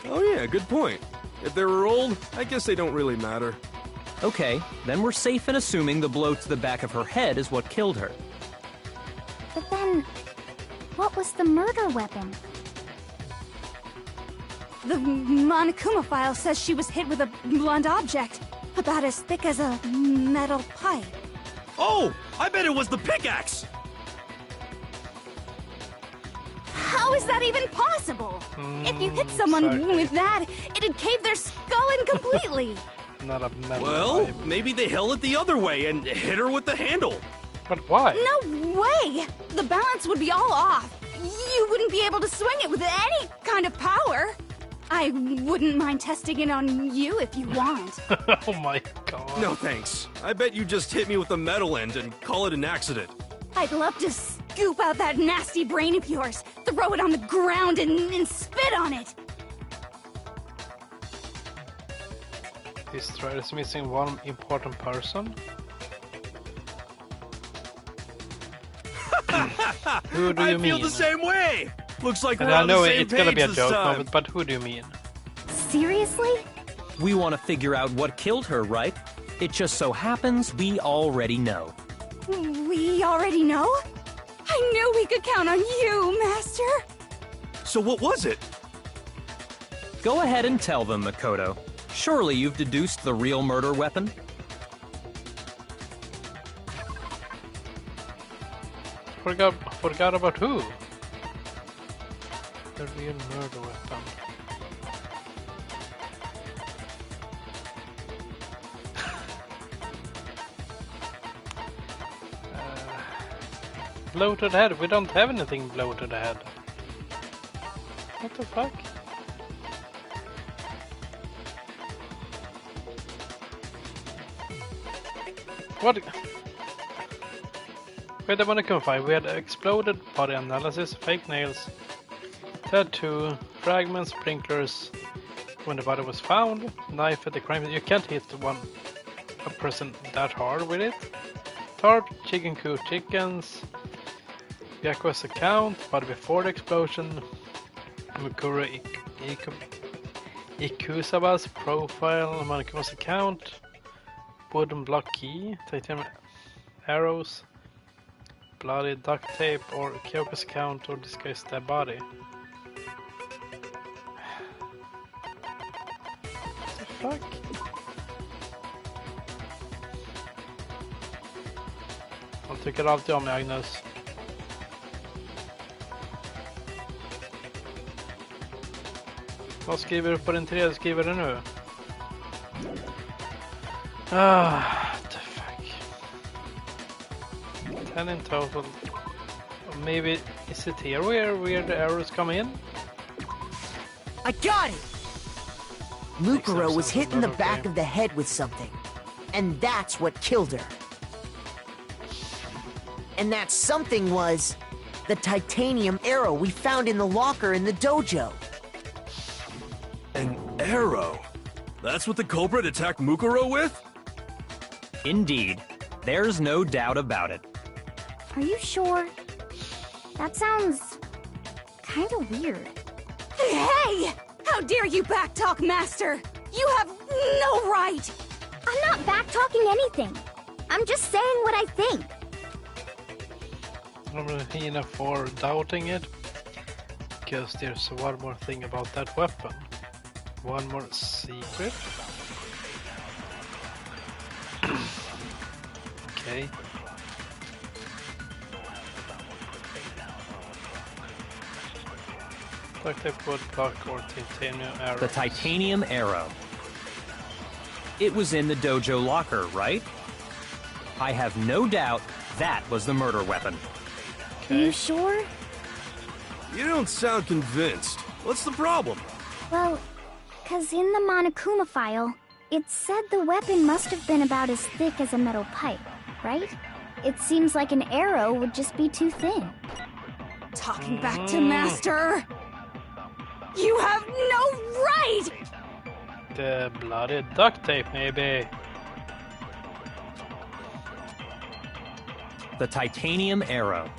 Oh yeah, good point. If they were old, I guess they don't really matter. Okay, then we're safe in assuming the blow to the back of her head is what killed her. But then, what was the murder weapon? The Monokuma file says she was hit with a blunt object, about as thick as a metal pipe. Oh, I bet it was the pickaxe! How is that even possible? If you hit someone exactly. with that, it'd cave their skull in completely. Not a metal Well, pipe. maybe they held it the other way and hit her with the handle. But why? No way! The balance would be all off. You wouldn't be able to swing it with any kind of power. I wouldn't mind testing it on you if you want. Oh my god. No thanks. I bet you just hit me with the metal end and call it an accident. I'd love to scoop out that nasty brain of yours, throw it on the ground, and spit on it. This thread is missing one important person. Who do you I mean? feel the same way! Looks like And we're I on know the same it's gonna page be a this joke time. moment, but who do you mean? Seriously? We want to figure out what killed her, right? It just so happens we already know. We already know? I knew we could count on you, Master. So what was it? Go ahead and tell them, Makoto. Surely you've deduced the real murder weapon? Forgot about who? The real murder weapon. Blow to the head. We don't have anything blow to the head. What the fuck? What? Wait, I want to confirm. We had exploded body analysis, fake nails, tattoo, fragments, sprinklers when the body was found, knife at the crime. You can't hit a person that hard with it. Tarp, chicken coop chickens, Byakuya's account, body before the explosion, Mukuro Ikusaba's profile, Monokuma's account, wooden block key, titanium arrows, bloody duct tape, or Kyoko's account, or disguise their body. What the fuck? Han tycker alltid om mig, Agnes. Vad skriver du på din tredje? Skriver du nu? What the fuck? 10 in total. Maybe, is it here where the arrows come in? I got it! Mukuro was sense, hit in the but back okay. of the head with something. And that's what killed her. And that something was the titanium arrow we found in the locker in the dojo. An arrow? That's what the culprit attacked Mukuro with? Indeed. There's no doubt about it. Are you sure? That sounds kinda weird. Hey! How dare you backtalk, Master! You have no right! I'm not backtalking anything. I'm just saying what I think. I'm Hina for doubting it. Because there's one more thing about that weapon. One more secret. Okay. Duct tape, wood block, or titanium arrow. The titanium arrow. It was in the dojo locker, right? I have no doubt that was the murder weapon. Are you sure? You don't sound convinced. What's the problem? Well, 'cause in the Monokuma file, it said the weapon must have been about as thick as a metal pipe, right? It seems like an arrow would just be too thin. Talking back to Master! You have no right! The bloody duct tape, maybe. The titanium arrow.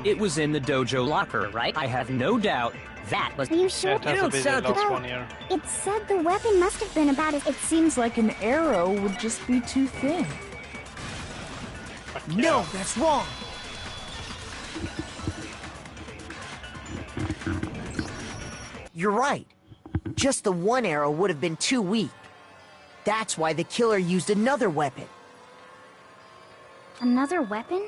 It was in the dojo locker, right? I have no doubt that was... Are you sure? It has to be the last one here. It said the weapon must have been about as... It seems like an arrow would just be too thin. No, that's wrong. You're right. Just the one arrow would have been too weak. That's why the killer used another weapon. Another weapon?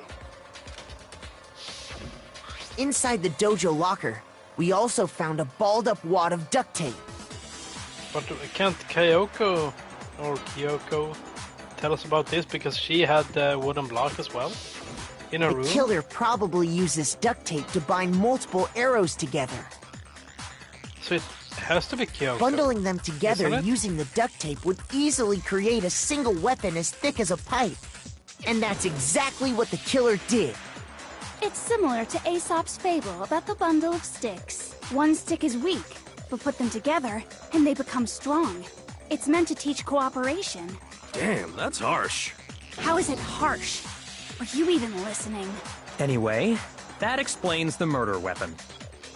Inside the dojo locker, we also found a balled-up wad of duct tape. But can't Kyoko or Kyoko tell us about this? Because she had the wooden block as well in her room. The killer probably used this duct tape to bind multiple arrows together. So it has to be Kyoko. Bundling them together Isn't it? using the duct tape would easily create a single weapon as thick as a pipe. And that's exactly what the killer did. It's similar to Aesop's fable about the bundle of sticks. One stick is weak, but put them together, and they become strong. It's meant to teach cooperation. Damn, that's harsh. How is it harsh? Are you even listening? Anyway, that explains the murder weapon.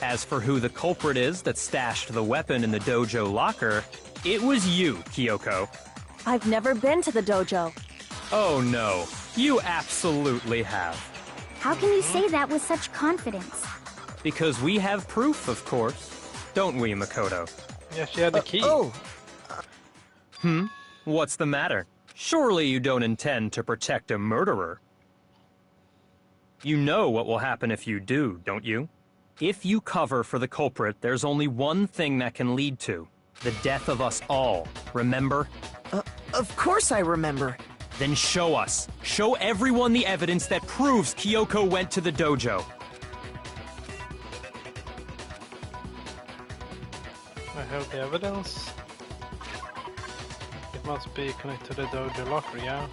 As for who the culprit is that stashed the weapon in the dojo locker, it was you, Kyoko. I've never been to the dojo. Oh no, you absolutely have. How can you say that with such confidence? Because we have proof, of course. Don't we, Makoto? Yeah, she had the key. What's the matter? Surely you don't intend to protect a murderer. You know what will happen if you do, don't you? If you cover for the culprit, there's only one thing that can lead to. The death of us all, remember? Of course I remember. Then show us. Show everyone the evidence that proves Kyoko went to the dojo. I have the evidence. It must be connected to the dojo locker, yeah?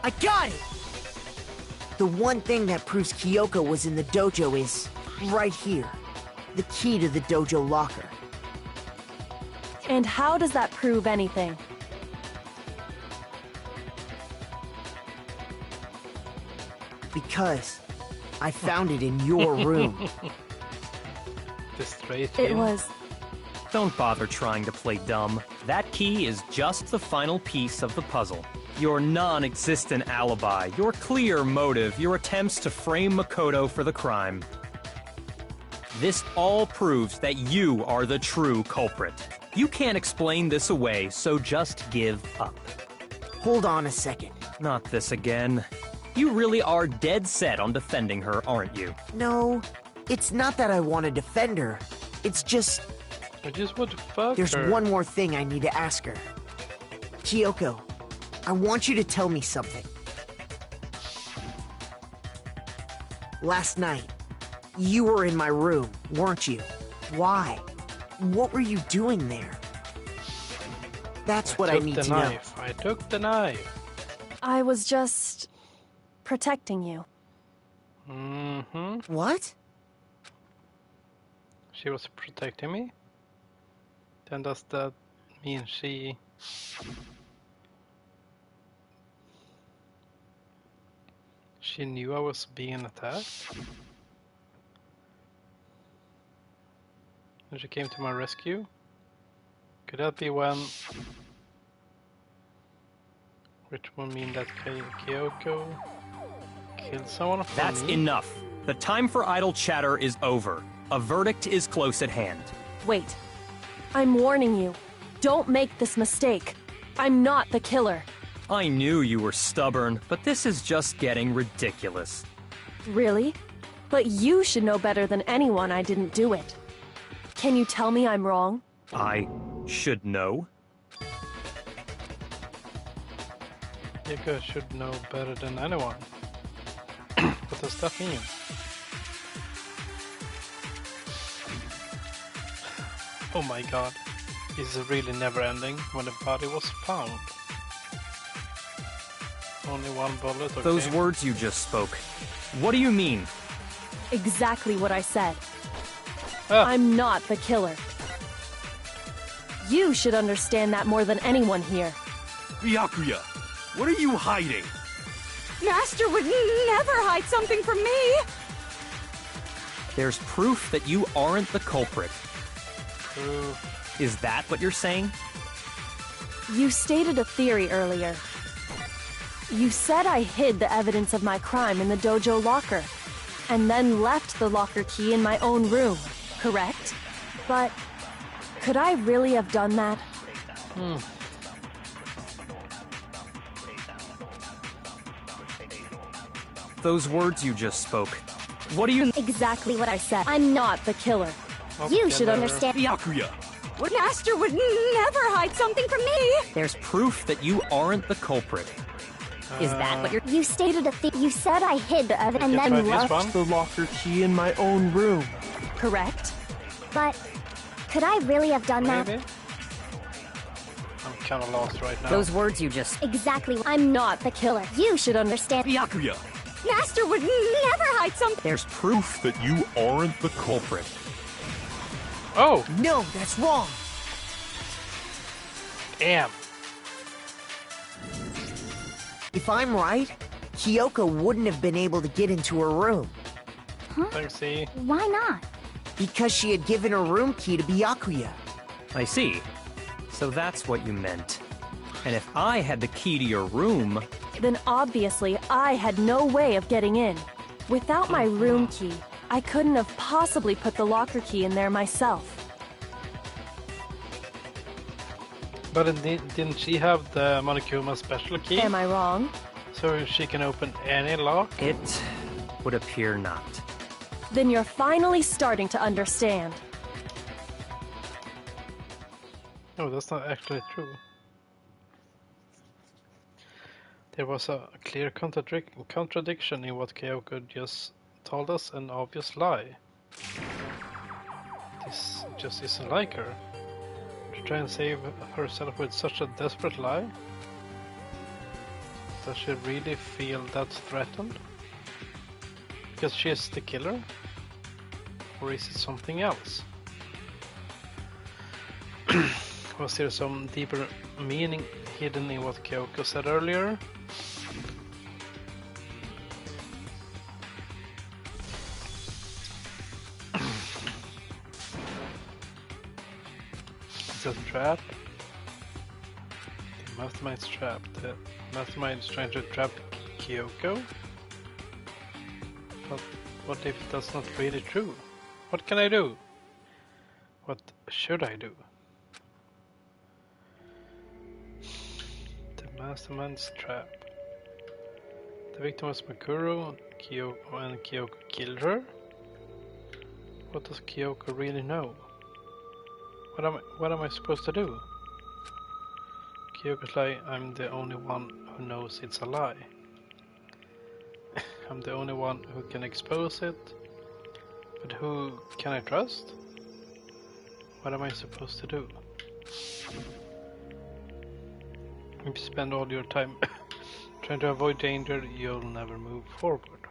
I got it! The one thing that proves Kyoko was in the dojo is right here. The key to the dojo locker. And how does that prove anything? Because I found it in your room. The straight It in. was... Don't bother trying to play dumb. That key is just the final piece of the puzzle. Your non-existent alibi, your clear motive, your attempts to frame Makoto for the crime. This all proves that you are the true culprit. You can't explain this away, so just give up. Hold on a second. Not this again. You really are dead set on defending her, aren't you? No, it's not that I want to defend her. It's just... I just want to fuck There's her. one more thing I need to ask her. Kyoko, I want you to tell me something. Last night, you were in my room, weren't you? Why? What were you doing there? That's what I need to know. I took the knife. I was just... protecting you. Mm-hmm. What? She was protecting me? Then does that Me and she. She knew I was being attacked. And she came to my rescue. Could that be when... Which one mean that Kyoko killed someone for That's me? enough. The time for idle chatter is over. A verdict is close at hand. Wait. I'm warning you. Don't make this mistake. I'm not the killer. I knew you were stubborn, but this is just getting ridiculous. Really? But you should know better than anyone I didn't do it. Can you tell me I'm wrong? I should know. Kyoko should know better than anyone. What does that mean? Oh my god. This is really never ending when the body was found. Only one bullet, okay. Those words you just spoke. What do you mean? Exactly what I said. Ah. I'm not the killer. You should understand that more than anyone here. Byakuya, what are you hiding? Master would never hide something from me! There's proof that you aren't the culprit. Proof. Is that what you're saying? You stated a theory earlier. You said I hid the evidence of my crime in the dojo locker, and then left the locker key in my own room, correct? But could I really have done that? Those words you just spoke. What do you... Exactly what I said. I'm not the killer. You should understand. Byakuya! What Master would never hide something from me! There's proof that you aren't the culprit. Is that what you're... You stated you said I hid the evidence and then left The locker key in my own room. Correct? But could I really have done that? Maybe? I'm kinda lost right now. Those words you just... Exactly. I'm not the killer. You should understand. Byakuya! Master would never hide something. There's proof That you aren't the culprit. Oh! No, that's wrong. Damn! If I'm right, Kyoko wouldn't have been able to get into her room Thanks, see. Why not? because she had given her room key to Byakuya. I see. So that's what you meant. And if I had the key to your room... Then obviously I had no way of getting in. Without my room key, I couldn't have possibly put the locker key in there myself. But didn't she have the Monokuma special key? Am I wrong? So she can open any lock? It would appear not. Then you're finally starting to understand. No, that's not actually true. There was a clear contradiction in what Kyoko just told us, an obvious lie. This just isn't like her. To try and save herself with such a desperate lie? Does she really feel that threatened? Because she is the killer? Or is it something else? Was there some deeper meaning hidden in what Kyoko said earlier? Is that a trap? The mastermind's trapped. The mastermind is trying to trap Kyoko? But what if that's not really true? What can I do? What should I do? The mastermind's trap. The victim was Makuro, and Kyoko killed her? What does Kyoko really know? What am I supposed to do? Kyoko's lie, I'm the only one who knows it's a lie. I'm the only one who can expose it. But who can I trust? What am I supposed to do? If you spend all your time trying to avoid danger, you'll never move forward.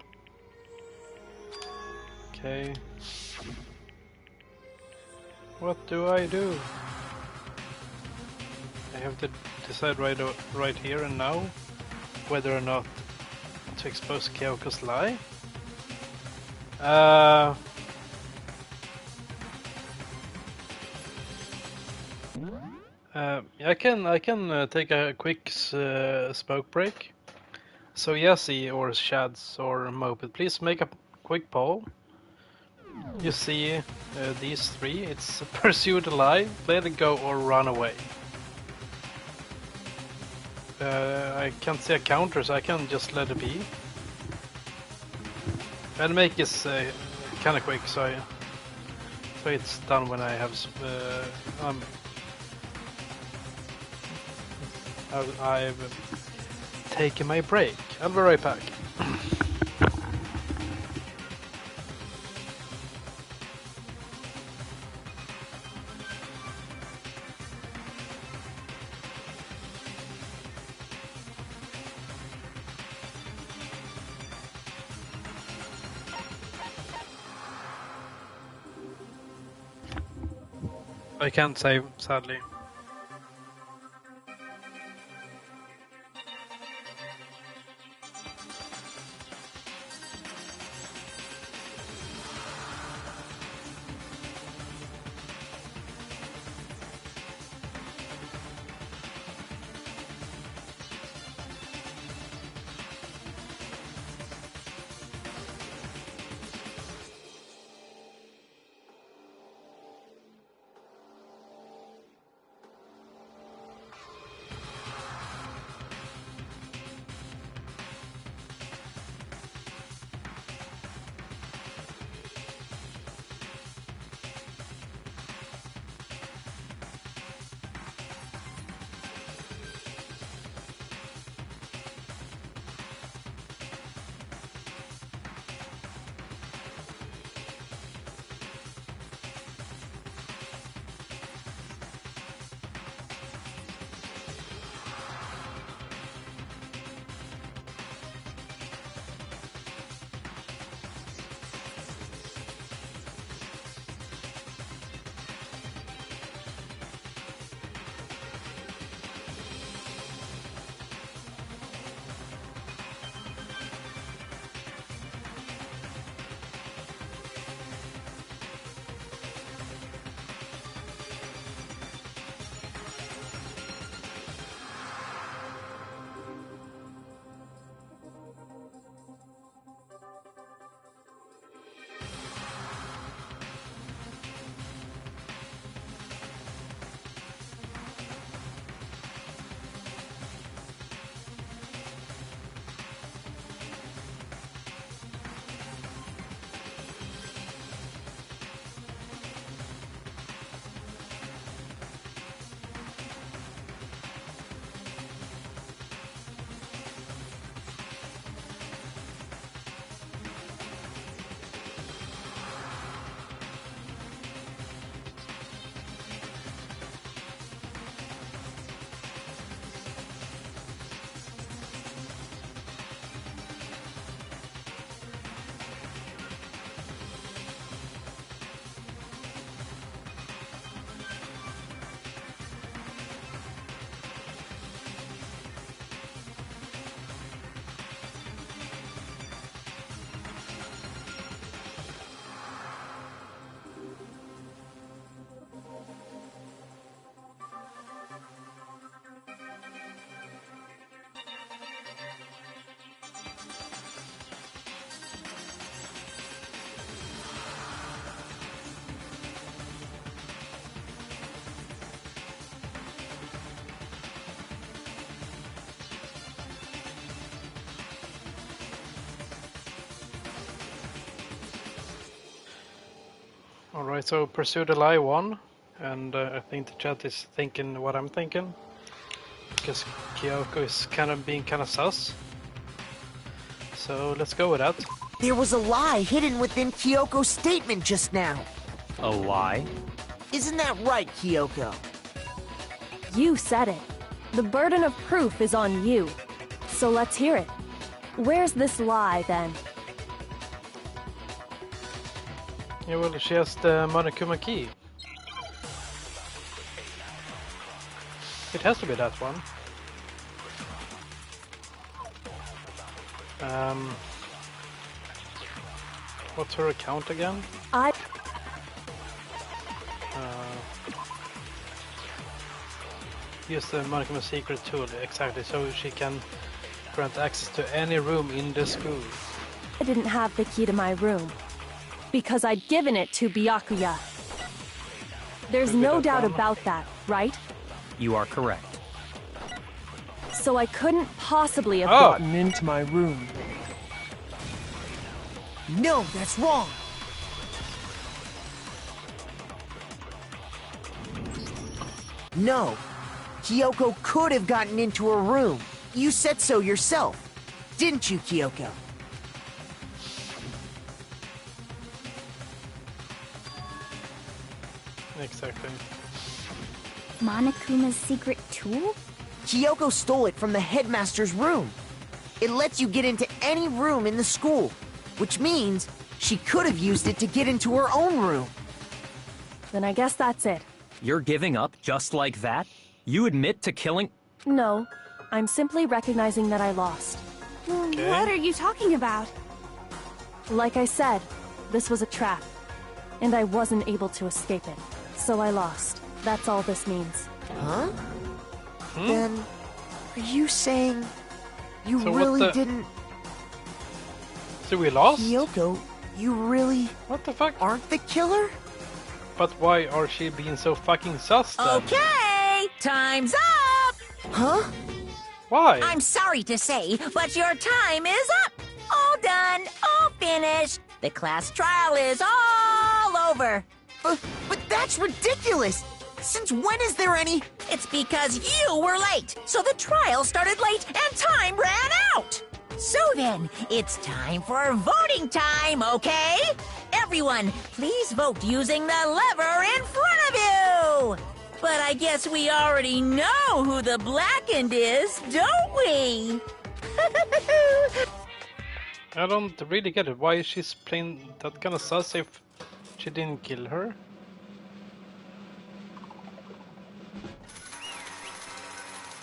Okay. What do I do? I have to decide right here and now whether or not to expose Kyoko's lie. I can take a quick smoke break. So Yassi or Shads or Moped, please make a quick poll. You see these three, it's pursue the lie, let it go or run away. I can't see a counter, so I can just let it be. And make this kind of quick, so it's done when I have I've taken my break. I'll be right back. I can't save, sadly. Alright, so Pursue the Lie won, and I think the chat is thinking what I'm thinking, because Kyoko is being kind of sus. So let's go with that. There was a lie hidden within Kyoko's statement just now. A lie? Isn't that right, Kyoko? You said it. The burden of proof is on you. So let's hear it. Where's this lie, then? Yeah, well, she has the Monokuma key. It it has to be that one. What's her account again? Use the Monokuma secret tool, exactly, so she can grant access to any room in the school. I didn't have the key to my room because I'd given it to Byakuya. There's no doubt about that, right? You are correct. So I couldn't possibly have gotten into my room. No, that's wrong. No. Kyoko could have gotten into her room. You said so yourself. Didn't you, Kyoko? Exactly. Monokuma's secret tool? Kyoko stole it from the headmaster's room. It lets you get into any room in the school, which means she could have used it to get into her own room. Then I guess that's it. You're giving up just like that? You admit to killing... No, I'm simply recognizing that I lost. Okay. What are you talking about? Like I said, this was a trap, and I wasn't able to escape it. So I lost. That's all this means. Huh? Then, are you saying you really didn't... So we lost? Kyoko, you really... What the fuck? Aren't the killer? But why are she being so fucking sus then? Okay, time's up! Huh? Why? I'm sorry to say, but your time is up! All done, all finished. The class trial is all over. But that's ridiculous! Since when is there any... It's because you were late, so the trial started late and time ran out! So then, it's time for voting time, okay? Everyone, please vote using the lever in front of you! But I guess we already know who the blackened is, don't we? I don't really get it. Why is she playing that kind of sus if she didn't kill her?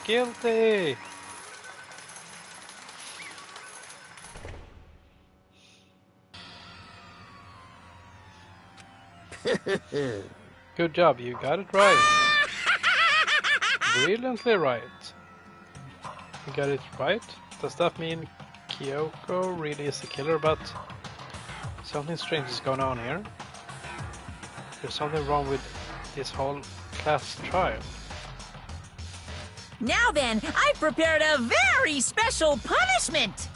Guilty! Good job, you got it right. Brilliantly right. You got it right? Does that mean Kyoko really is the killer, but something strange is going on here? There's something wrong with this whole class trial. Now then, I've prepared a very special punishment!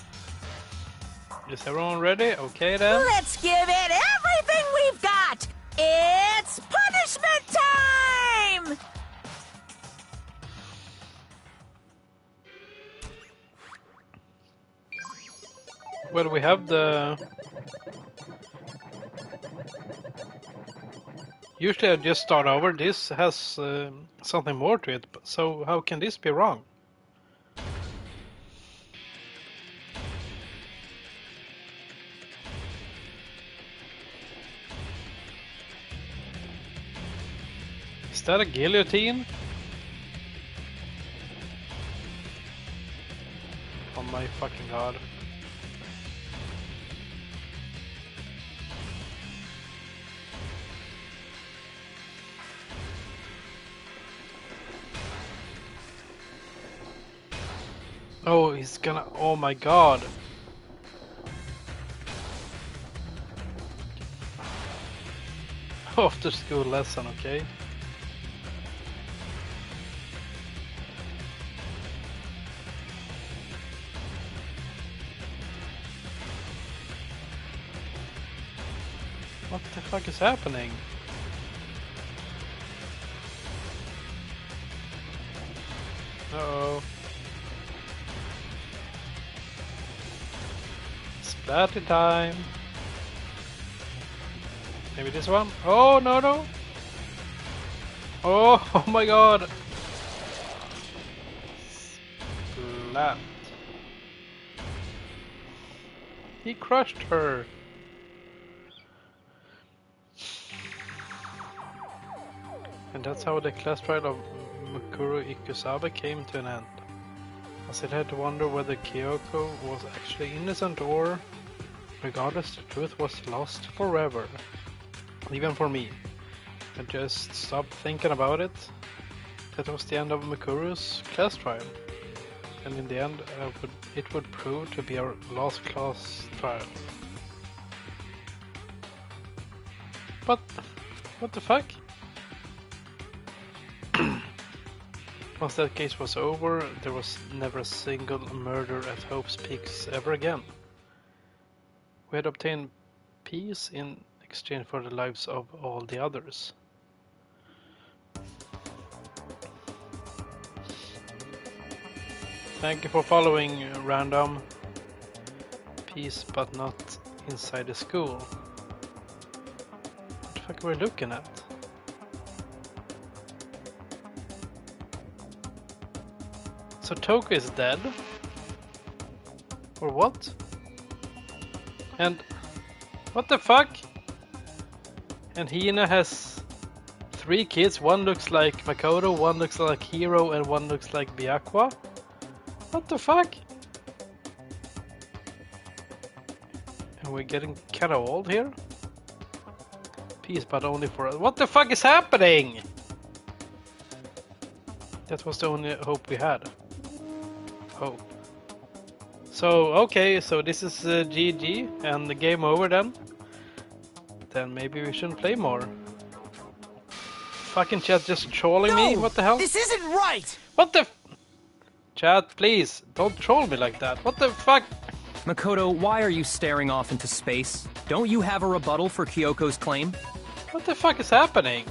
Is everyone ready? Okay then. Let's give it everything we've got! It's punishment time! Well, we have the... Usually I just start over. This has something more to it, so how can this be wrong? Is that a guillotine? Oh my fucking god. Oh, he's gonna... Oh my god. After school lesson, okay? What the fuck is happening? Uh-oh. Splatty time. Maybe this one? Oh, no, no. Oh, oh my god. Splat. He crushed her. And that's how the class trial of Mukuro Ikusabe came to an end. I still had to wonder whether Kyoko was actually innocent or, regardless, the truth was lost forever. Even for me. I just stopped thinking about it. That was the end of Mukuro's class trial. And in the end, it would prove to be our last class trial. But, what the fuck? Once that case was over, there was never a single murder at Hope's Peaks ever again. We had obtained peace in exchange for the lives of all the others. Thank you for following, random. Peace, but not inside the school. What the fuck are we looking at? So Toku is dead? Or what? And what the fuck? And Hina has 3 kids. One looks like Makoto, one looks like Hiro, and one looks like Byakuya. What the fuck? And we're getting kinda old here? Peace, but only for us. What the fuck is happening? That was the only hope we had. Hope. So, okay, so this is GG and the game over then. Then maybe we shouldn't play more. Fucking chat just trolling me? What the hell? This isn't right! What the Chat, please, don't troll me like that. What the fuck? Makoto, why are you staring off into space? Don't you have a rebuttal for Kyoko's claim? What the fuck is happening?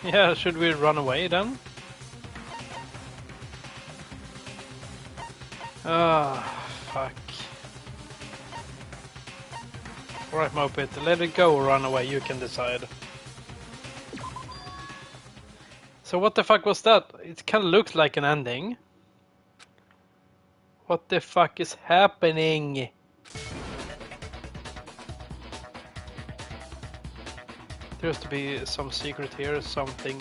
Yeah, should we run away then? Ah, fuck. Alright, Moped, let it go or run away, you can decide. So what the fuck was that? It kinda looked like an ending. What the fuck is happening? There has to be some secret here, something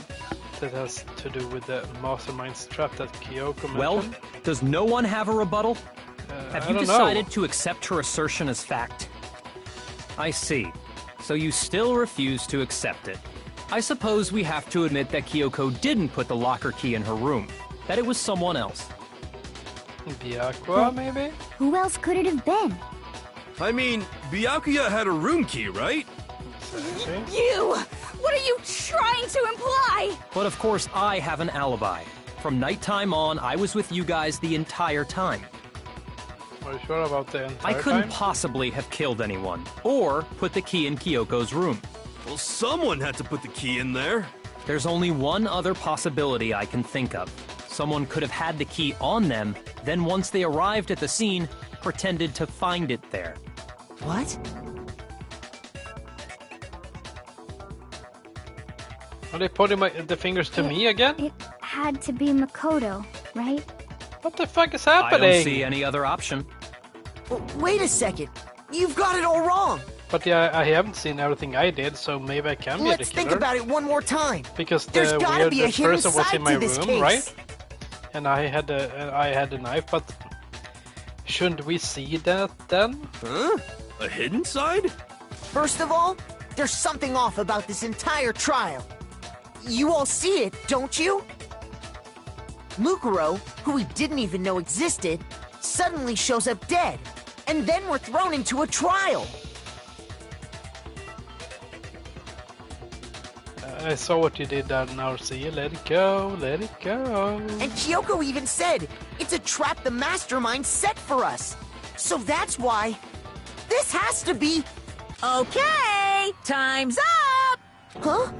that has to do with the mastermind's trap that Kyoko mentioned. Well, does no one have a rebuttal? Have you I don't decided know. to accept her assertion as fact? I see. So you still refuse to accept it. I suppose we have to admit that Kyoko didn't put the locker key in her room. That it was someone else. Byakuya, maybe? Who else could it have been? I mean, Byakuya had a room key, right? You! What are you trying to imply? But of course I have an alibi. From nighttime on, I was with you guys the entire time. Are you sure about the entire I couldn't time? possibly have killed anyone, or put the key in Kyoko's room. Well, someone had to put the key in there. There's only one other possibility I can think of. Someone could have had the key on them, then once they arrived at the scene, pretended to find it there. What? Are they pointing the fingers to me again? It had to be Makoto, right? What the fuck is I happening? don't see any other option. Well, wait a second. You've got it all wrong. But yeah, I haven't seen everything I did, so maybe I can be the Let's killer. think about it one more time. Because There's the gotta be a weird hidden person was side in my to this room, case. right? And I had the knife, but shouldn't we see that then? Huh? A hidden side? First of all, there's something off about this entire trial. You all see it, don't you? Mukuro, who we didn't even know existed, suddenly shows up dead. And then we're thrown into a trial. I saw what you did there now, see? Let it go, let it go. And Kyoko even said, it's a trap the mastermind set for us. So that's why this has to be... Okay, time's up! Huh?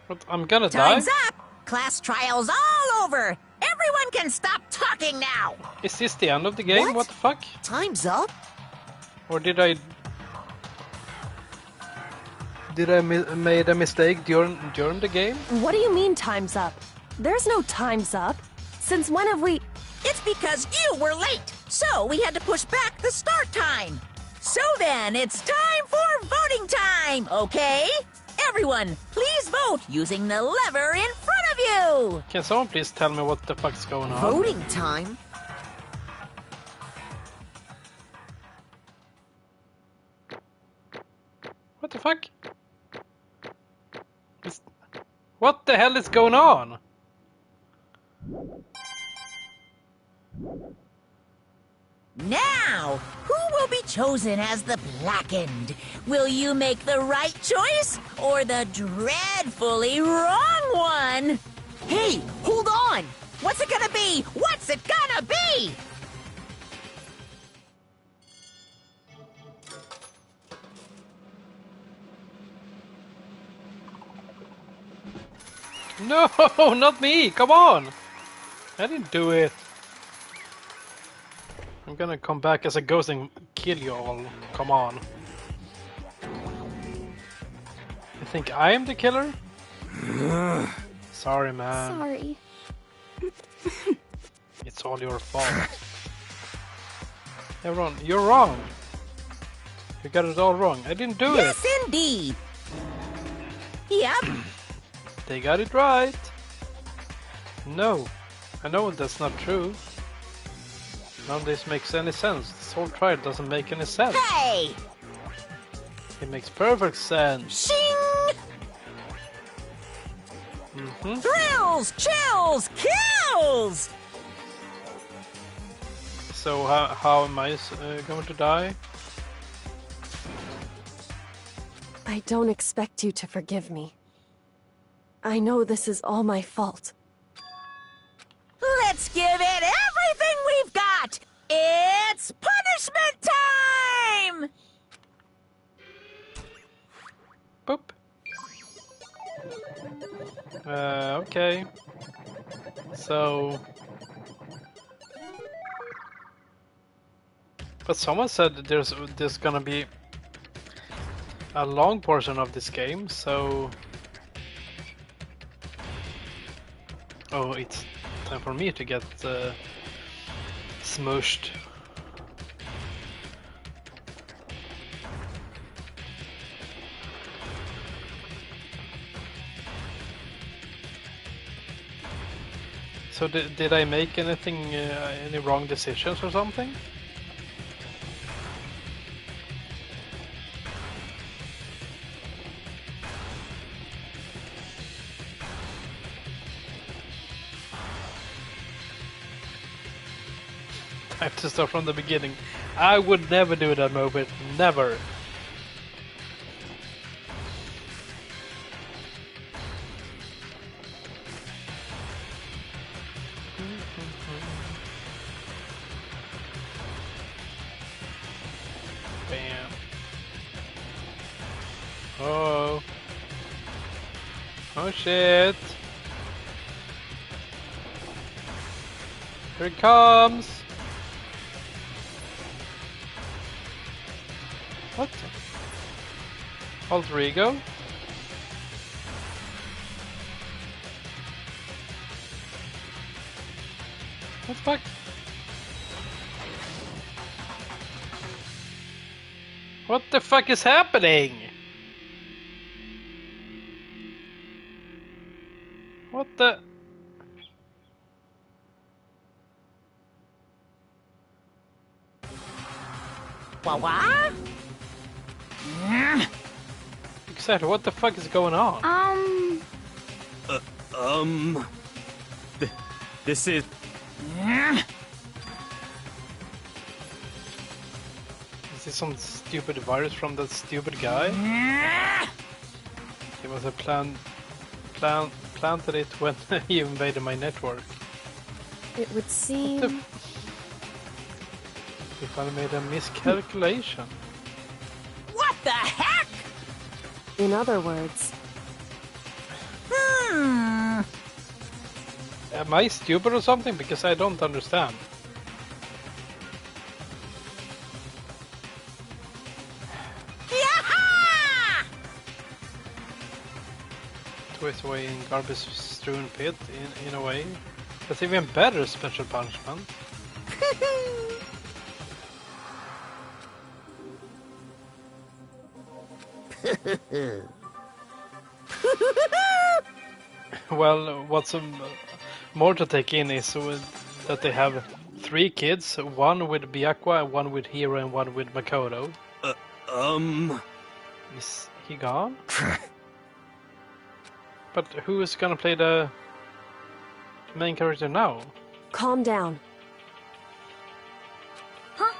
But I'm gonna Time's die? up! Class trial's all over! Everyone can stop talking now! Is this the end of the game? What the fuck? Time's up? Or did I made a mistake during the game? What do you mean time's up? There's no time's up. Since when have we... It's because you were late, so we had to push back the start time. So then, it's time for voting time, okay? Everyone, please vote using the lever in front of you! Can someone please tell me what the fuck's going on? Voting time? What the fuck? What the hell is going on? Now, who will be chosen as the Blackened? Will you make the right choice or the dreadfully wrong one? Hey, hold on! What's it gonna be? What's it gonna be? No, not me! Come on! I didn't do it. I'm gonna come back as a ghost and kill you all. Come on. You think I am the killer? Sorry, man. Sorry. It's all your fault. Everyone, you're wrong. You got it all wrong. I didn't do it. Yes, indeed. Yep. They got it right. No, I know that's not true. None of this makes any sense. This whole trial doesn't make any sense. Hey! It makes perfect sense. Shing! Thrills, chills, kills! So how am I going to die? I don't expect you to forgive me. I know this is all my fault. Let's give it everything we've got! It's punishment time! Boop. Okay. So... But someone said that there's gonna be a long portion of this game, so... Oh, it's time for me to get smushed. So did I make anything, any wrong decisions or something? I have to start from the beginning. I would never do that moment. Never. Bam. Oh. Oh shit. Here it comes. What? Alter ego? What the fuck? What the fuck is happening? What the... What? Exactly, what the fuck is going on? This is... Is this some stupid virus from that stupid guy? He must have planted it when he invaded my network. It would seem... If I made a miscalculation. What the heck? In other words... Am I stupid or something? Because I don't understand. Yaha! Twist away in garbage strewn pit in a way. That's even better special punishment. Well, what's more to take in is that they have 3 kids, one with Byakuya, one with Hiro, and one with Makoto. Is he gone? But who is gonna play the main character now? Calm down. Huh?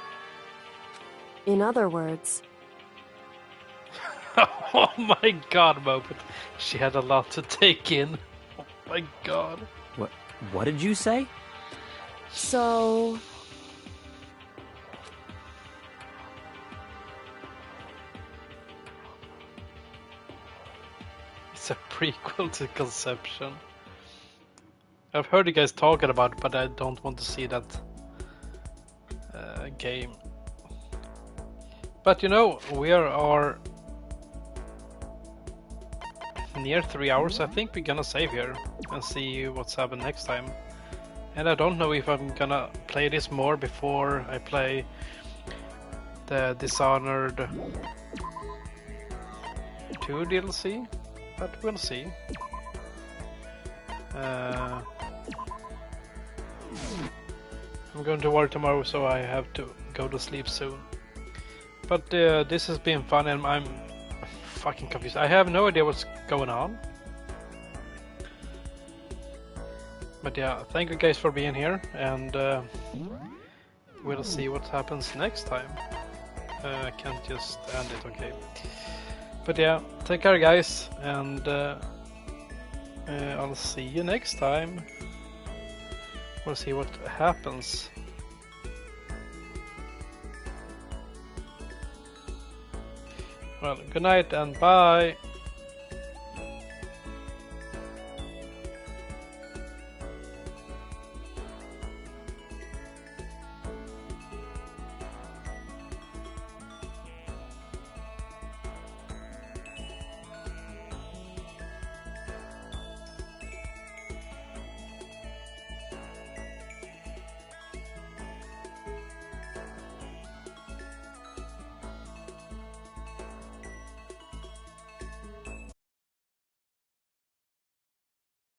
In other words, Oh my god, Moped. She had a lot to take in. Oh my god. What did you say? so... It's a prequel to Conception. I've heard you guys talking about it, but I don't want to see that game. But you know, we are near 3 hours. I think we're gonna save here and see what's happened next time. And I don't know if I'm gonna play this more before I play the Dishonored 2 DLC, but we'll see. I'm going to work tomorrow, so I have to go to sleep soon. But this has been fun, and I'm fucking confused. I have no idea what's going on. But yeah, thank you guys for being here, and we'll see what happens next time. I can't just end it, okay. But yeah, take care guys, and I'll see you next time. We'll see what happens. Well, good night and bye.